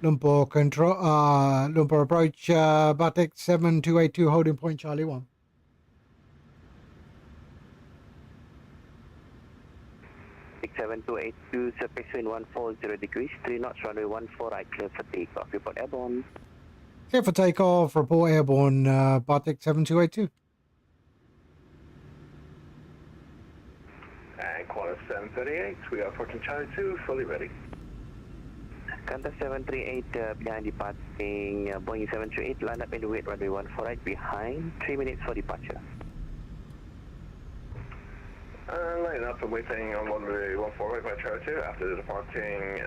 B: Lumpur control, Lumpur approach, BATIK 7282, holding point Charlie 1.
H: Six 7282, surface wind 140 degrees, 3 knots, runway 14 right, clear for takeoff. Report airborne.
B: Clear for takeoff, report airborne, BATIK 7282.
C: And corner 738, we are approaching Charlie 2, fully ready.
H: Cantor 738, behind departing Boeing 738, line up and wait, runway 14 right behind, 3 minutes for departure.
C: Line up and waiting on runway 14 right by Charlie 2 after departing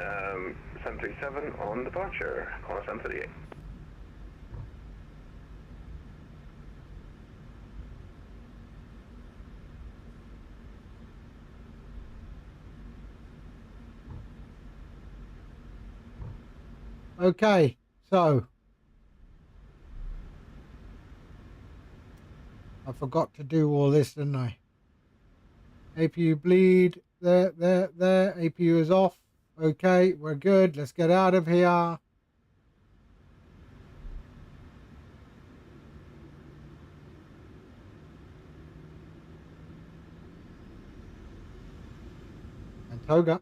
C: 737 on departure, corner 738.
B: Okay, so I forgot to do all this, didn't I? APU bleed, there. APU is off. Okay, we're good. Let's get out of here. And Toga.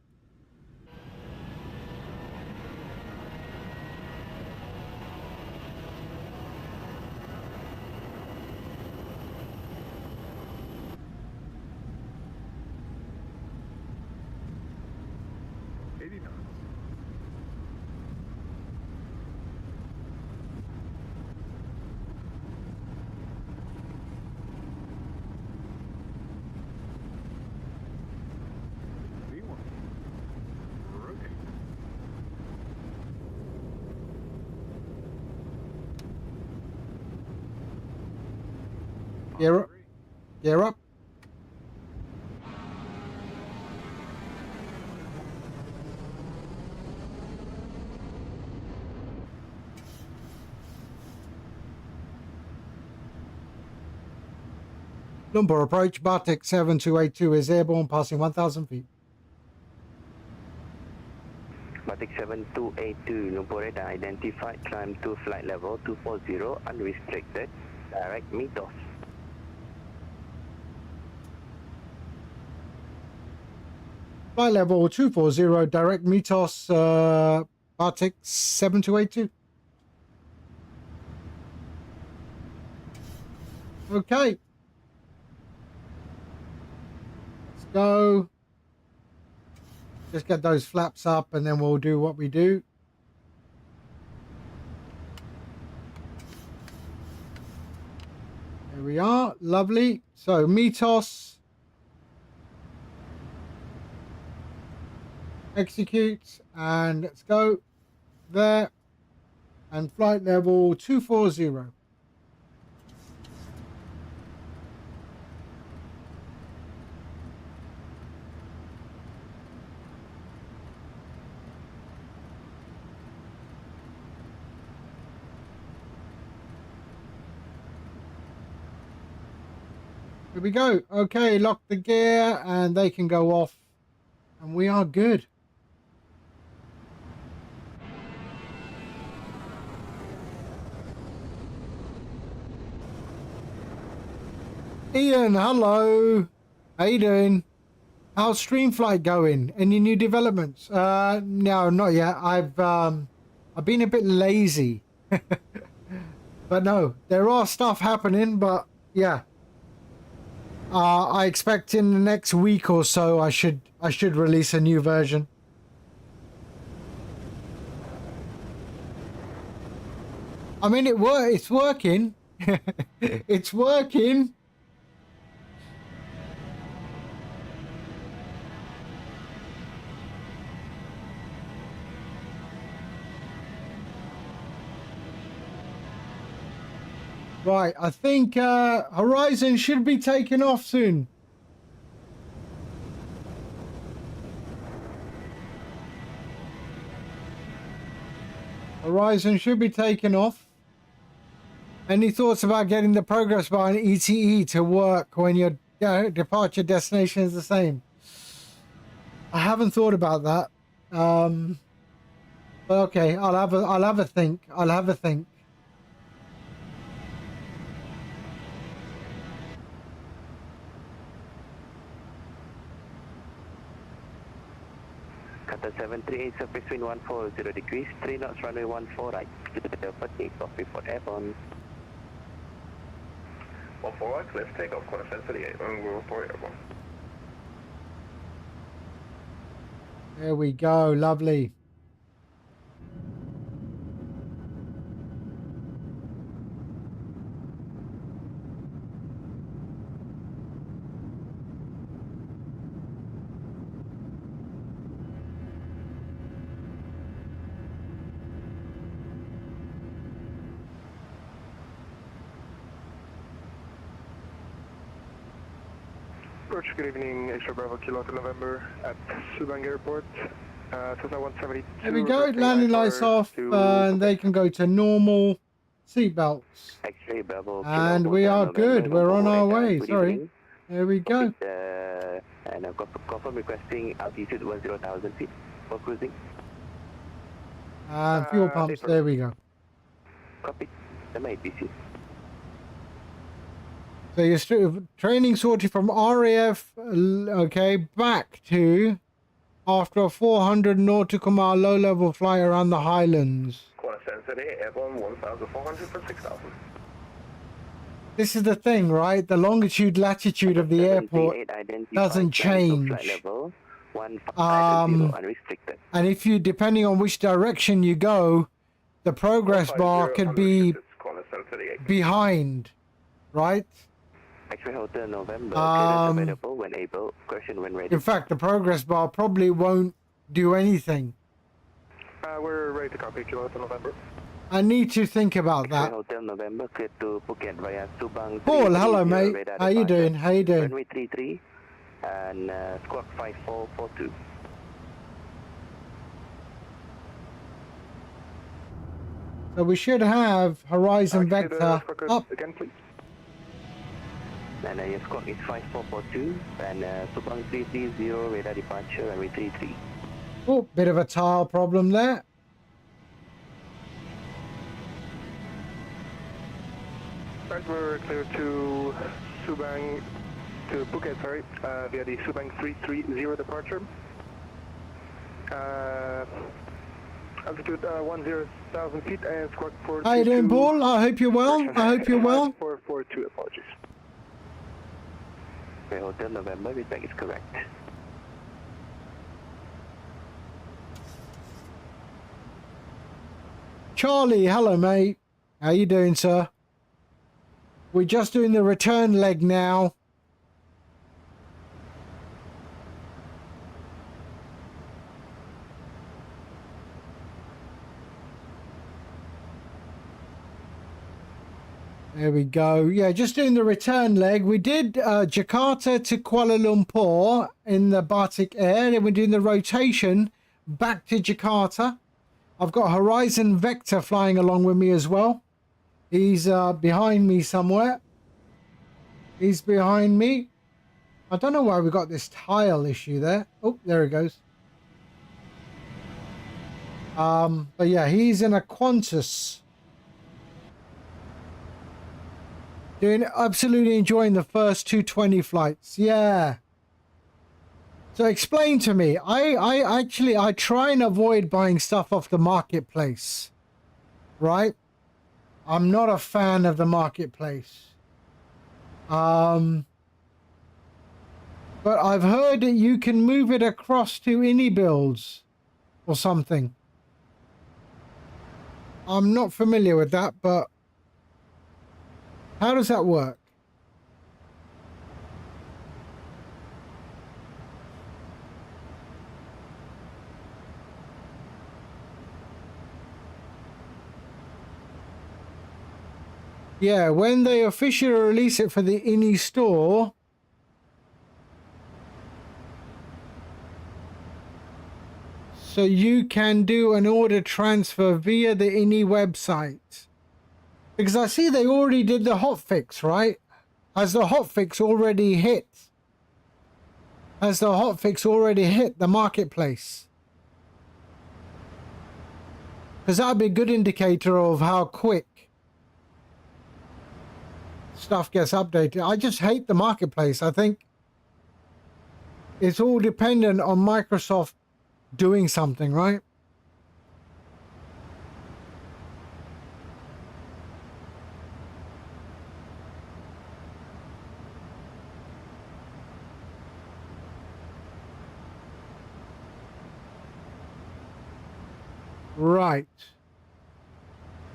B: Gear up. Gear up. Lumpur approach. BATIK 7282 is airborne, passing 1,000 feet.
H: BATIK 7282, Lumpur radar identified, climb to flight level 240, unrestricted, direct Mythos.
B: Flight level 240, direct Mythos, BATIK 7282. Okay. Let's go. Just get those flaps up and then we'll do what we do. There we are. Lovely. So, Mythos. Execute. And let's go. There. And flight level 240. Here we go. Okay, lock the gear and they can go off. And we are good. Ian, hello. How you doing? How's StreamFlight going? Any new developments? No, not yet. I've been a bit lazy. But no, there are stuff happening, but yeah. I expect in the next week or so I should release a new version. I mean it's working. It's working. Right, I think Horizon should be taking off soon. Horizon should be taking off. Any thoughts about getting the progress bar and ETE to work when your departure destination is the same? I haven't thought about that. But okay, I'll have a think. I'll have a think.
H: Qatar 738, surface wind 140 degrees, 3 knots, runway 14 right. Delta takeoff, report airborne.
C: 14 right, clear for takeoff, Qatar 738, and we'll report airborne.
B: There we go, lovely.
F: Good evening, Extra Bravo Kilo to November at Subang Airport. Cessna 172.
B: There we go, landing lights off, and they can go to normal seatbelts.
H: X-ray Bravo Kilo.
B: And we are good, we're on our way, sorry. There we go.
H: And confirm requesting altitude 10,000 feet for cruising.
B: And fuel pumps, there we go.
H: Copy, MAPC.
B: So your training sorted from RAF, okay, back to after a 400 nautical mile low-level flight around the Highlands.
C: Qatar 738, airborne 1,400 for 6,000.
B: This is the thing, right? The longitude, latitude of the airport doesn't change. And if you, depending on which direction you go, the progress bar could be behind, right?
H: X-ray Hotel November, available when able, question when ready.
B: In fact, the progress bar probably won't do anything.
F: We're ready to copy Kilo to November.
B: I need to think about that.
H: Hotel November, clear to Phuket via Subang
B: Paul, hello
H: 330,
B: mate.
H: radar
B: How you
H: departure,
B: doing? How you doing?
H: Runway 33 and squawk 5442.
B: So we should have Horizon Vector up.
F: Again, please.
H: And your squawk is 5442 and Subang 330, radar departure, runway 33.
B: Oh, bit of a tile problem there.
F: Right, we're clear to Subang, to Phuket, sorry, via the Subang 330 departure. Altitude 10,000 feet and squawk 422.
B: How you doing, Paul? I hope you're well. I hope you're well.
F: 442, apologies.
H: Okay, Hotel November, feedback is correct.
B: Charlie, hello mate. How you doing, sir? We're just doing the return leg now. There we go. Yeah, just doing the return leg. We did Jakarta to Kuala Lumpur in the BATIK Air. Then we're doing the rotation back to Jakarta. I've got Horizon Vector flying along with me as well. He's behind me somewhere. He's behind me. I don't know why we got this tile issue there. Oh, there he goes. But yeah, he's in a Qantas. Absolutely enjoying the first 220 flights. Yeah. So explain to me. I try and avoid buying stuff off the marketplace. Right? I'm not a fan of the marketplace. But I've heard that you can move it across to any builds or something. I'm not familiar with that, but how does that work? Yeah, when they officially release it for the INI store, so you can do an order transfer via the INI website. Because I see they already did the hotfix, right? Has the hotfix already hit? Has the hotfix already hit the marketplace? Because that would be a good indicator of how quick stuff gets updated. I just hate the marketplace. I think it's all dependent on Microsoft doing something, right? Right.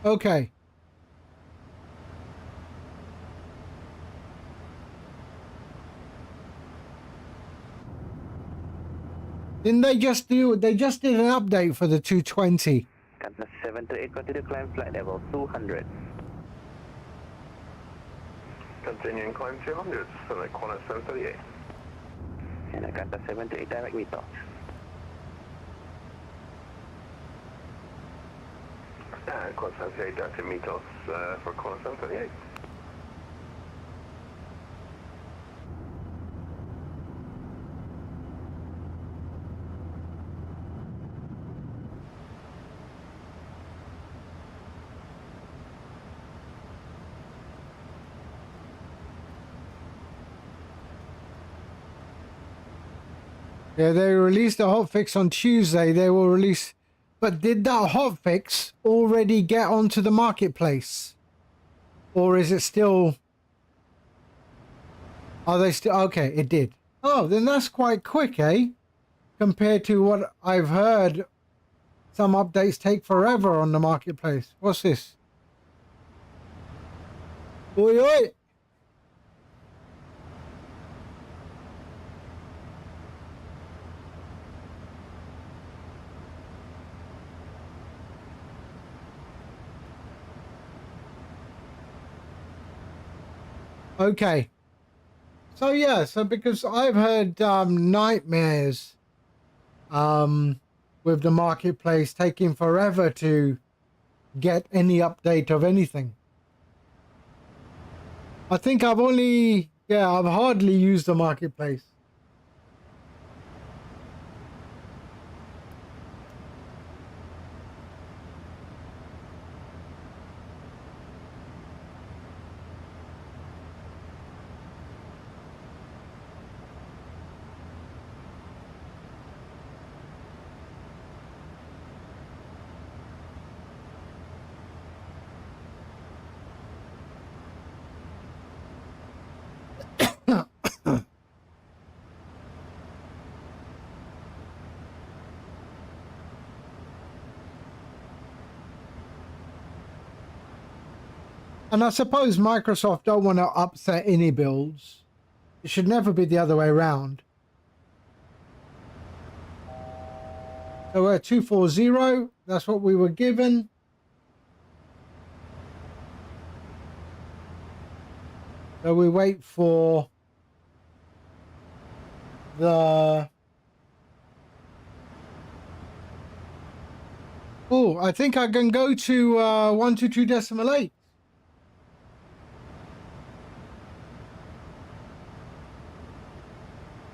B: Okay. Didn't they just do, they just did an update for the 220.
H: Qantas 738, continue climb flight level 200.
C: Continuing climb 200, select Qantas 738.
H: And Qantas 738, direct METOS.
C: Qantas 738, direct METOS for Qantas 738.
B: Yeah, they released a hotfix on Tuesday. They will release... But did that hotfix already get onto the marketplace? Or is it still... Are they still... Okay, it did. Oh, then that's quite quick, eh? Compared to what I've heard, some updates take forever on the marketplace. What's this? Oi, oi! Okay. So yeah, so because I've heard nightmares with the marketplace taking forever to get any update of anything. I think I've hardly used the marketplace. And I suppose Microsoft don't want to upset any builds. It should never be the other way around. So we're at 240. That's what we were given. So we wait for the... Oh, I think I can go to 122.8.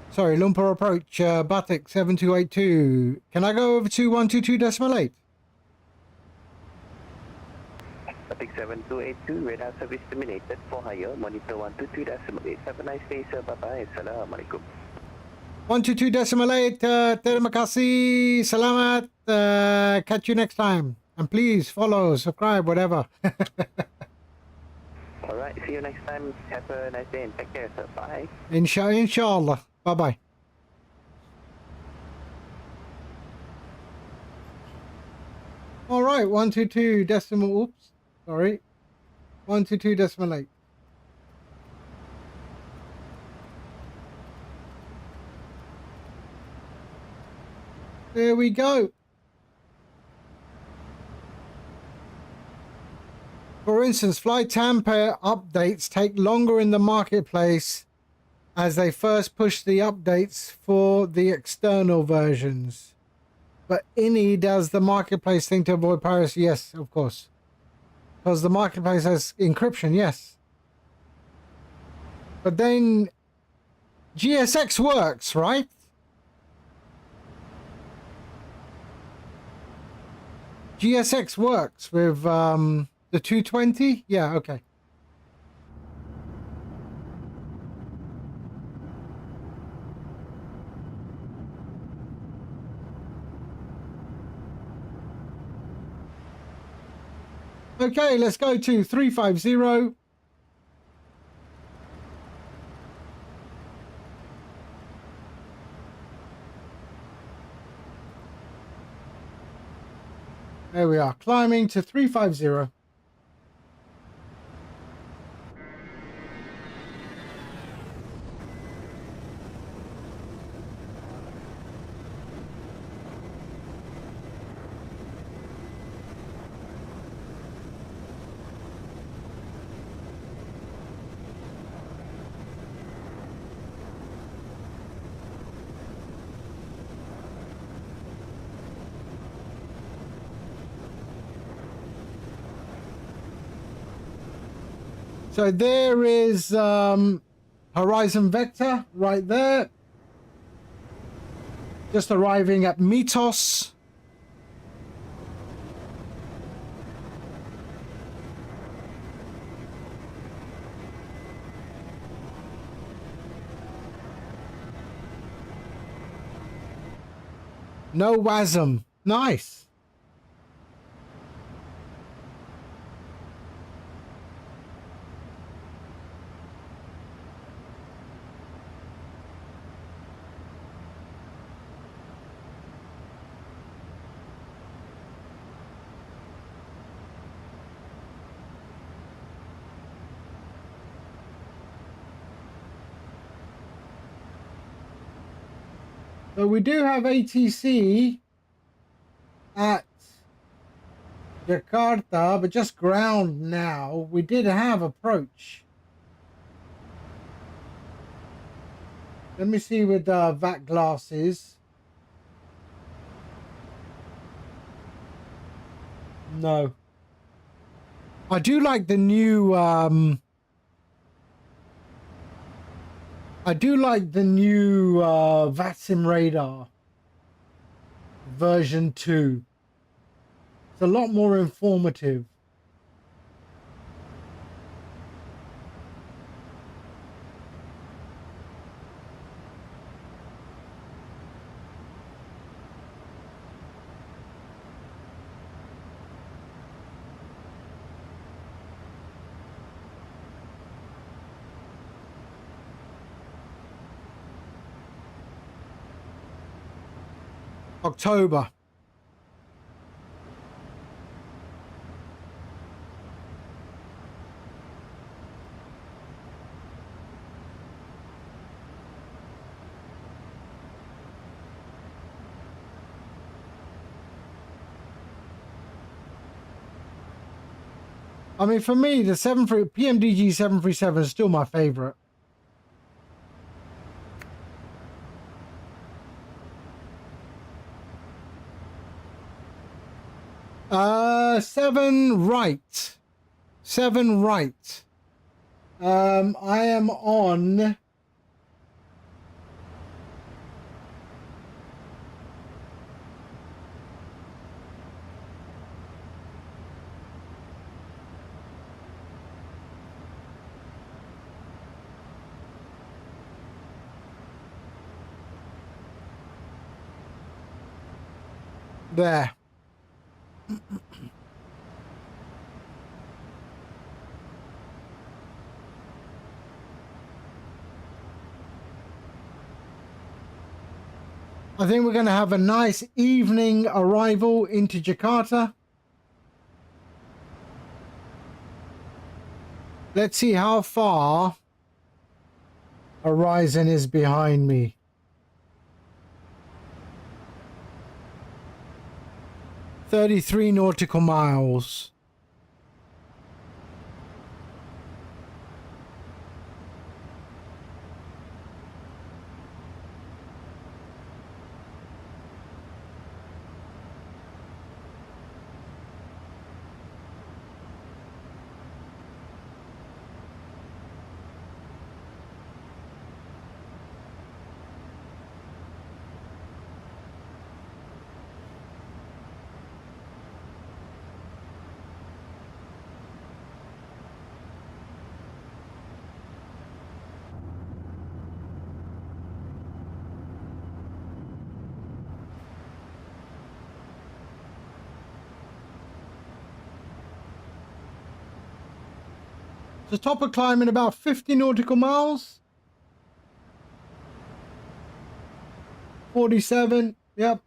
B: Sorry, Lumpur approach, BATIK 7282. Can I go over to 122.8?
H: BATIK 7282, radar service terminated for hire, monitor 122.8. Have a nice day, sir. Bye-bye. Assalamualaikum.
B: 122.8, terima kasih, selamat, catch you next time. And please follow, subscribe, whatever.
H: Alright, see you next time. Have a nice day and take care, sir. Bye.
B: Inshallah. Bye-bye. All right, 122 decimal, oops, sorry. 122.8. There we go. For instance, flight tamper updates take longer in the marketplace as they first push the updates for the external versions. But INI does the marketplace thing to avoid piracy? Yes, of course. Because the marketplace has encryption, yes. But then GSX works, right? GSX works with the 220? Yeah, okay. Okay, let's go to 350. There we are, climbing to 350. So there is Horizon Vector right there. Just arriving at Mythos. No WASM. Nice. So we do have ATC at Jakarta, but just ground now. We did have approach. Let me see with VAC glasses. No. I do like the new VATSIM radar version 2. It's a lot more informative. October. I mean, for me, the PMDG 737 is still my favorite. 7 right. 7 right. I am on... There. I think we're going to have a nice evening arrival into Jakarta. Let's see how far Horizon is behind me. 33 nautical miles. The top of climbing about 50 nautical miles. 47, yep.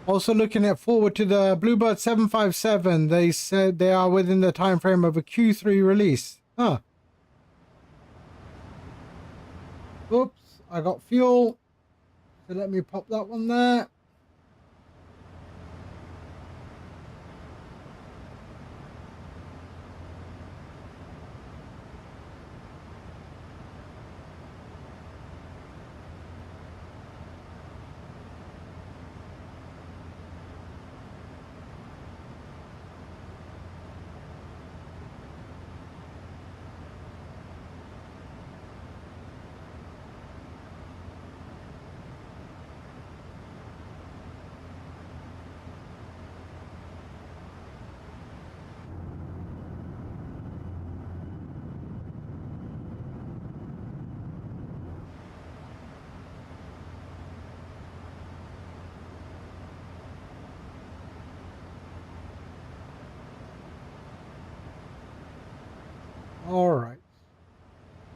B: Also looking at forward to the Bluebird 757, they said they are within the time frame of a Q3 release. Huh. Oops, I got fuel. So let me pop that one there.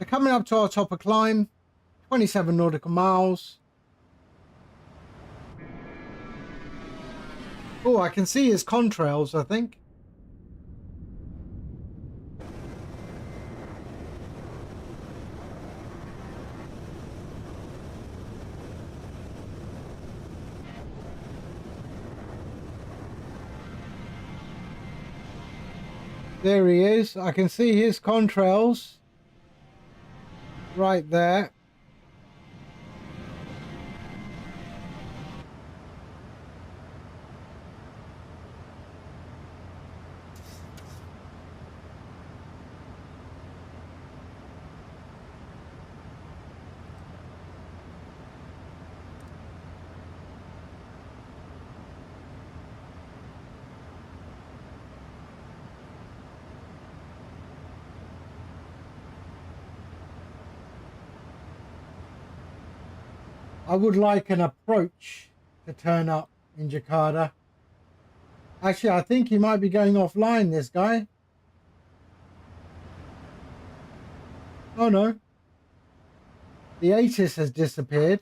B: coming up to our top of climb, 27 nautical miles. Oh, I can see his contrails, I think. There he is. I can see his contrails right there. I would like an approach to turn up in Jakarta. Actually, I think he might be going offline, this guy. Oh no. The ATIS has disappeared.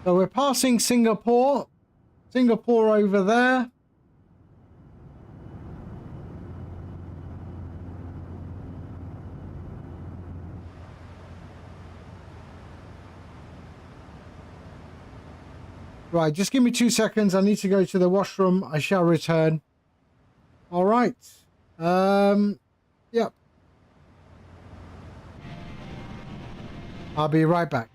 B: So we're passing Singapore. Singapore over there. Right, just give me 2 seconds. I need to go to the washroom. I shall return. All right. Yep. I'll be right back.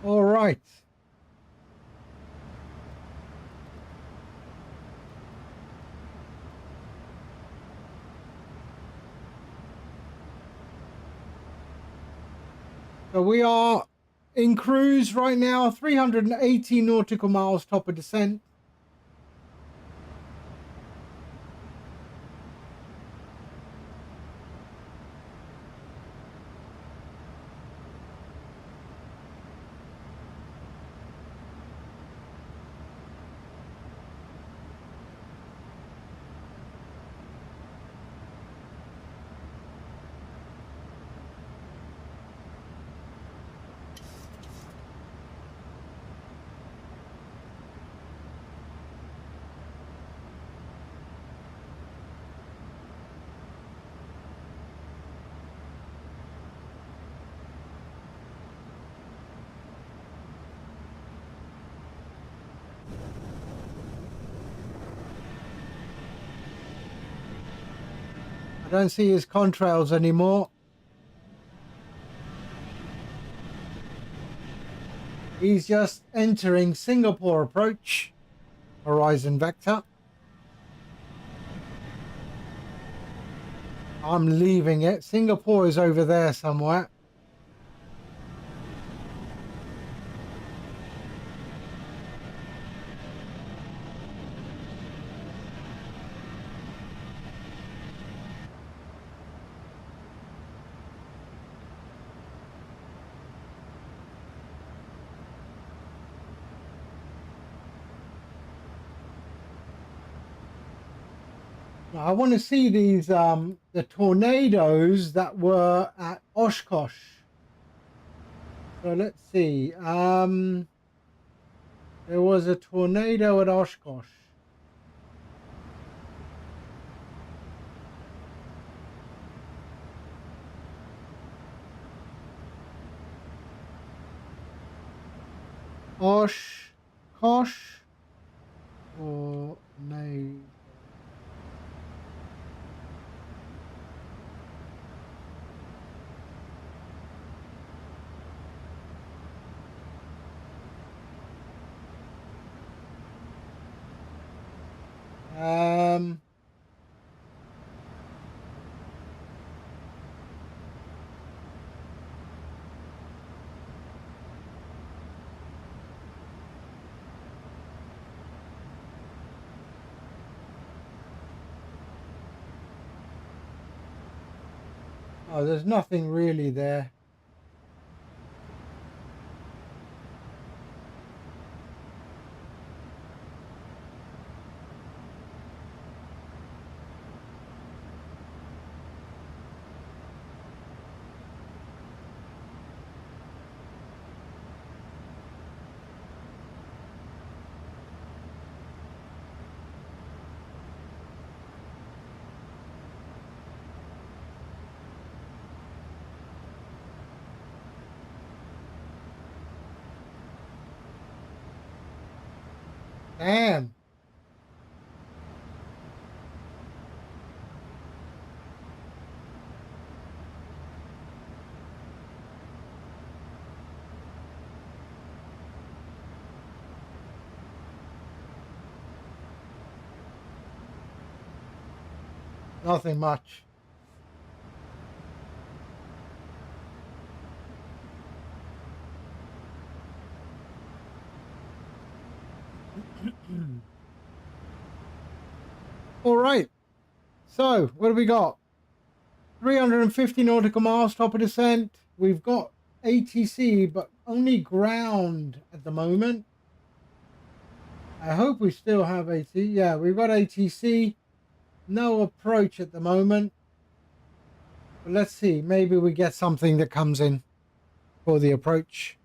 B: All right. So we are in cruise right now, 380 nautical miles top of descent. don't see his contrails anymore. He's just entering Singapore approach, horizon vector. I'm leaving it. Singapore is over there somewhere. I want to see these the tornadoes that were at Oshkosh. So let's see. There was a tornado at Oshkosh. Oshkosh tornado. Oh, there's nothing really there. Damn. Nothing much. All right. So what do we got? 350 nautical miles, top of descent. We've got ATC, but only ground at the moment. I hope we still have ATC. Yeah, we've got ATC. No approach at the moment. But let's see. Maybe we get something that comes in for the approach.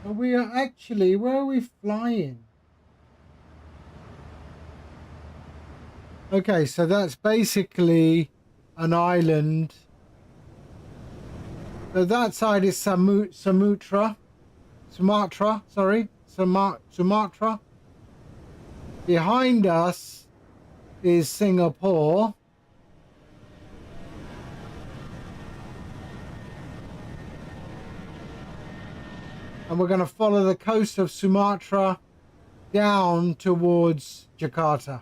B: We are actually, where are we flying? Okay, so that's basically an island. So that side is Sumatra, sorry, Sumatra. Behind us is Singapore. And we're going to follow the coast of Sumatra down towards Jakarta.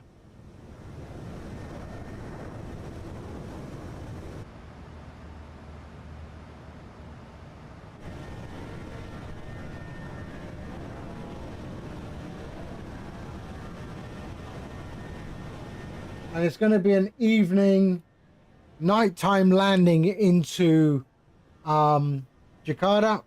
B: And it's going to be an evening, nighttime landing into Jakarta.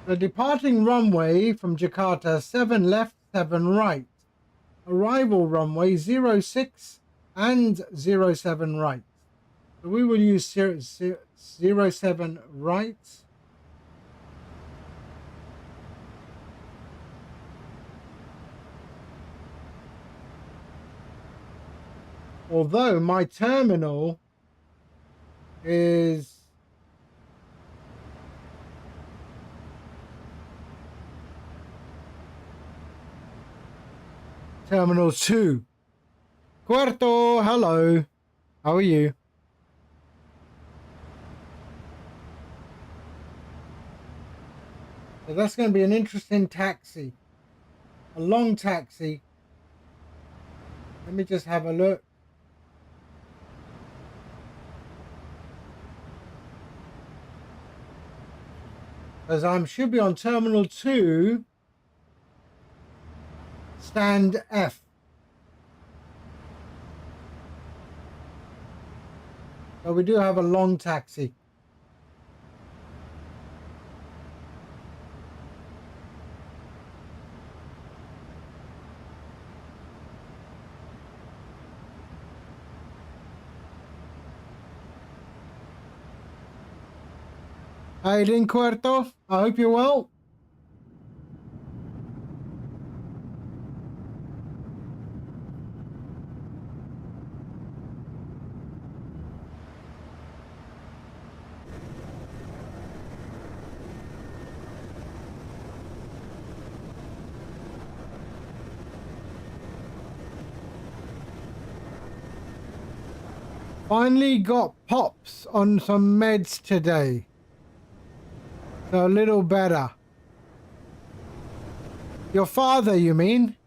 B: The departing runway from Jakarta, 7 left, 7 right. Arrival runway 06 and 07 right. So we will use 07 right. Although my terminal is Terminal 2. Puerto, hello. How are you? So that's going to be an interesting taxi. A long taxi. Let me just have a look. As I should be on Terminal 2. Stand F. So we do have a long taxi. How you doing, Puerto? I hope you're well. Finally got pops on some meds today. So a little better. Your father, you mean?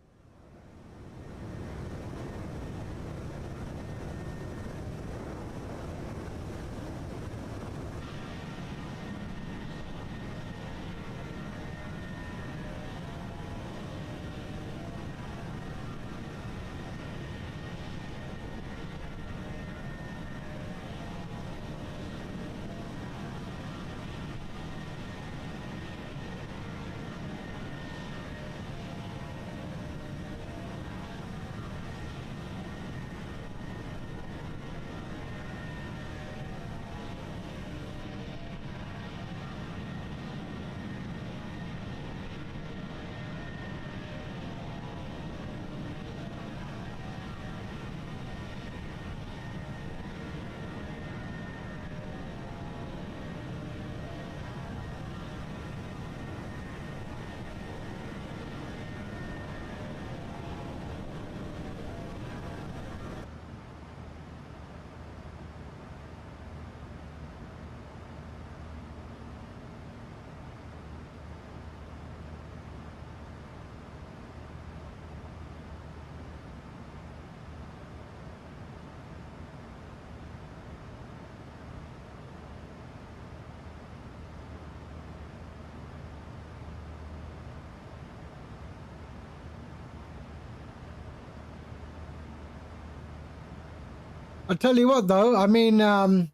B: I'll tell you what though, I mean, I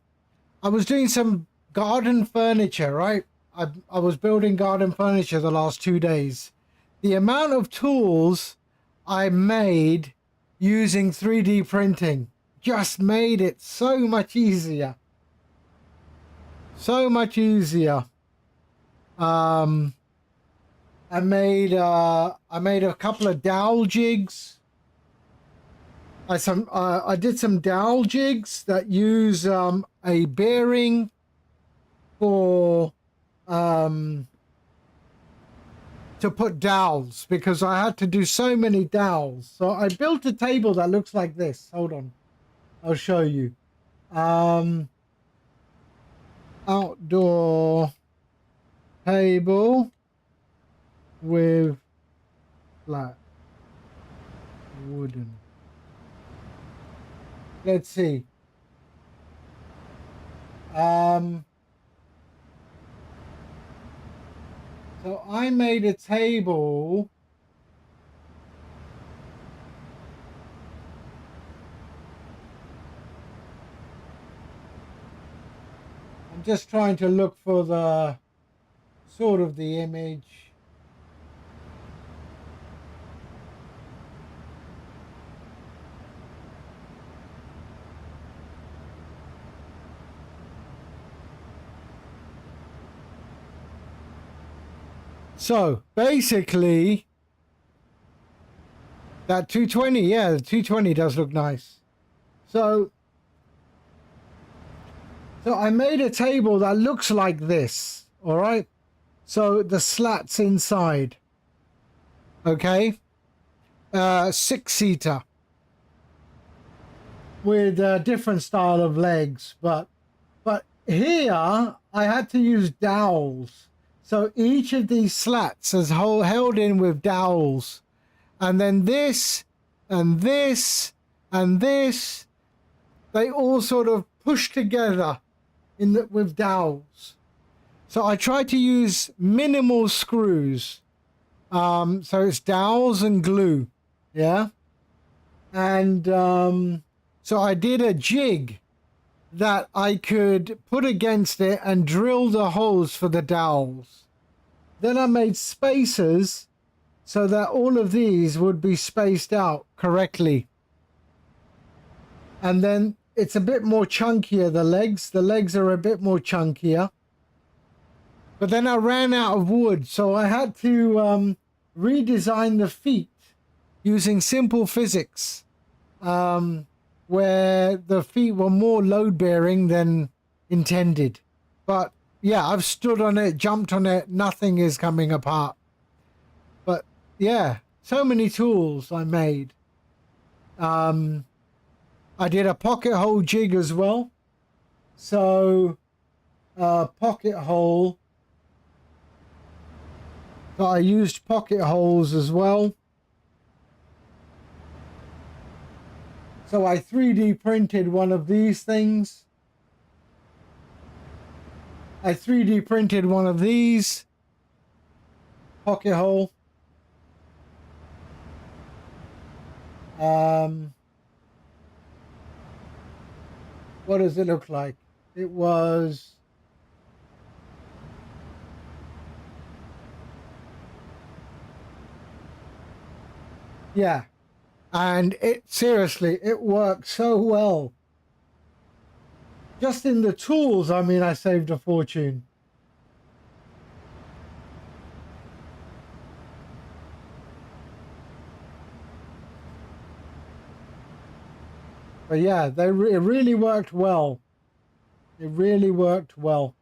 B: was doing some garden furniture, right? I was building garden furniture the last 2 days. The amount of tools I made using 3D printing just made it so much easier. So much easier. I made a couple of dowel jigs. I did some dowel jigs that use a bearing for to put dowels, because I had to do so many dowels. So I built a table that looks like this. Hold on, I'll show you. Outdoor table with flat wooden. Let's see. So I made a table. I'm just trying to look for the sort of the image. So basically, that 220, yeah, the 220 does look nice. So I made a table that looks like this, all right? So the slats inside, okay? 6-seater with a different style of legs, but here I had to use dowels. So each of these slats is held in with dowels, and then this and this and this, they all sort of push together with dowels. So I tried to use minimal screws. So it's dowels and glue, yeah. And so I did a jig that I could put against it and drill the holes for the dowels. Then I made spacers so that all of these would be spaced out correctly. And then it's a bit more chunkier, the legs are a bit more chunkier. But then I ran out of wood, so I had to redesign the feet using simple physics, where the feet were more load bearing than intended. But yeah, I've stood on it, jumped on it, nothing is coming apart. But yeah, so many tools I made. I did a pocket hole jig as well. So pocket hole. So I used pocket holes as well. So I 3D printed one of these things. I 3D printed one of these. Pocket hole. What does it look like? It was... yeah. And it seriously, it worked so well. Just in the tools, I mean, I saved a fortune. But yeah, it really worked well. It really worked well.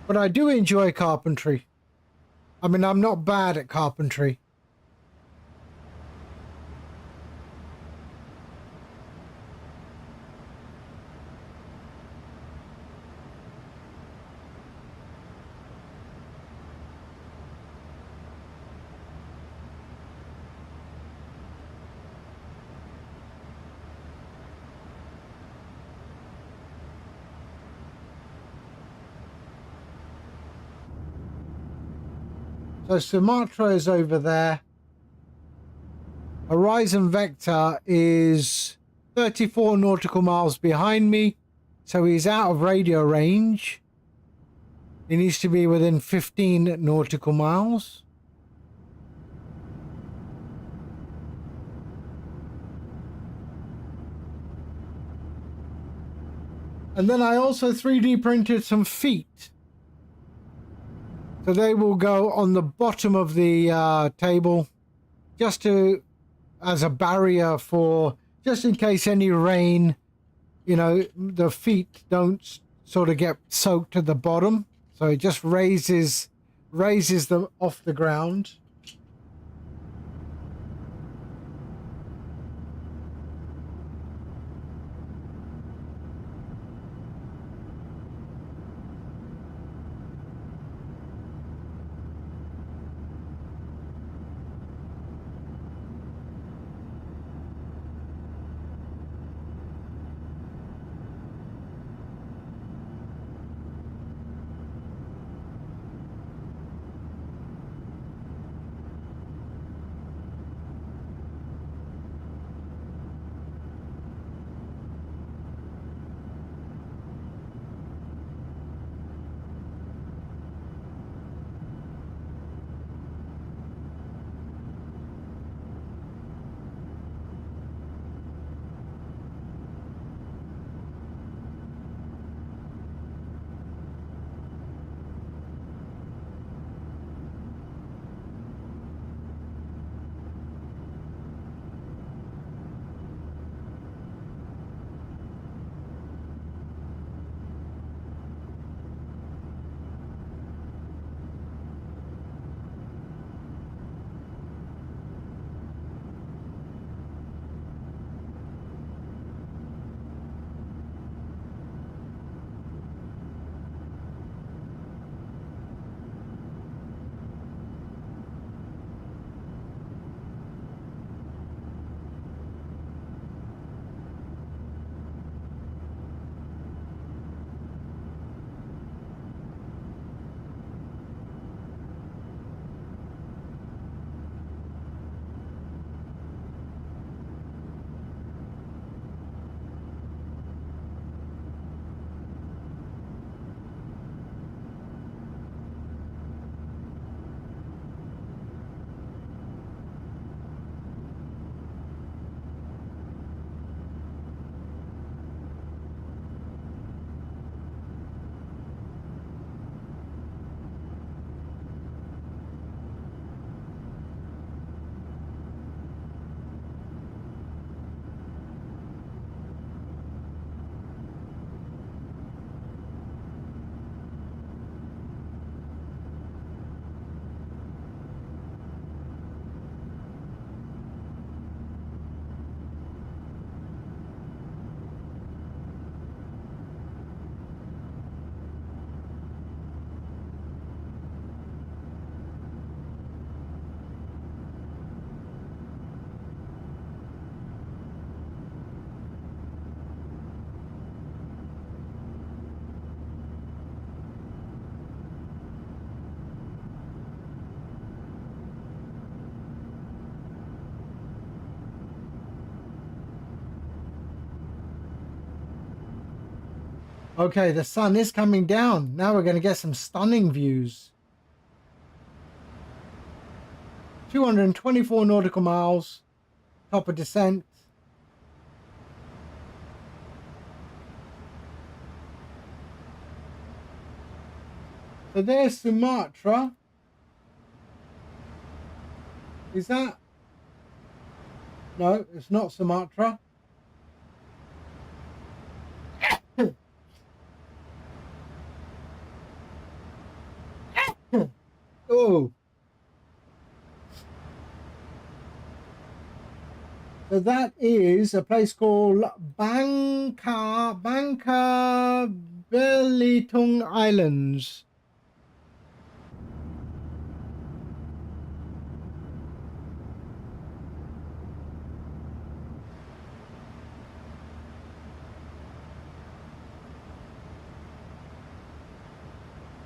B: But I do enjoy carpentry. I mean, I'm not bad at carpentry. So Sumatra is over there. Horizon Vector is 34 nautical miles behind me. So he's out of radio range. He needs to be within 15 nautical miles. And then I also 3D printed some feet. So they will go on the bottom of the table just to, as a barrier for, just in case any rain, you know, the feet don't sort of get soaked to the bottom. So it just raises them off the ground. Okay, the sun is coming down. Now we're going to get some stunning views. 224 nautical miles, top of descent. So there's Sumatra. Is that? No, it's not Sumatra. Oh. So that is a place called Bangka Belitung Islands.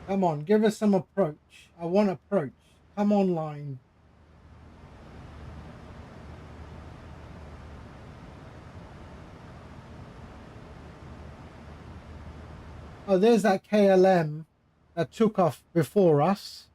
B: Come on, give us some approach. I want approach. come online. Oh, there's that KLM that took off before us.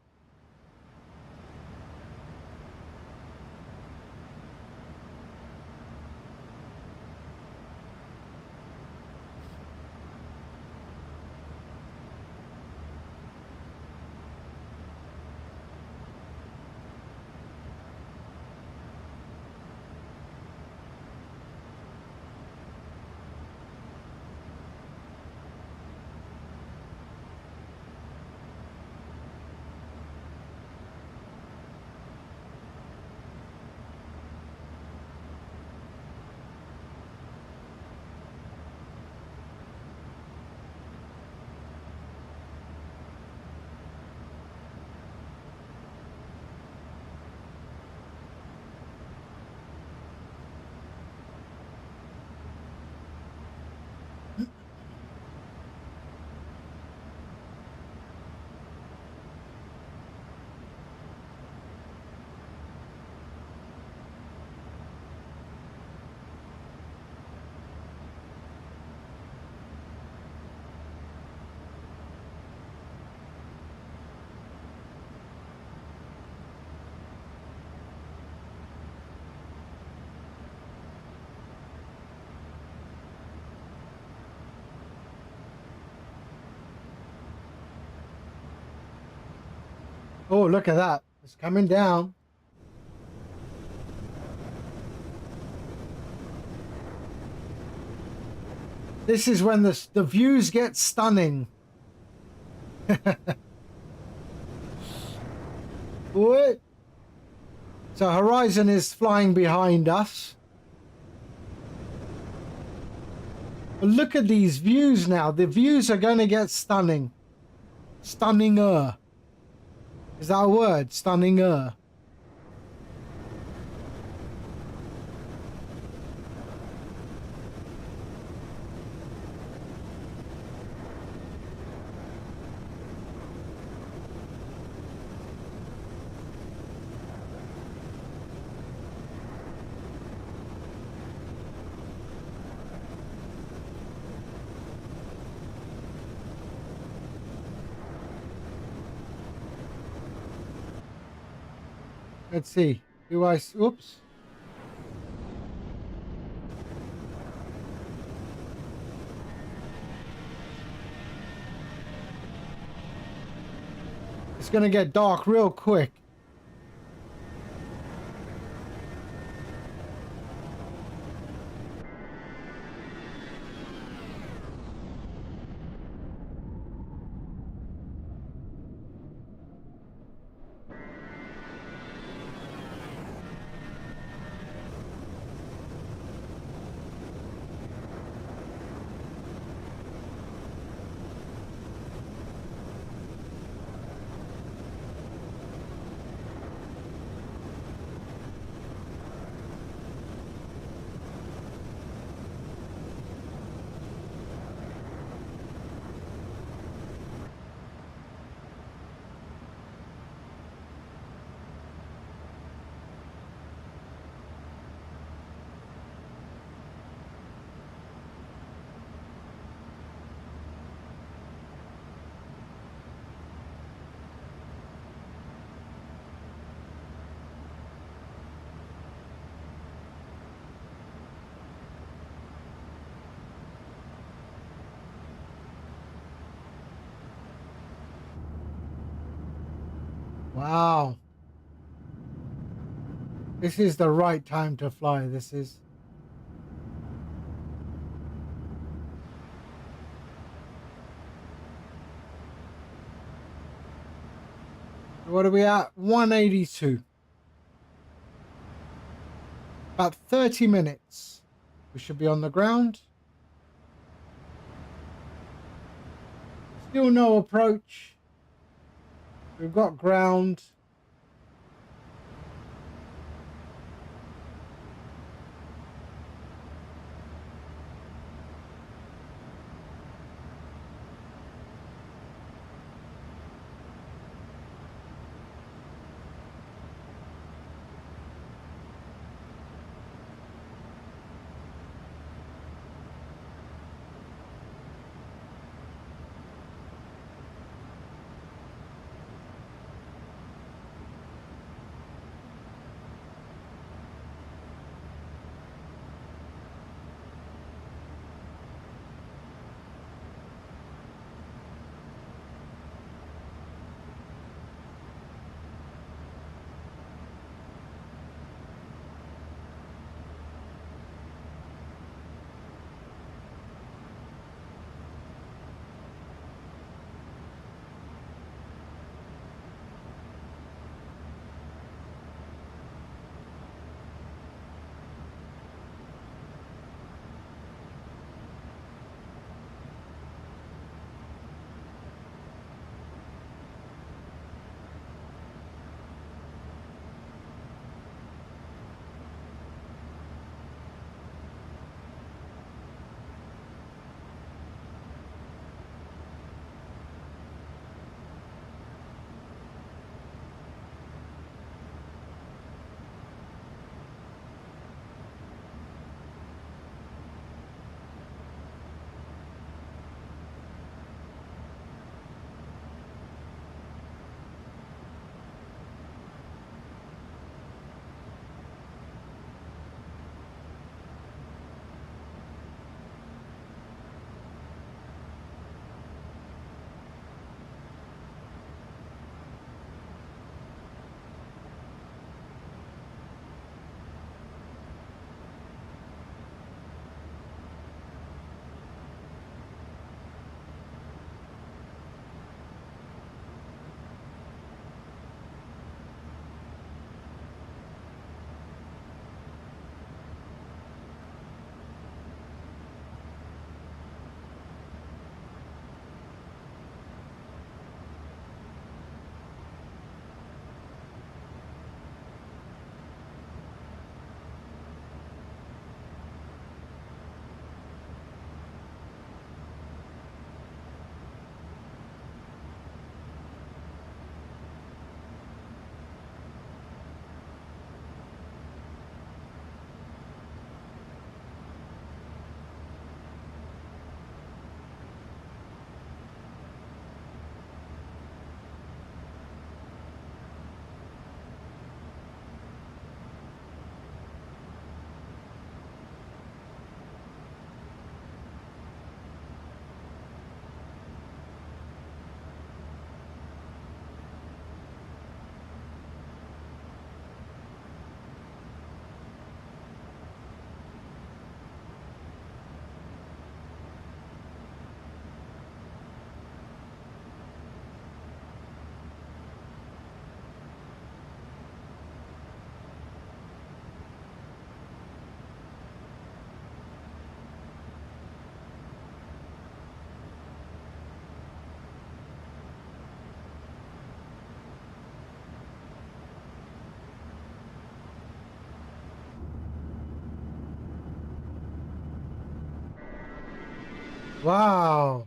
B: Oh, look at that. It's coming down. This is when the views get stunning. What? So Horizon is flying behind us. But look at these views now. The views are going to get stunning. Stunninger. Is that a word? Stunninger. Let's see. Do I... Oops. It's going to get dark real quick. Wow. This is the right time to fly. This is. What are we at? 182. About 30 minutes. We should be on the ground. Still no approach. We've got ground. Wow.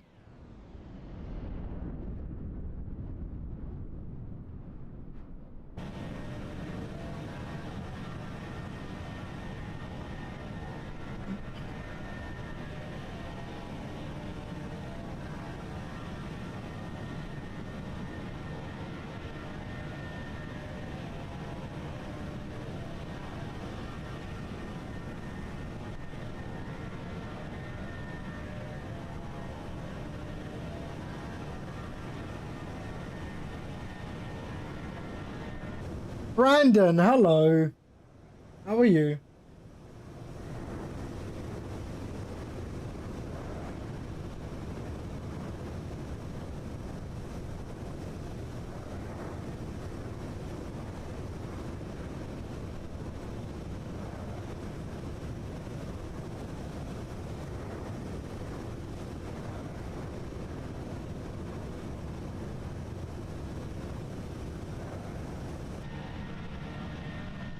B: Brandon, hello. How are you?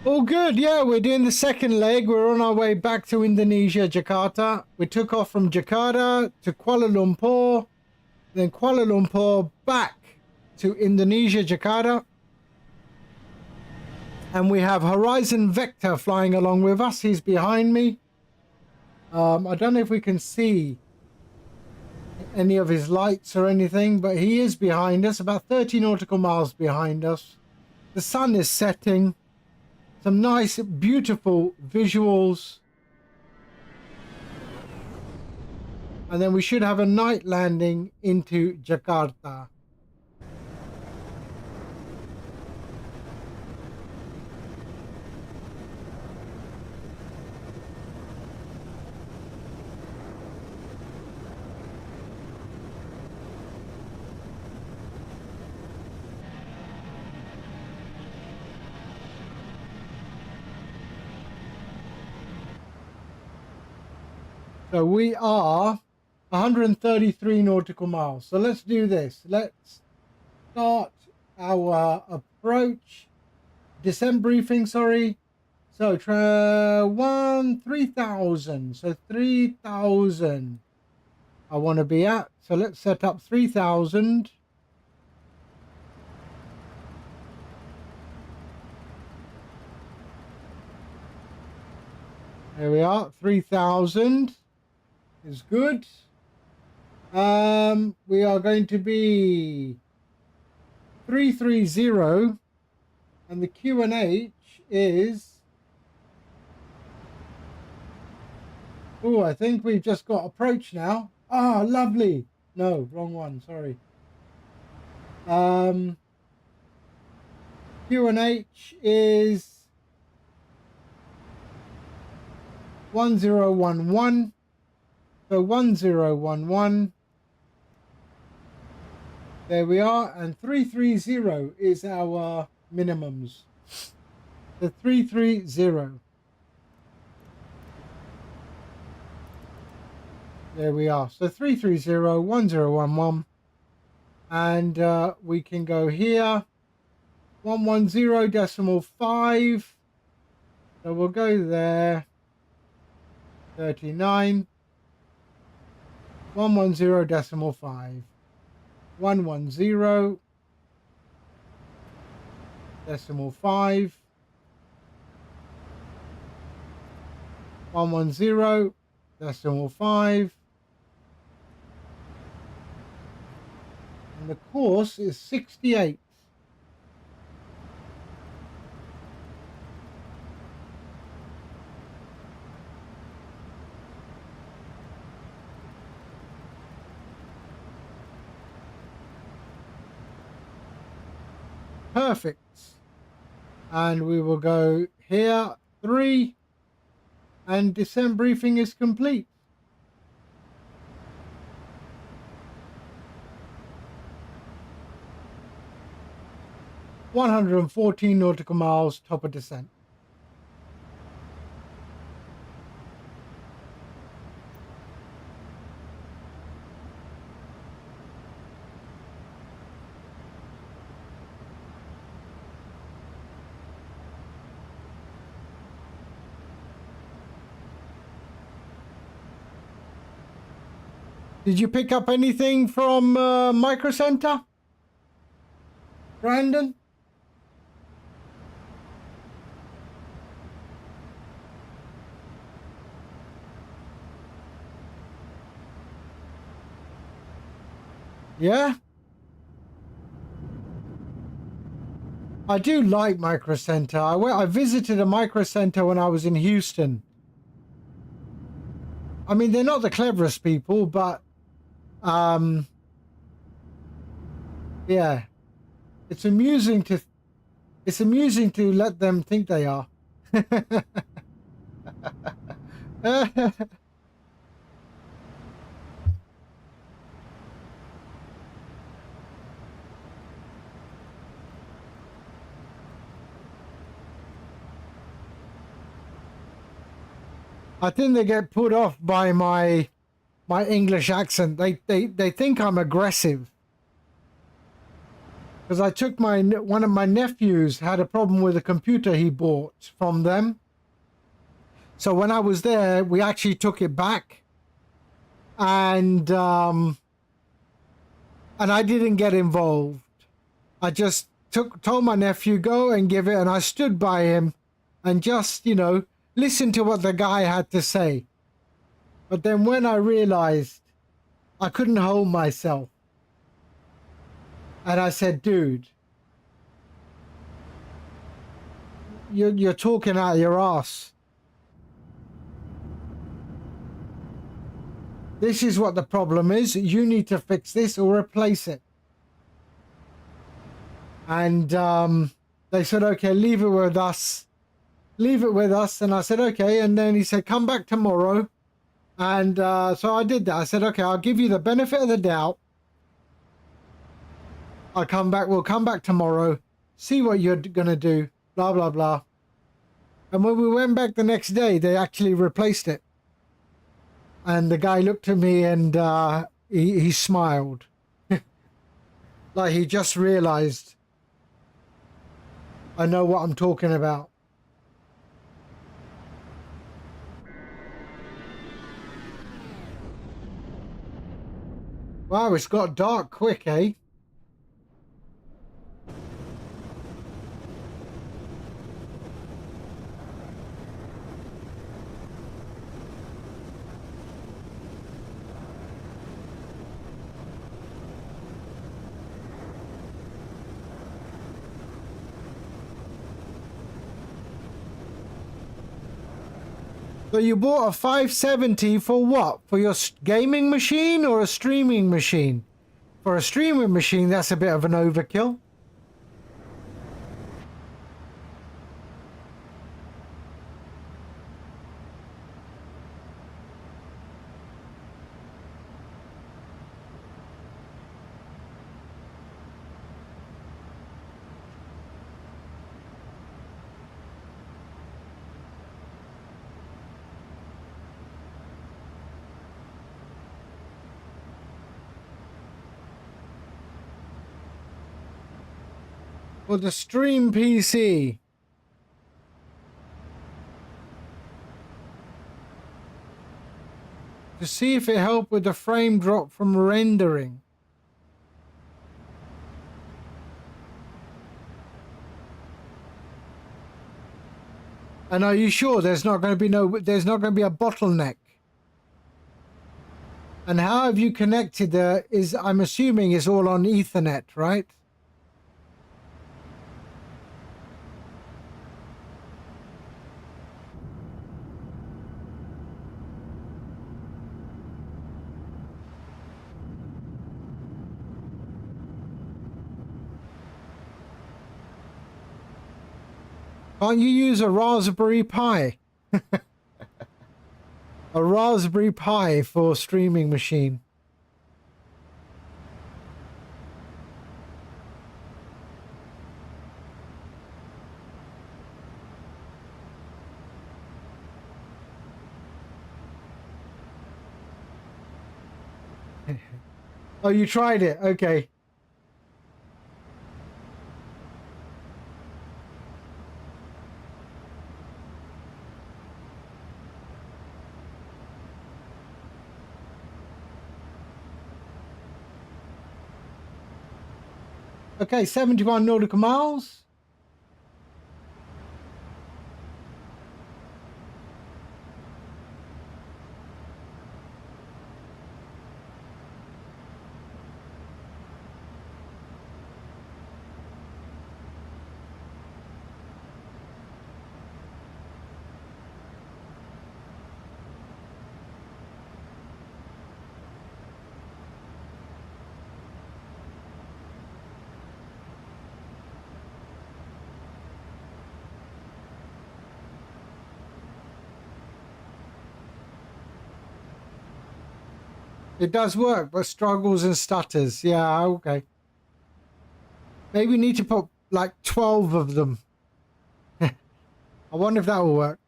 B: All good. Yeah, we're doing the second leg. We're on our way back to Indonesia, Jakarta. We took off from Jakarta to Kuala Lumpur, then Kuala Lumpur back to Indonesia, Jakarta. And we have Horizon Vector flying along with us. He's behind me. I don't know if we can see any of his lights or anything, but he is behind us, about 30 nautical miles behind us. The sun is setting. Some nice, beautiful visuals. And then we should have a night landing into Jakarta. So we are 133 nautical miles. So let's do this. Let's start our approach. Descent briefing, sorry. So 3,000. So 3,000 I want to be at. So let's set up 3,000. There we are. 3,000 is good. We are going to be 330, and the QNH is, oh, I think we've just got approach now. Ah, lovely. No, wrong one, sorry. QNH is 1011. So 1011. There we are, and 330 is our minimums. The 330. There we are. So 330, 1011. And we can go here. 110.5. So we'll go there. 39. 110.5. 110.5. 110.5. And the course is 68. Perfect. And we will go here, 3, and descent briefing is complete. $114 nautical miles, top of descent. Did you pick up anything from Micro Center, Brandon? Yeah? I do like Micro Center. I visited a Micro Center when I was in Houston. I mean, they're not the cleverest people, but yeah, it's amusing to let them think they are. I think they get put off by my English accent. They think I'm aggressive. Because I took one of my nephews had a problem with a computer he bought from them. So when I was there, we actually took it back, and I didn't get involved. I just told my nephew, go and give it, and I stood by him and just, you know, listened to what the guy had to say. But then when I realized I couldn't hold myself, and I said, dude, you're talking out of your ass. This is what the problem is. You need to fix this or replace it. And they said, okay, leave it with us. Leave it with us. And I said, okay. And then he said, come back tomorrow. And so I did that. I said, okay, I'll give you the benefit of the doubt. I'll come back. We'll come back tomorrow. See what you're going to do. Blah, blah, blah. And when we went back the next day, they actually replaced it. And the guy looked at me and he smiled. Like he just realized I know what I'm talking about. Wow, it's got dark quick, eh? So you bought a 570 for what? For your gaming machine or a streaming machine? For a streaming machine, that's a bit of an overkill. For the stream PC. To see if it helped with the frame drop from rendering. And are you sure there's not going to be a bottleneck? And how have you connected I'm assuming it's all on Ethernet, right? Can't you use a Raspberry Pi? A Raspberry Pi for streaming machine. Oh, you tried it? Okay. Okay, 71 nautical miles. It does work, but struggles and stutters. Yeah, okay. Maybe we need to put like 12 of them. I wonder if that will work.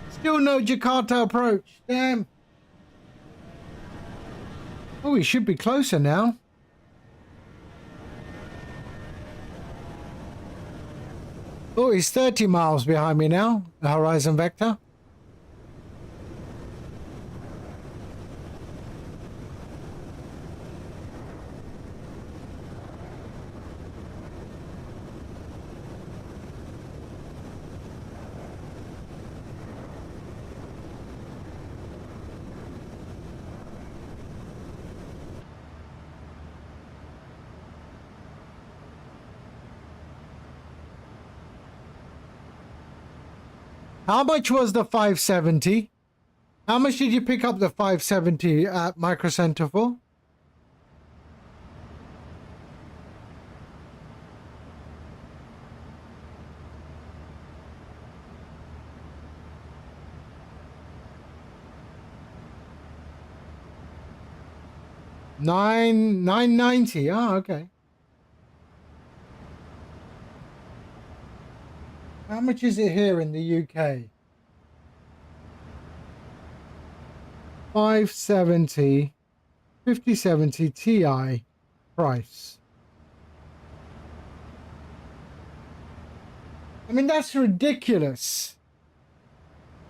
B: Still no Jakarta approach. Damn. Oh, we should be closer now. Oh, he's 30 miles behind me now, the horizon vector. How much was the 570? How much did you pick up the 570 at Micro Center for? $990. Oh, okay. How much is it here in the UK? 570, 5070 Ti price. I mean, that's ridiculous.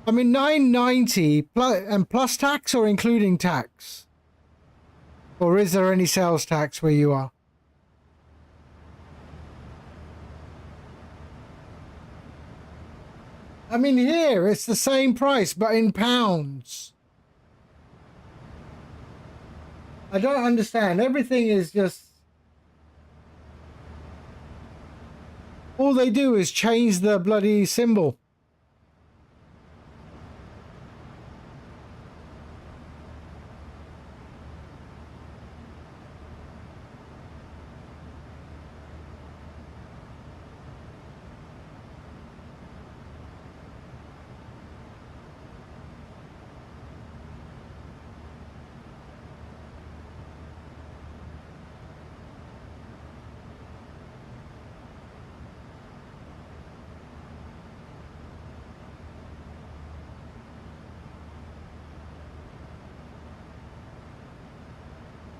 B: I mean, 990 plus, and plus tax or including tax? Or is there any sales tax where you are? I mean, here it's the same price, but in pounds. I don't understand. Everything is just... all they do is change the bloody symbol.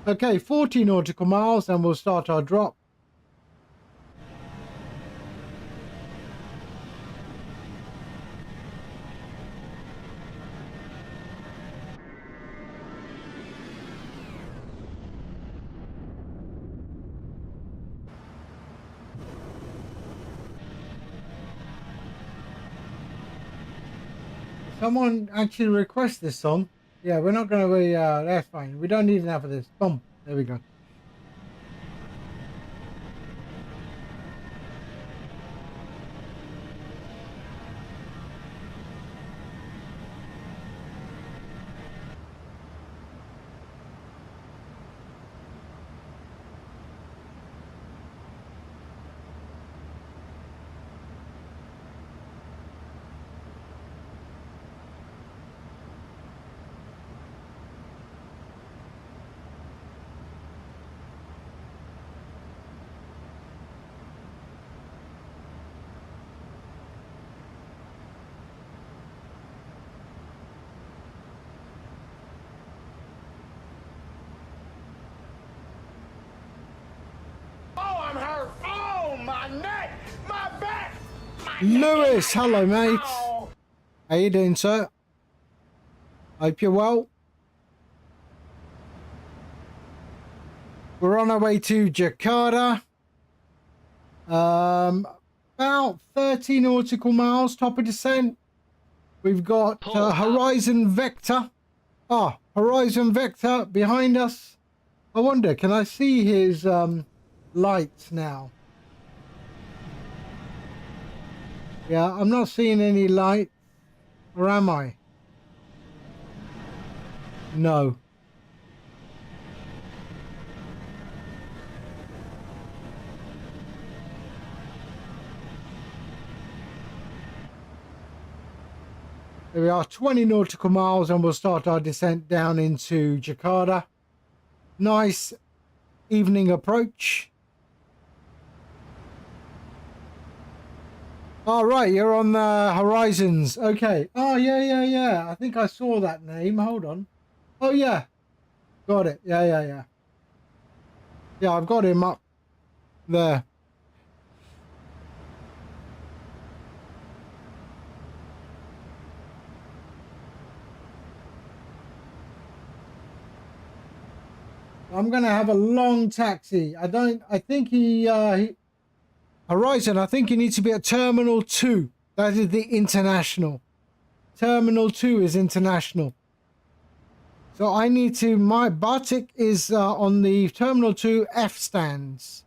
B: Okay, 40 nautical miles and we'll start our drop. Someone actually request this song. Yeah, we're not going to be, that's fine. We don't need enough of this. Boom. There we go. Lewis, hello, mate. How you doing, sir? Hope you're well. We're on our way to Jakarta. About 30 nautical miles, top of descent. We've got Horizon Vector. Ah, Horizon Vector behind us. I wonder, can I see his lights now? Yeah, I'm not seeing any lights. Or am I? No. There we are, 20 nautical miles, and we'll start our descent down into Jakarta. Nice evening approach. All right, you're on the Horizons. Okay. Oh, yeah. I think I saw that name. Hold on. Oh, yeah. Got it. Yeah. Yeah, I've got him up there. I'm going to have a long taxi. I think Horizon, I think you need to be at Terminal 2. That is the international. Terminal 2 is international. So I need to, my BATIK is on the Terminal 2 F stands.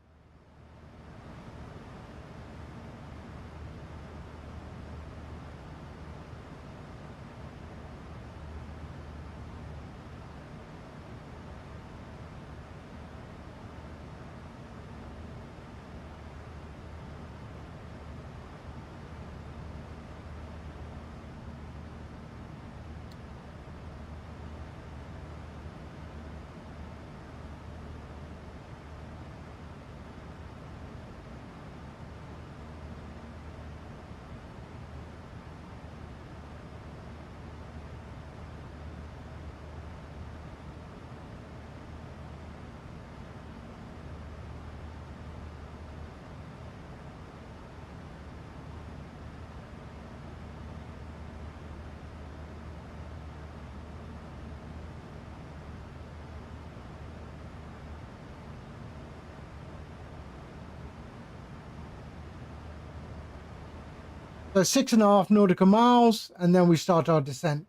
B: So 6.5 nautical miles, and then we start our descent.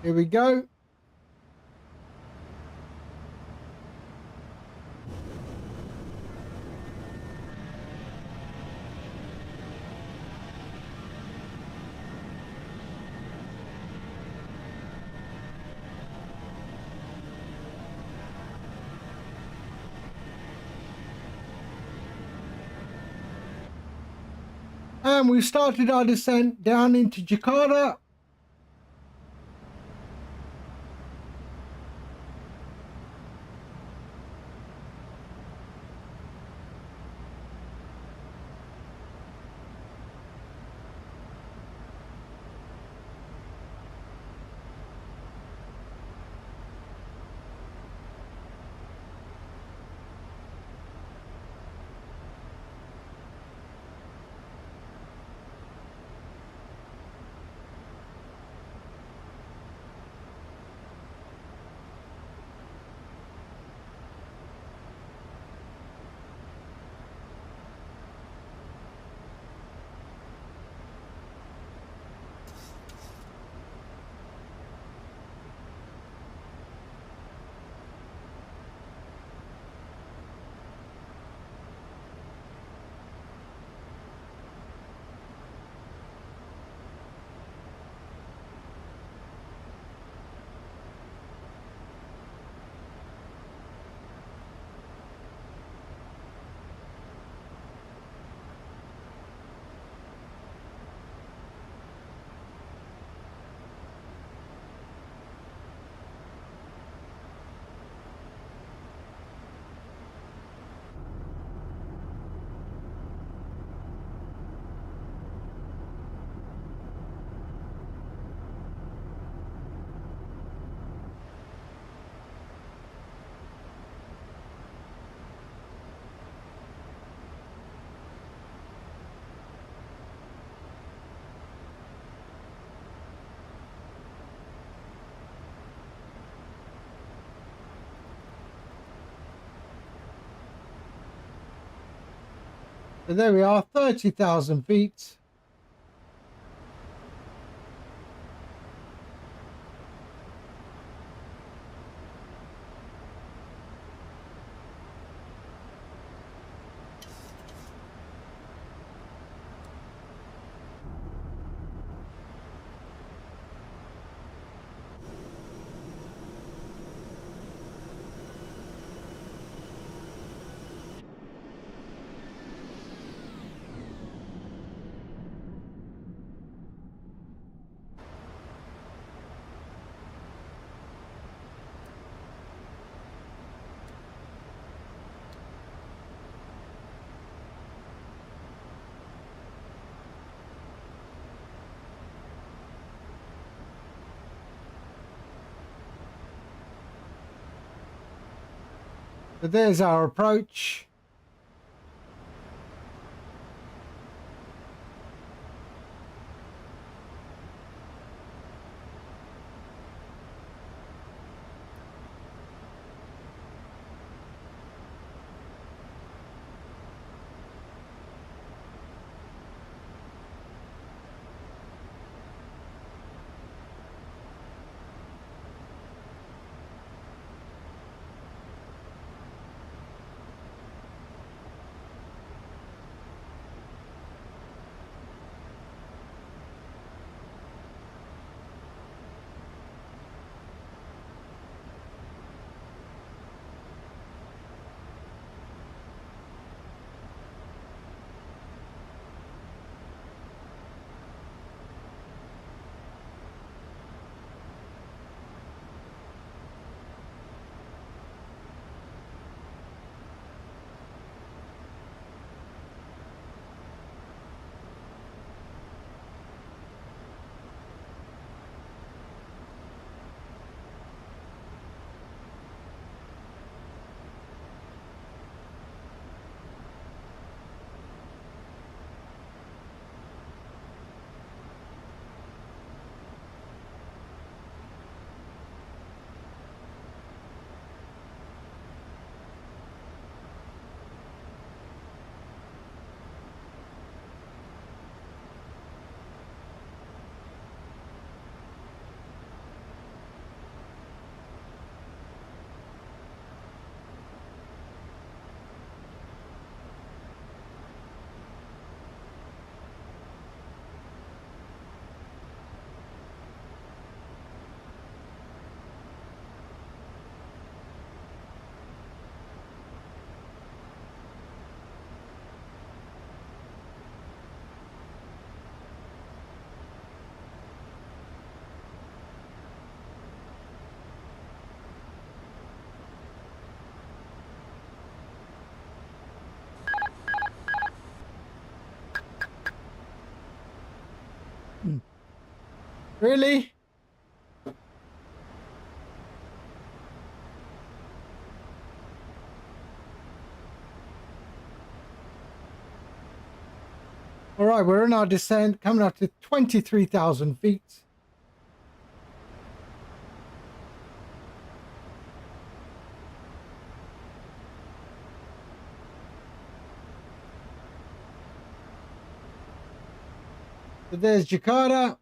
B: Here we go. And we started our descent down into Jakarta. So there we are, 30,000 feet. So there's our approach. Really? All right, we're in our descent, coming up to 23,000 feet. So there's Jakarta.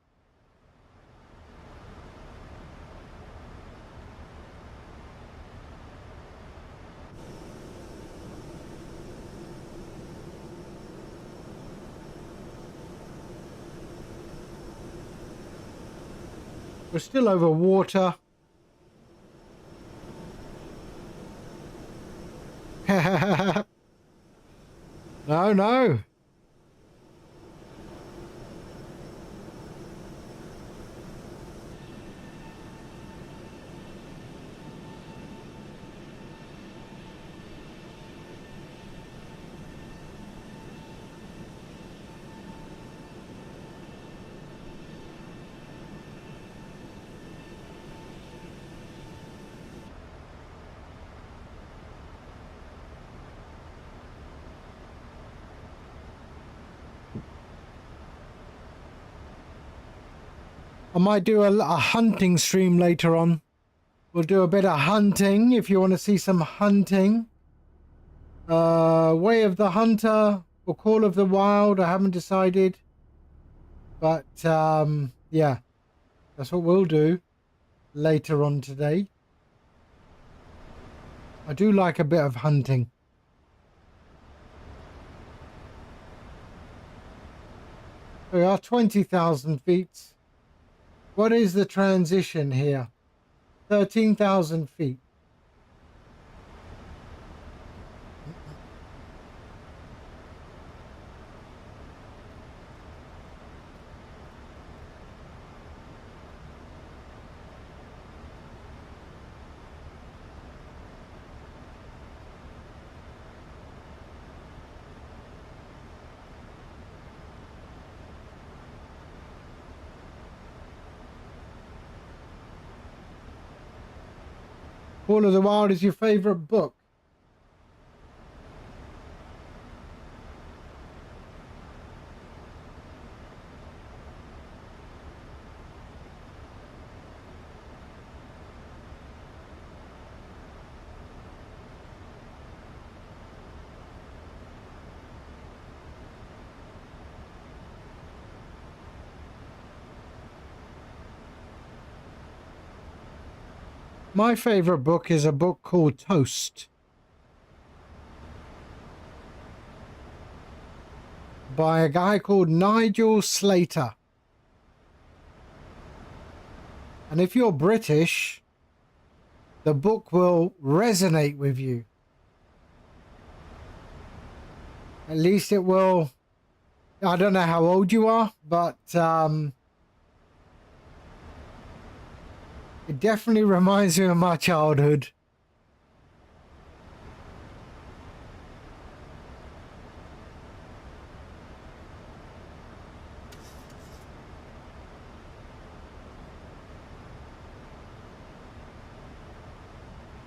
B: We're still over water. No, no. I might do a hunting stream later on. We'll do a bit of hunting if you want to see some hunting. Way of the Hunter, or Call of the Wild. I haven't decided. But yeah, that's what we'll do later on today. I do like a bit of hunting. We are 20,000 feet. What is the transition here? 13,000 feet. Call of the Wild is your favorite book? My favorite book is a book called Toast by a guy called Nigel Slater. And if you're British, the book will resonate with you. At least it will. I don't know how old you are, but it definitely reminds me of my childhood.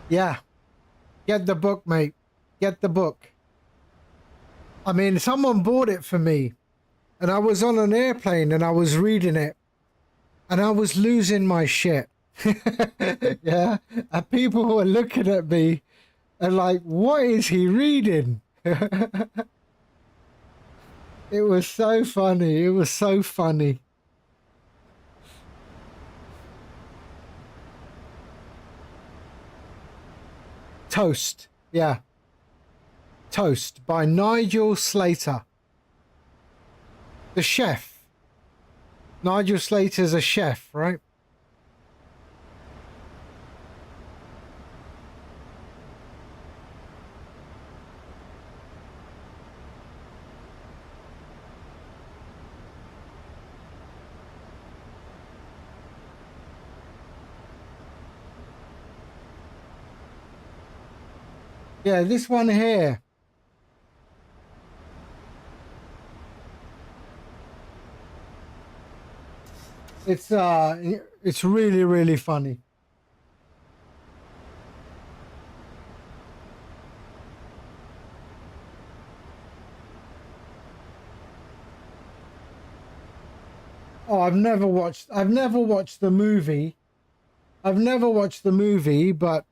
B: Yeah. Get the book, mate. Get the book. I mean, someone bought it for me, and I was on an airplane and I was reading it, and I was losing my shit. Yeah. And people were looking at me and like, what is he reading? It was so funny. It was so funny. Toast. Yeah. Toast by Nigel Slater. The chef. Nigel Slater's a chef, right? Yeah, this one here. It's really, really funny. Oh, I've never watched the movie. I've never watched the movie, but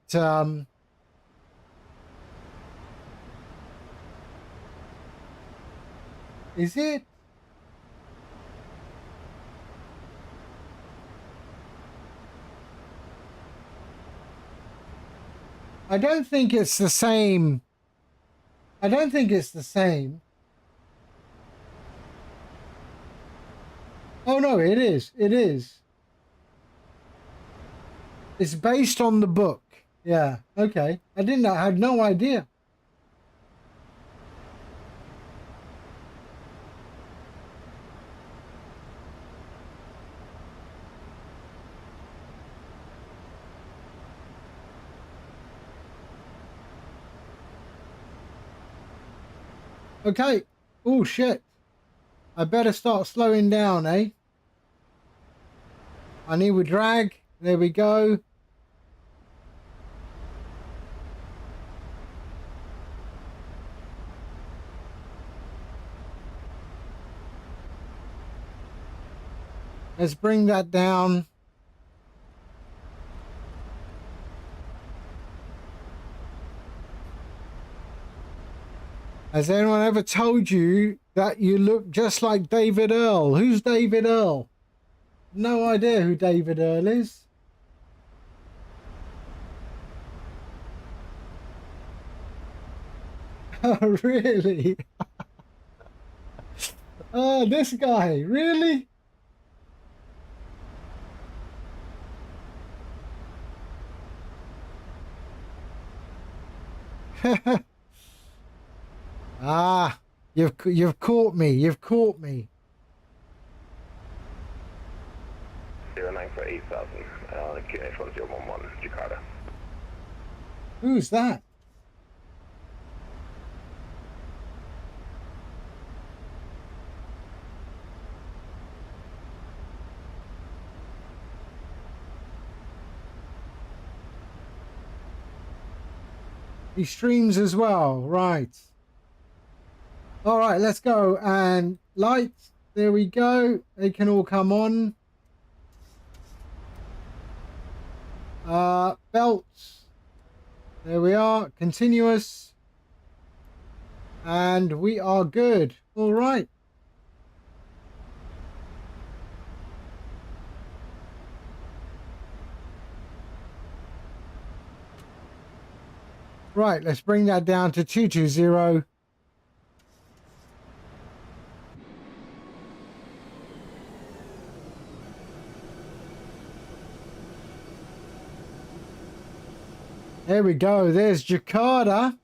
B: is it? I don't think it's the same. I don't think it's the same. Oh no, it is. It is. It's based on the book. Yeah. Okay. I didn't know. I had no idea. Okay. Oh shit. I better start slowing down, eh? I need a drag. There we go. Let's bring that down. Has anyone ever told you that you look just like David Earl? Who's David Earl? No idea who David Earl is. Oh, really? Oh, this guy, really? Ah, you've caught me. You've caught me.
C: 09 for 8,000, QNH 1011, Jakarta.
B: Who's that? He streams as well, right? All right, let's go. And lights, there we go. They can all come on. Belts, there we are. Continuous, and we are good. All right. Right, let's bring that down to 220. There we go. There's Jakarta.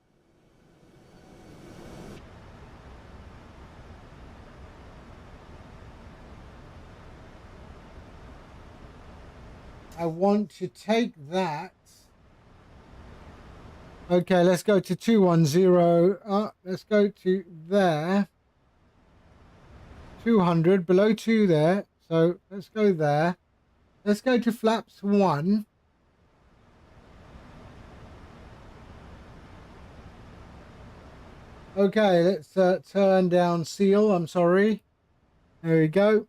B: I want to take that. Okay, let's go to 210. Let's go to there. 200, below 2 there. So let's go there. Let's go to flaps 1. Okay, let's turn down seal. I'm sorry. There we go.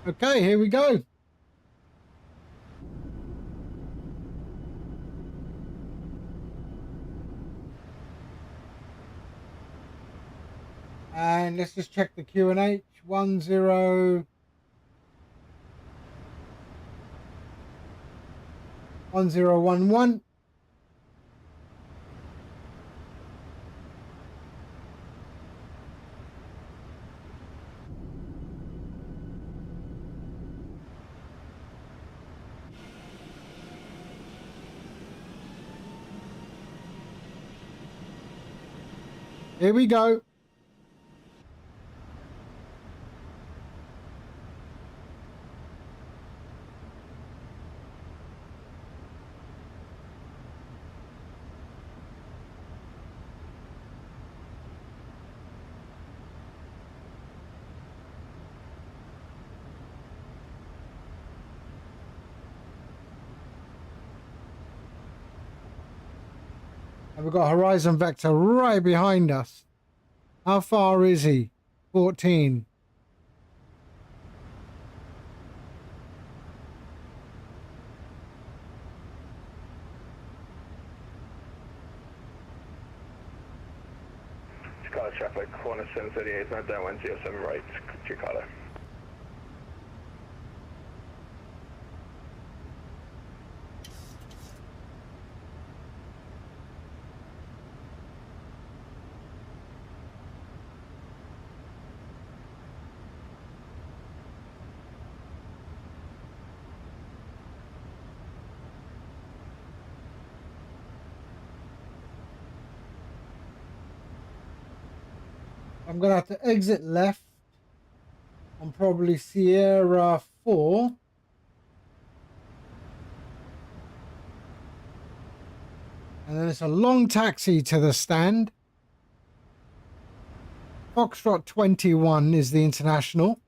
B: Okay, here we go. And let's just check the QNH. 10 1011. Here we go. And we've got horizon vector right behind us. How far is he? 14.
C: Jakarta traffic, corner 738, not down 107 right, Jakarta.
B: I'm going to have to exit left on probably Sierra 4. And then it's a long taxi to the stand. Foxtrot 21 is the international.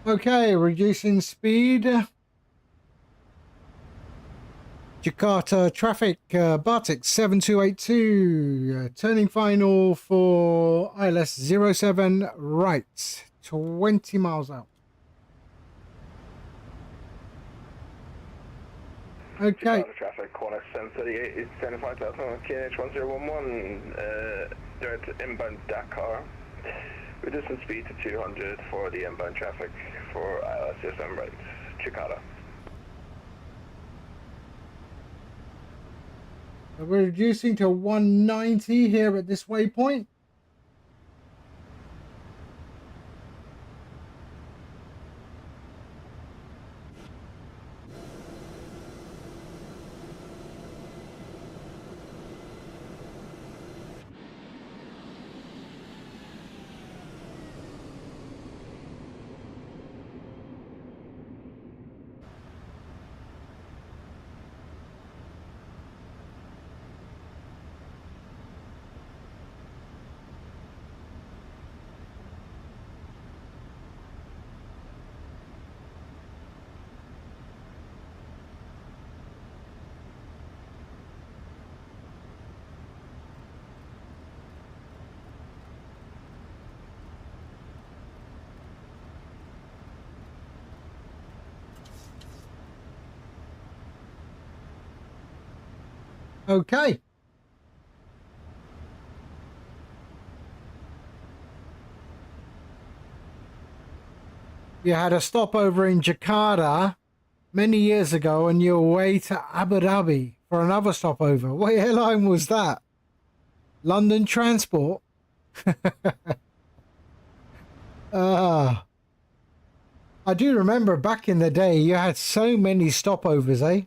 B: Okay, reducing speed. Jakarta traffic, BATIK 7282, turning final for ILS 07 right, 20 miles out. Okay.
E: Jakarta traffic, corner 738 is 75,000 KH1011, direct inbound Dakar. Reducing speed to 200 for the inbound traffic for ILS 07 right, Jakarta.
B: We're reducing to 190 here at this waypoint. Okay. You had a stopover in Jakarta many years ago on your way to Abu Dhabi for another stopover. What airline was that? London Transport? I do remember back in the day you had so many stopovers, eh?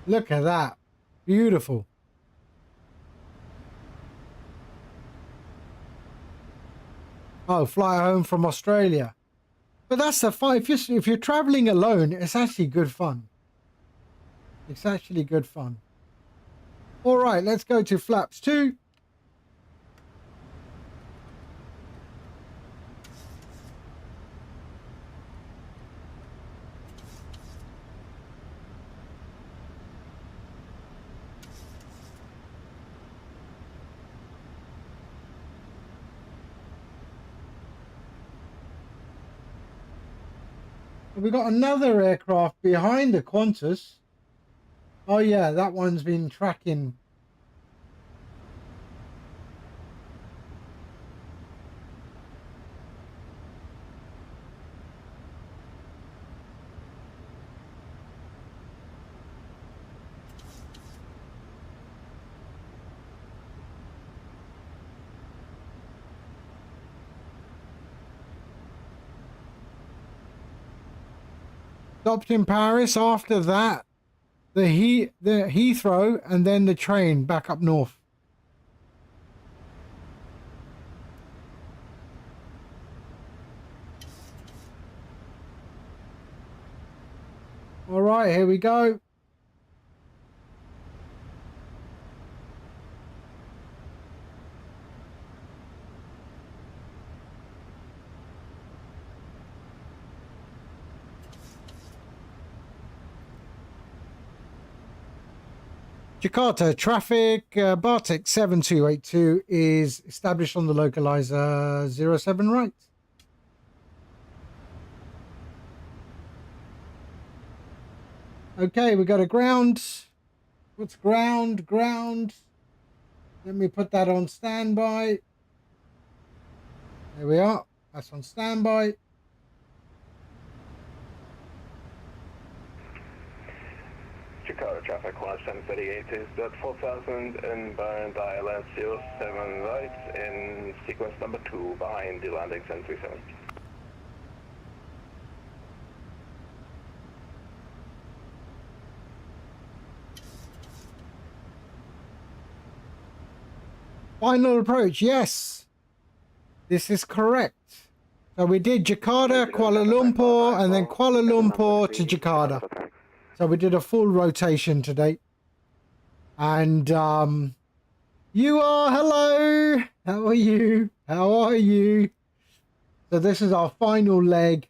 B: Look at that. Beautiful. Oh, fly home from Australia. But that's the fun. If you're traveling alone, it's actually good fun. It's actually good fun. All right, let's go to flaps 2. We got another aircraft behind the Qantas. Oh yeah, that one's been tracking. Stopped in Paris. After that, the Heathrow, and then the train back up north. All right, here we go. Jakarta traffic, BATIK 7282 is established on the localizer 07 right. Okay, we got a ground. What's ground? Ground. Let me put that on standby. There we are. That's on standby.
E: Jakarta traffic, class 738 is at 4000 inbound ILS 07 right in sequence number 2 behind the landing 737.
B: Final approach, yes. This is correct. So we did Jakarta, Kuala Lumpur, and then Kuala Lumpur to Jakarta. So we did a full rotation today. And you are, hello. How are you? How are you? So this is our final leg,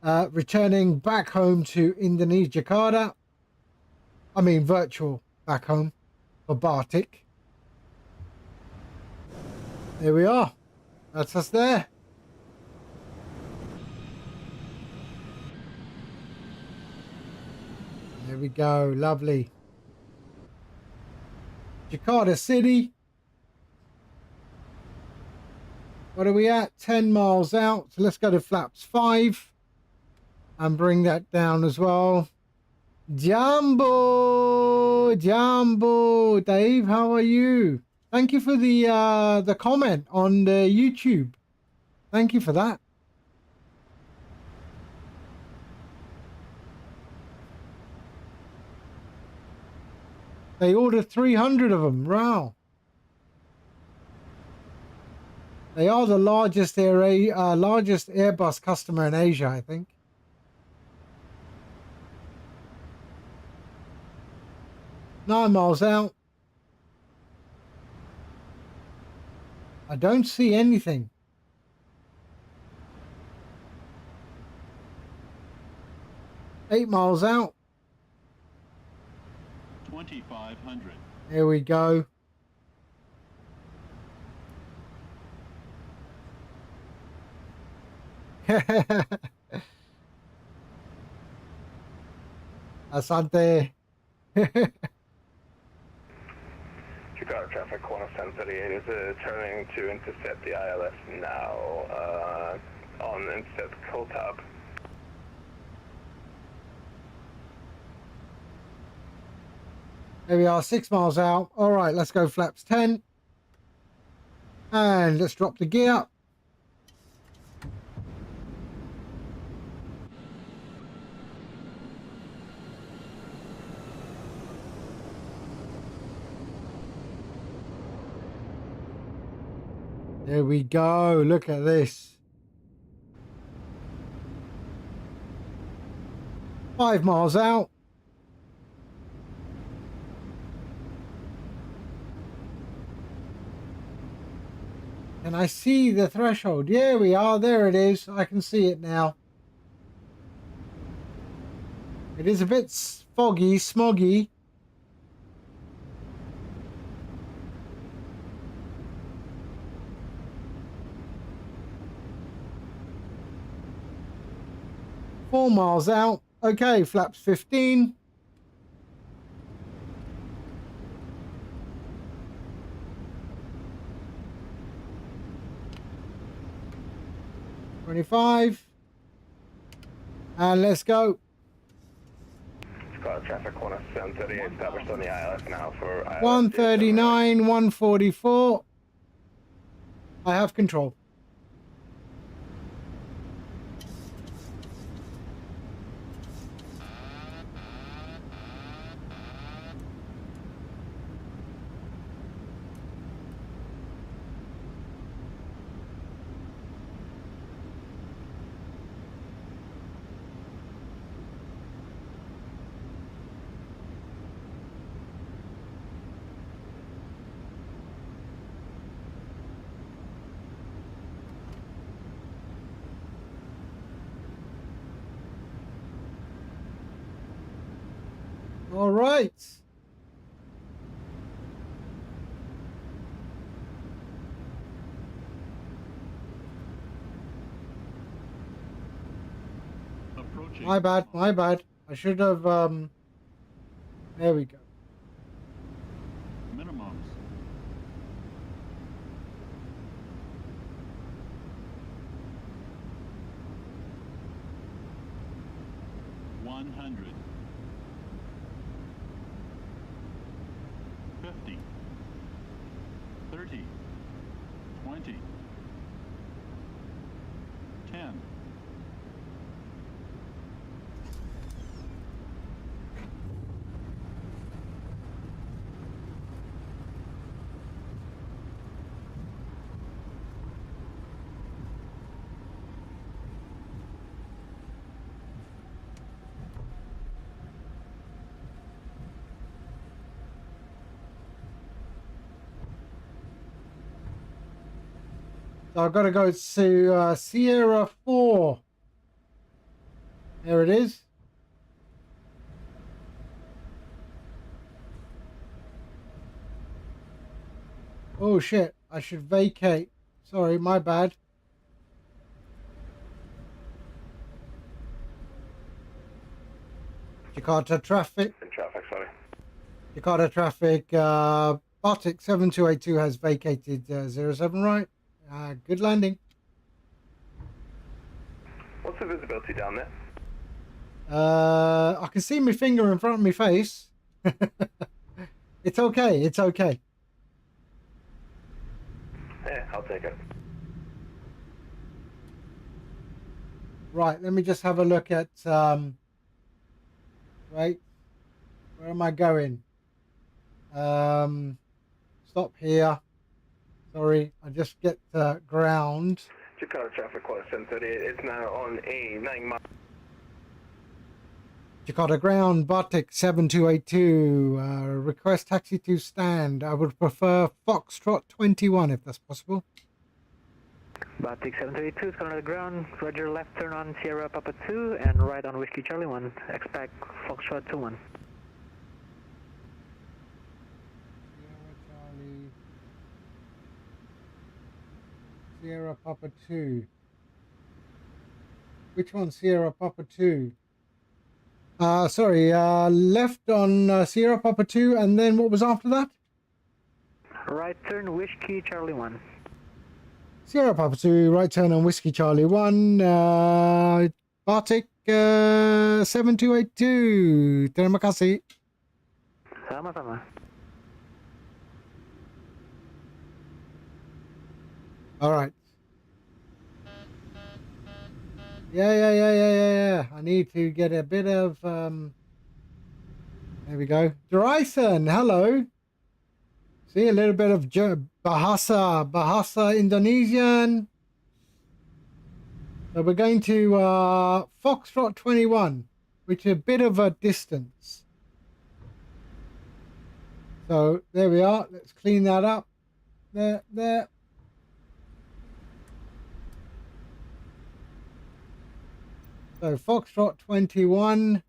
B: returning back home to Indonesia, Jakarta. I mean, virtual back home for BATIK. There we are. That's us there. There we go. Lovely. Jakarta City. What are we at? 10 miles out. So let's go to flaps 5 and bring that down as well. Jumbo, Jumbo, Dave, how are you? Thank you for the comment on the YouTube. Thank you for that. They ordered 300 of them. Wow. They are the largest Airbus customer in Asia, I think. Nine miles out. I don't see anything. Eight miles out.
J: 2,500.
B: Here we go. Asante.
E: Jakarta traffic, Qantas 1038 is turning to intercept the ILS now on intercept Kotab.
B: There we are, 6 miles out. All right, let's go flaps 10. And let's drop the gear. There we go. Look at this. 5 miles out. Can I see the threshold? Yeah, we are. There it is. I can see it now. It is a bit foggy, smoggy. Four miles out. Okay, flaps 15. And let's go.
E: Jakarta traffic, Qantas 1038 established on the ILS now for ILS
B: 139, 144. I have control. All right.
J: Approaching.
B: My bad, my bad. I should have, there we go.
J: Minimums. $100. 50. 30. 20. 10.
B: So I've got to go to Sierra 4. There it is. Oh shit, I should vacate. Sorry, my bad. Jakarta traffic.
C: In traffic, sorry.
B: Jakarta traffic. BATIK 7282 has vacated 07 right. Good landing.
C: What's the visibility down there?
B: I can see my finger in front of my face. It's okay. It's okay.
C: Yeah, I'll take it.
B: Right, let me just have a look at right, where am I going? Stop here. Sorry, I just get ground.
E: Jakarta traffic call 738. It's now on a 9-mile.
B: Jakarta ground, BATIK 7282. Request taxi to stand. I would prefer Foxtrot 21 if that's possible.
K: BATIK 7282 is on the ground. Roger, left turn on Sierra Papa 2 and right on Whiskey Charlie 1. Expect Foxtrot 21.
B: Sierra Papa 2. Which one? Sierra Papa 2. Sorry, left on Sierra Papa 2, and then what was after that?
K: Right turn Whiskey Charlie 1.
B: Sierra Papa 2, right turn on Whiskey Charlie 1, BATIK 7282. Terima kasih.
K: Sama-sama.
B: All right. Yeah. I need to get a bit of, there we go. Dryson, hello. See a little bit of Bahasa Indonesian. So we're going to Foxtrot 21, which is a bit of a distance. So there we are. Let's clean that up. There. So Foxtrot 21,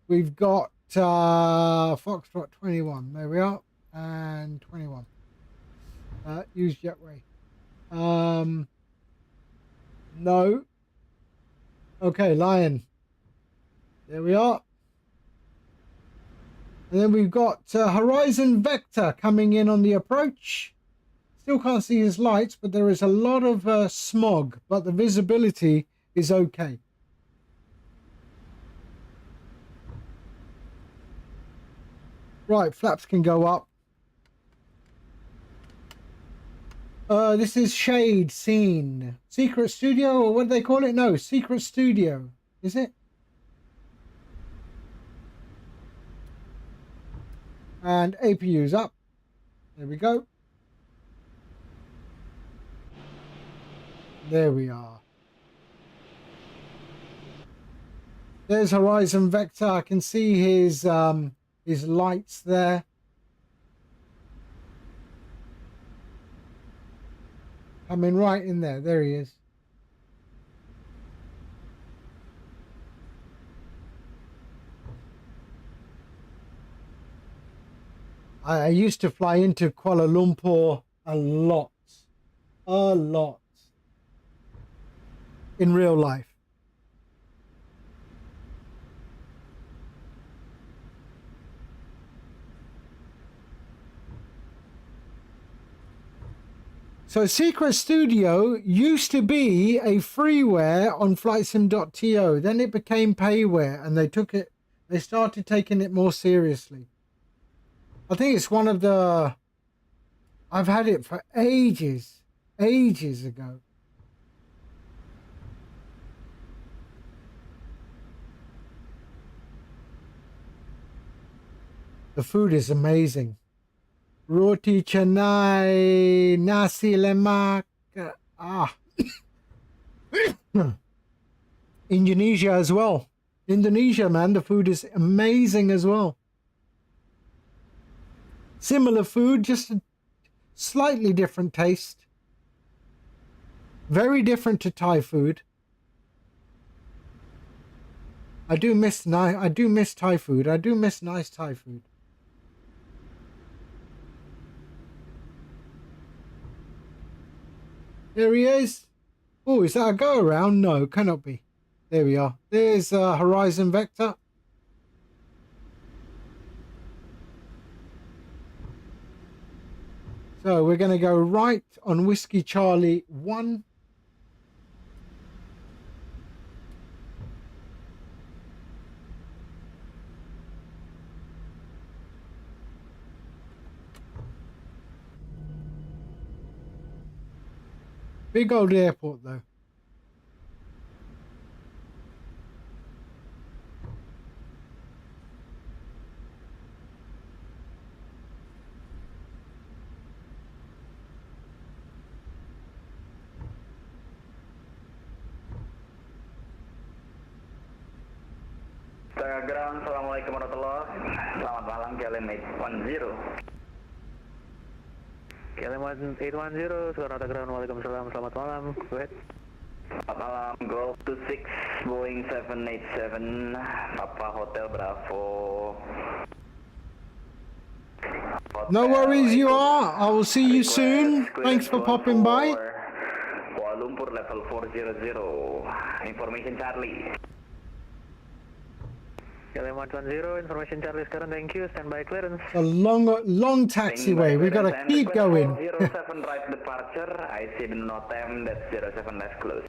B: we've got Foxtrot 21. There we are, and 21. Use jetway. No. Okay, Lion. There we are. And then we've got Horizon Vector coming in on the approach. Still can't see his lights, but there is a lot of smog, but the visibility is okay. Right, flaps can go up. This is Shade Scene. Secret Studio, or what do they call it? No, Secret Studio. Is it? And APU's up. There we go. There we are. There's Horizon Vector. I can see his lights there. Coming right in there. There he is. I used to fly into Kuala Lumpur a lot. In real life. So Secret Studio used to be a freeware on flightsim.to. Then it became payware, and they started taking it more seriously. I think it's one of the, I've had it for ages ago. The food is amazing. Roti canai, Nasi Lemak. Indonesia as well. Indonesia, man, the food is amazing as well. Similar food, just a slightly different taste. Very different to Thai food. I do miss Thai food. I do miss nice Thai food. There he is. Oh, is that a go around? No, cannot be. There we are. There's Horizon Vector. So we're going to go right on Whiskey Charlie 1. Big old airport though.
E: Ground, Assalamualaikum warahmatullahi. Selamat malam, KLM 810.
K: KLM 810, sekarang ada ground. Waalaikumsalam, selamat malam. Go ahead.
E: Selamat malam, Golf 26, Boeing 787, Papa Hotel Bravo.
B: No worries, you are. I will see you soon. Thanks for popping by.
E: Kuala Lumpur level 400. Information Charlie.
K: KLM 110, information Charlie sekarang, thank you, standby clearance.
B: A long taxiway. We've got to keep going.
E: 07 right departure, I see the NOTAM, that's 07 left close.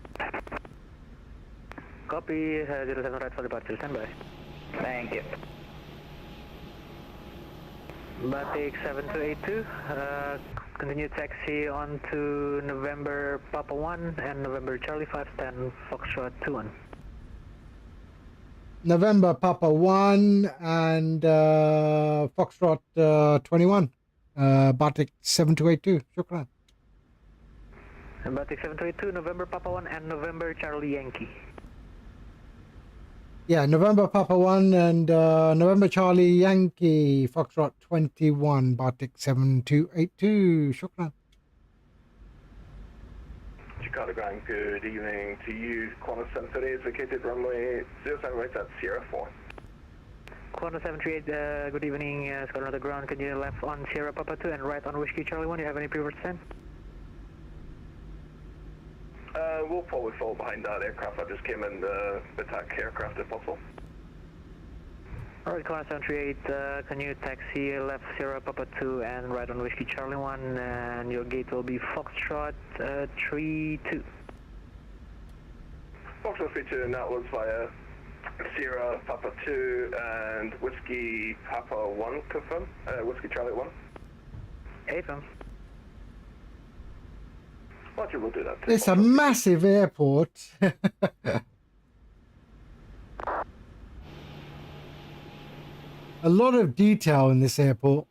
K: Copy, 07 right for departure, standby.
E: Thank you.
K: BATIK 7282, continue taxi on to November Papa 1 and November Charlie 510 Foxtrot 21.
B: November Papa 1 and Foxtrot 21. BATIK 7282. Shukran.
K: BATIK 7282, November Papa 1 and November Charlie Yankee.
B: Yeah, November Papa 1 and November Charlie Yankee, Foxtrot 21, BATIK 7282. Shukran.
F: Jakarta Ground, good evening to you. Qantas 738 is vacated runway 07 right at Sierra 4.
K: Qantas 738, good evening. Squadron of the ground, continue left on Sierra Papa 2 and right on Whiskey Charlie 1. You have any preferred stand?
F: We'll forward fall behind that aircraft. I just came in the BATIK aircraft if possible.
K: Alright, Qantas 738, can you taxi left Sierra Papa 2 and right on Whiskey Charlie 1, and your gate will be Foxtrot 32.
F: Foxtrot 32, and that was via Sierra Papa 2 and Whiskey Papa 1, confirm? Whiskey Charlie 1?
K: AFM.
F: Roger, we'll do that.
B: It's a massive airport. A lot of detail in this airport.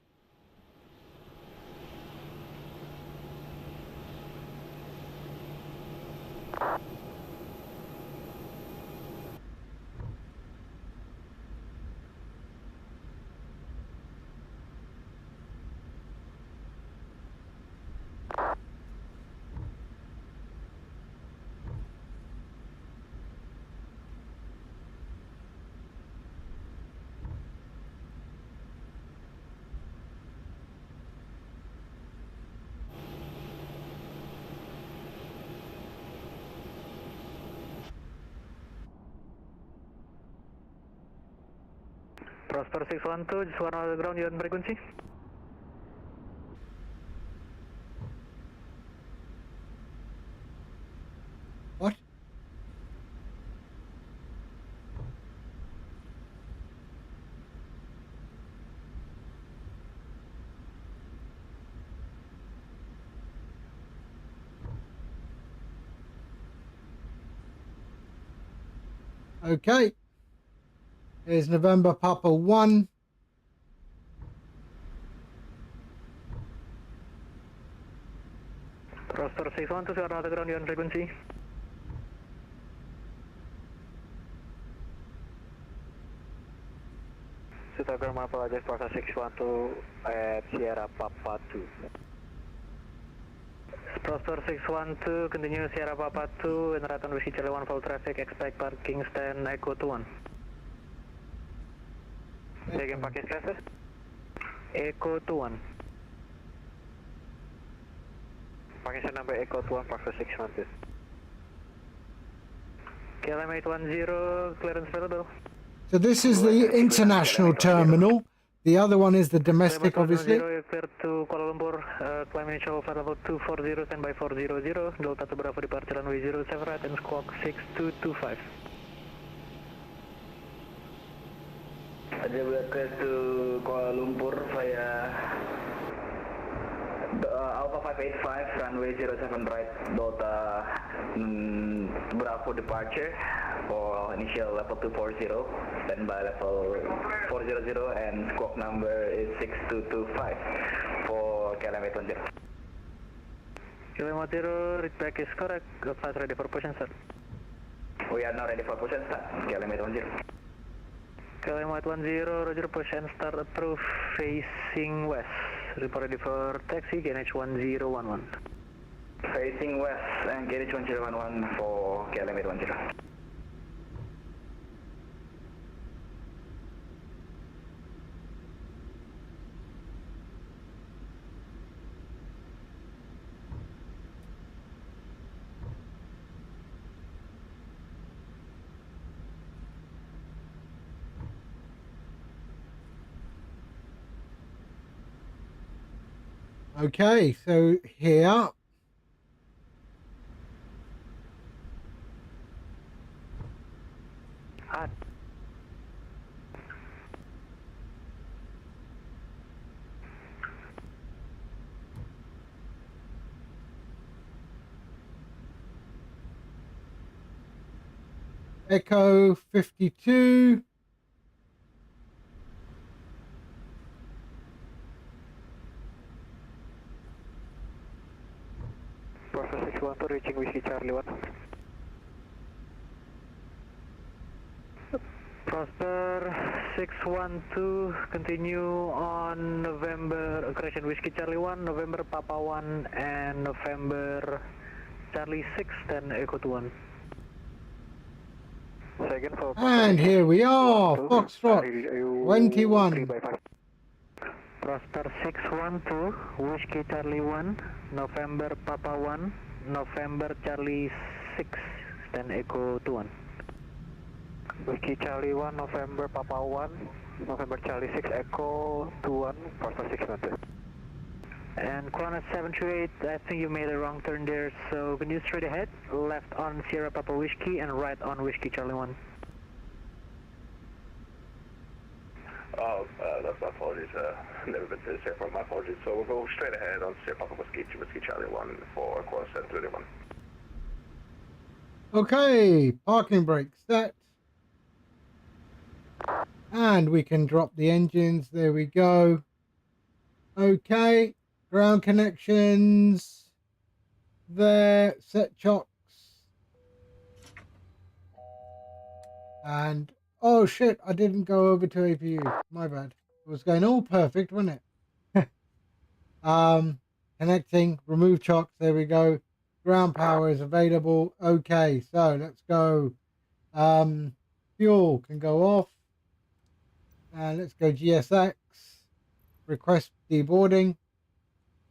K: Prosper 612, just one on the ground, you're on frequency.
B: What? Okay. Here's November Papa 1.
K: Prosper 612, you're on the ground, you're on frequency. Sutagram, apologize, Prosper 612 at Sierra Papa 2. Prosper 612, continue Sierra Papa 2 and right on Whiskey Charlie 1 full traffic, expect parking stand Echo 21. Say again, parking classes? Echo 21. Parking stand number Echo 21, Prosper 612. KLM 810, clearance available.
B: So this is the international terminal. The other one is the domestic, obviously.
K: Clear to Kuala Lumpur, climb initial flight level 240, standby 400, Delta to Bravo departure runway 07 right and squawk 6225.
E: Clear to Kuala Lumpur via Alpha 585, runway 07 right, Delta Bravo departure for initial level 240, standby level 400 and squawk number is 6225 for KLM 810.
K: KLM 810, read back is correct, flight ready for push and start.
E: We are now ready for push and start, KLM 810.
K: KLM 810, roger, push and start approve facing west. Report ready for taxi, KNH 1011.
E: Facing west and KNH 1011 for KLM 810.
B: Okay, so here. Echo 52.
K: Prosper 612, reaching Whiskey Charlie 1. Prosper 612, continue on November, correction, Whiskey Charlie 1, November Papa 1, and November Charlie 6, then Echo 21. Second for
B: And here we are, Foxtrot 21.
K: Prosper 612, Whiskey Charlie 1, November Papa 1, November Charlie 6, then Echo 21. Whiskey Charlie 1, November Papa 1, November Charlie 6, Echo 21, Prosper 612. And Qantas 738, I think you made a wrong turn there, so continue straight ahead, left on Sierra Papa Whiskey and right on Whiskey Charlie 1.
C: Oh, that's my apologies. Never been to the Sierra, my apologies. So we'll go straight ahead on Sierra Papa Whiskey Charlie 1 for Qantas 731.
B: Okay, parking brake set. And we can drop the engines. There we go. Okay, ground connections. There, set chocks. And, oh shit, I didn't go over to APU. My bad. It was going all perfect, wasn't it? Connecting, remove chocks. There we go. Ground power is available. Okay, so let's go. Fuel can go off. And let's go GSX. Request deboarding.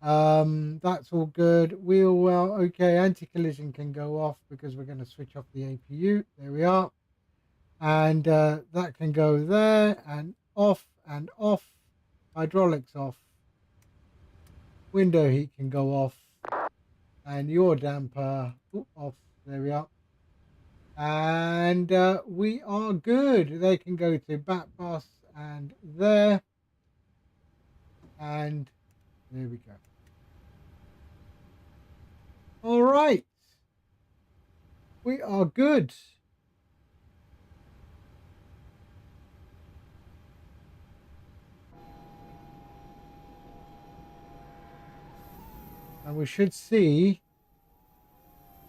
B: That's all good. Wheel well. Okay, anti-collision can go off because we're going to switch off the APU. There we are. And that can go there and off and off. Hydraulics off. Window heat can go off. And your damper off. There we are. And we are good. They can go to back bus and there. And there we go. All right. We are good. And we should see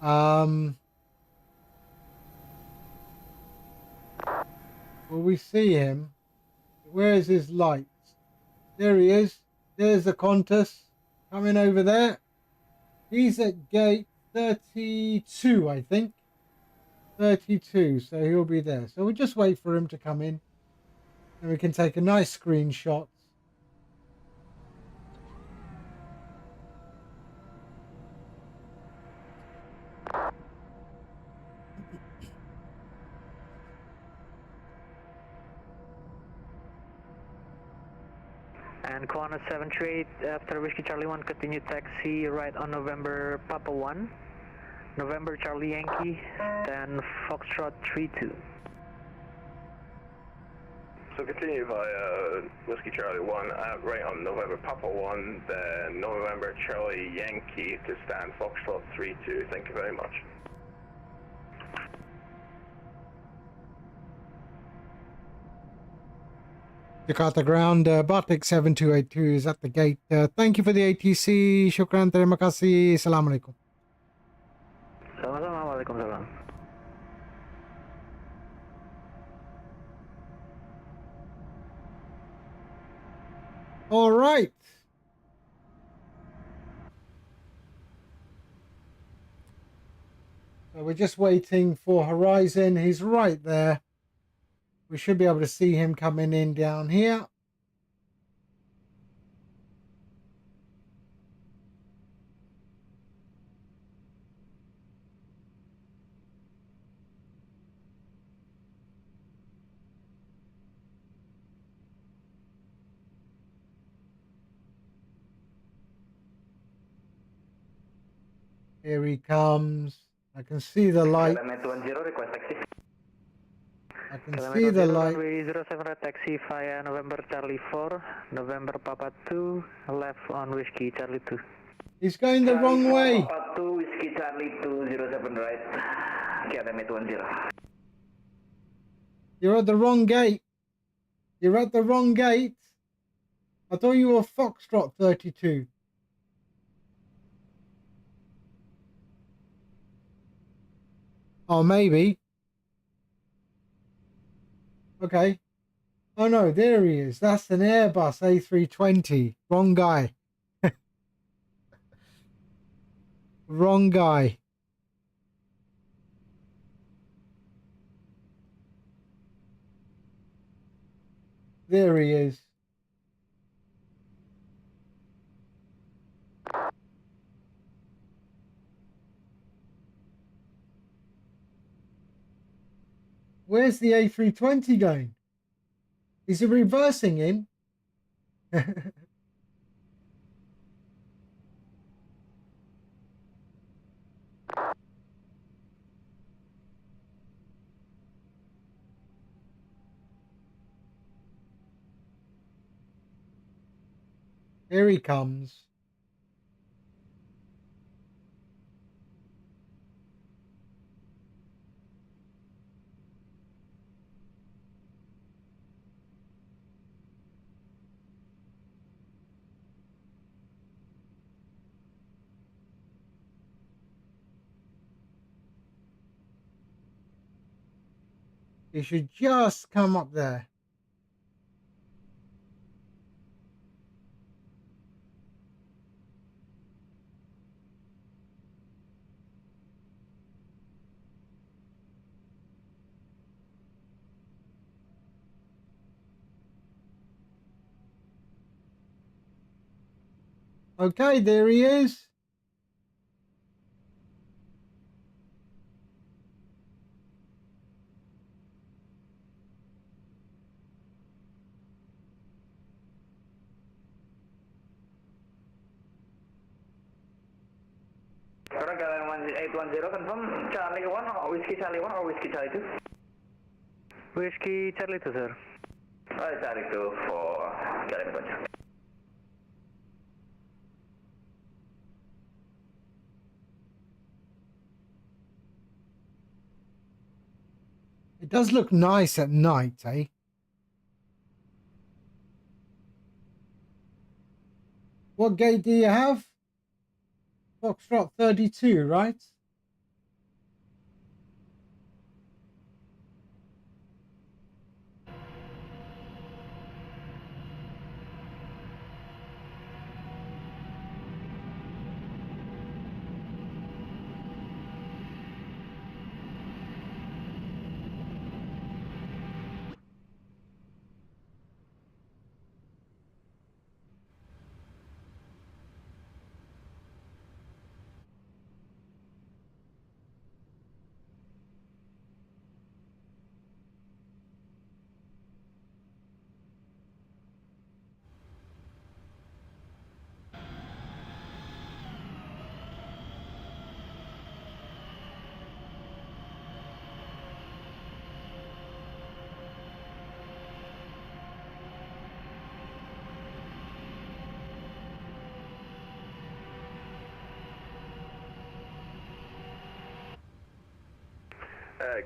B: will we see him? Where's his lights? There he is. There's the Qantas coming over there. He's at gate 32, I think. 32, so he'll be there. So we'll just wait for him to come in. And we can take a nice screenshot.
K: And Qantas 738 after Whiskey Charlie 1, continue taxi right on November Papa 1, November Charlie Yankee, then Foxtrot 32.
E: So continue via Whiskey Charlie 1 right on November Papa 1, then November Charlie Yankee to stand Foxtrot 32. Thank you very much.
B: Jakarta ground, BATIK 7282 is at the gate. Thank you for the ATC. Shukran, terima kasih. Assalamualaikum.
K: Sama-sama, Waalaikumsalam.
B: All right. So we're just waiting for Horizon. He's right there. We should be able to see him coming in down here. Here he comes. I can see the light. I can see the light.
K: Runway 07 right taxi via November Charlie 4, November Papa 2, left on Whiskey Charlie 2.
B: He's going the wrong way.
E: Papa 2, Whiskey Charlie 207 right. KLM 810.
B: You're at the wrong gate. You're at the wrong gate. I thought you were Foxtrot 32. Oh, maybe. Okay. Oh, no, there he is. That's an Airbus A320. Wrong guy. Wrong guy. There he is. Where's the A320 going? Is he reversing in? Here he comes. He should just come up there. Okay, there he is.
E: Sekarang KLM 810 confirm Charlie 1 or Whiskey Charlie 1 or Whiskey Charlie 2?
K: Whiskey Charlie 2, sir.
E: Charlie 2 for KLM 810.
B: It does look nice at night, eh? What gate do you have? Foxtrot 32, right?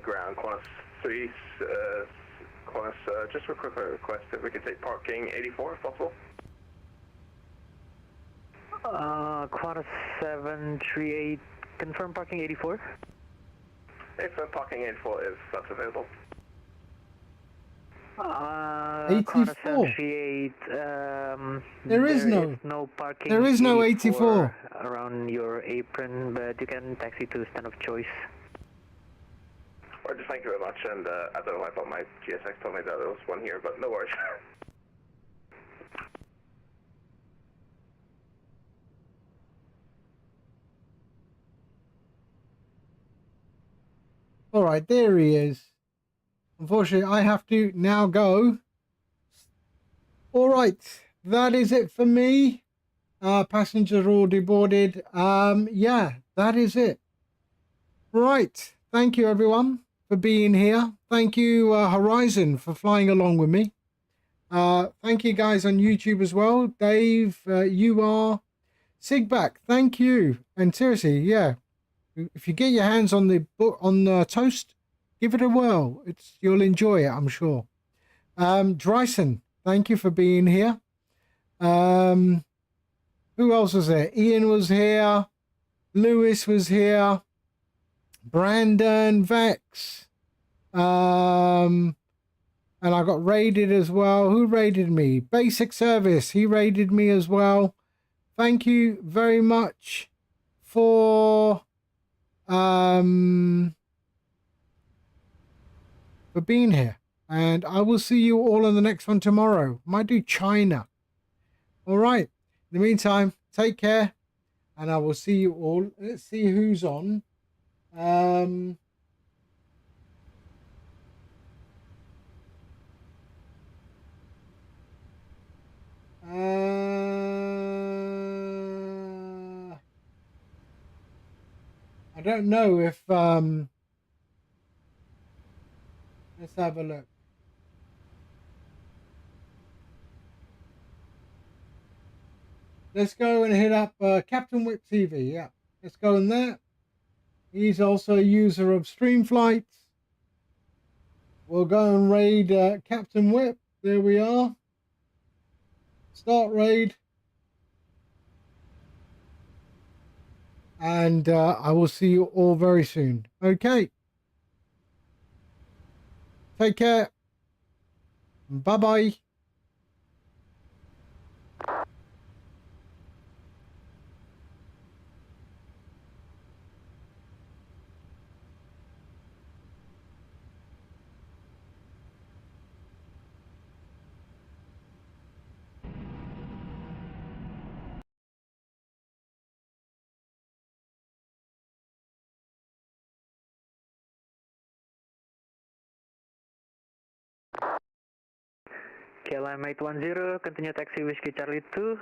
C: Ground, Qantas 3, Qantas, just a quick request if we could take parking 84 if possible.
K: Qantas 738, confirm parking 84?
C: If parking 84 if that's available.
K: Qantas 738,
B: there is
K: no parking.
B: There is no 84
K: around your apron, but you can taxi to stand of choice.
C: Or just thank you very much, and I don't know, I thought my GSX told me that there was one here, but no worries.
B: All right, there he is. Unfortunately, I have to now go. All right, that is it for me. Passengers are all deboarded. Yeah, that is it. Right, thank you everyone for being here. Thank you Horizon for flying along with me. Thank you guys on YouTube as well. Dave, you are Sigback. Thank you. And seriously, yeah, if you get your hands on the book on the toast, give it a whirl. You'll enjoy it, I'm sure. Dryson, thank you for being here. Who else was there? Ian was here. Lewis was here. Brandon, Vex. And I got raided as well. Who raided me? Basic Service. He raided me as well. Thank you very much for being here. And I will see you all on the next one tomorrow. Might do China. All right. In the meantime, take care. And I will see you all. Let's see who's on. I don't know if let's have a look. Let's go and hit up Captain WIII TV. Yeah, let's go in there. He's also a user of StreamFlight. We'll go and raid Captain WIII. There we are. Start raid. And I will see you all very soon. Okay. Take care. Bye-bye.
K: KLM 810, continue taxi Whiskey Charlie 2.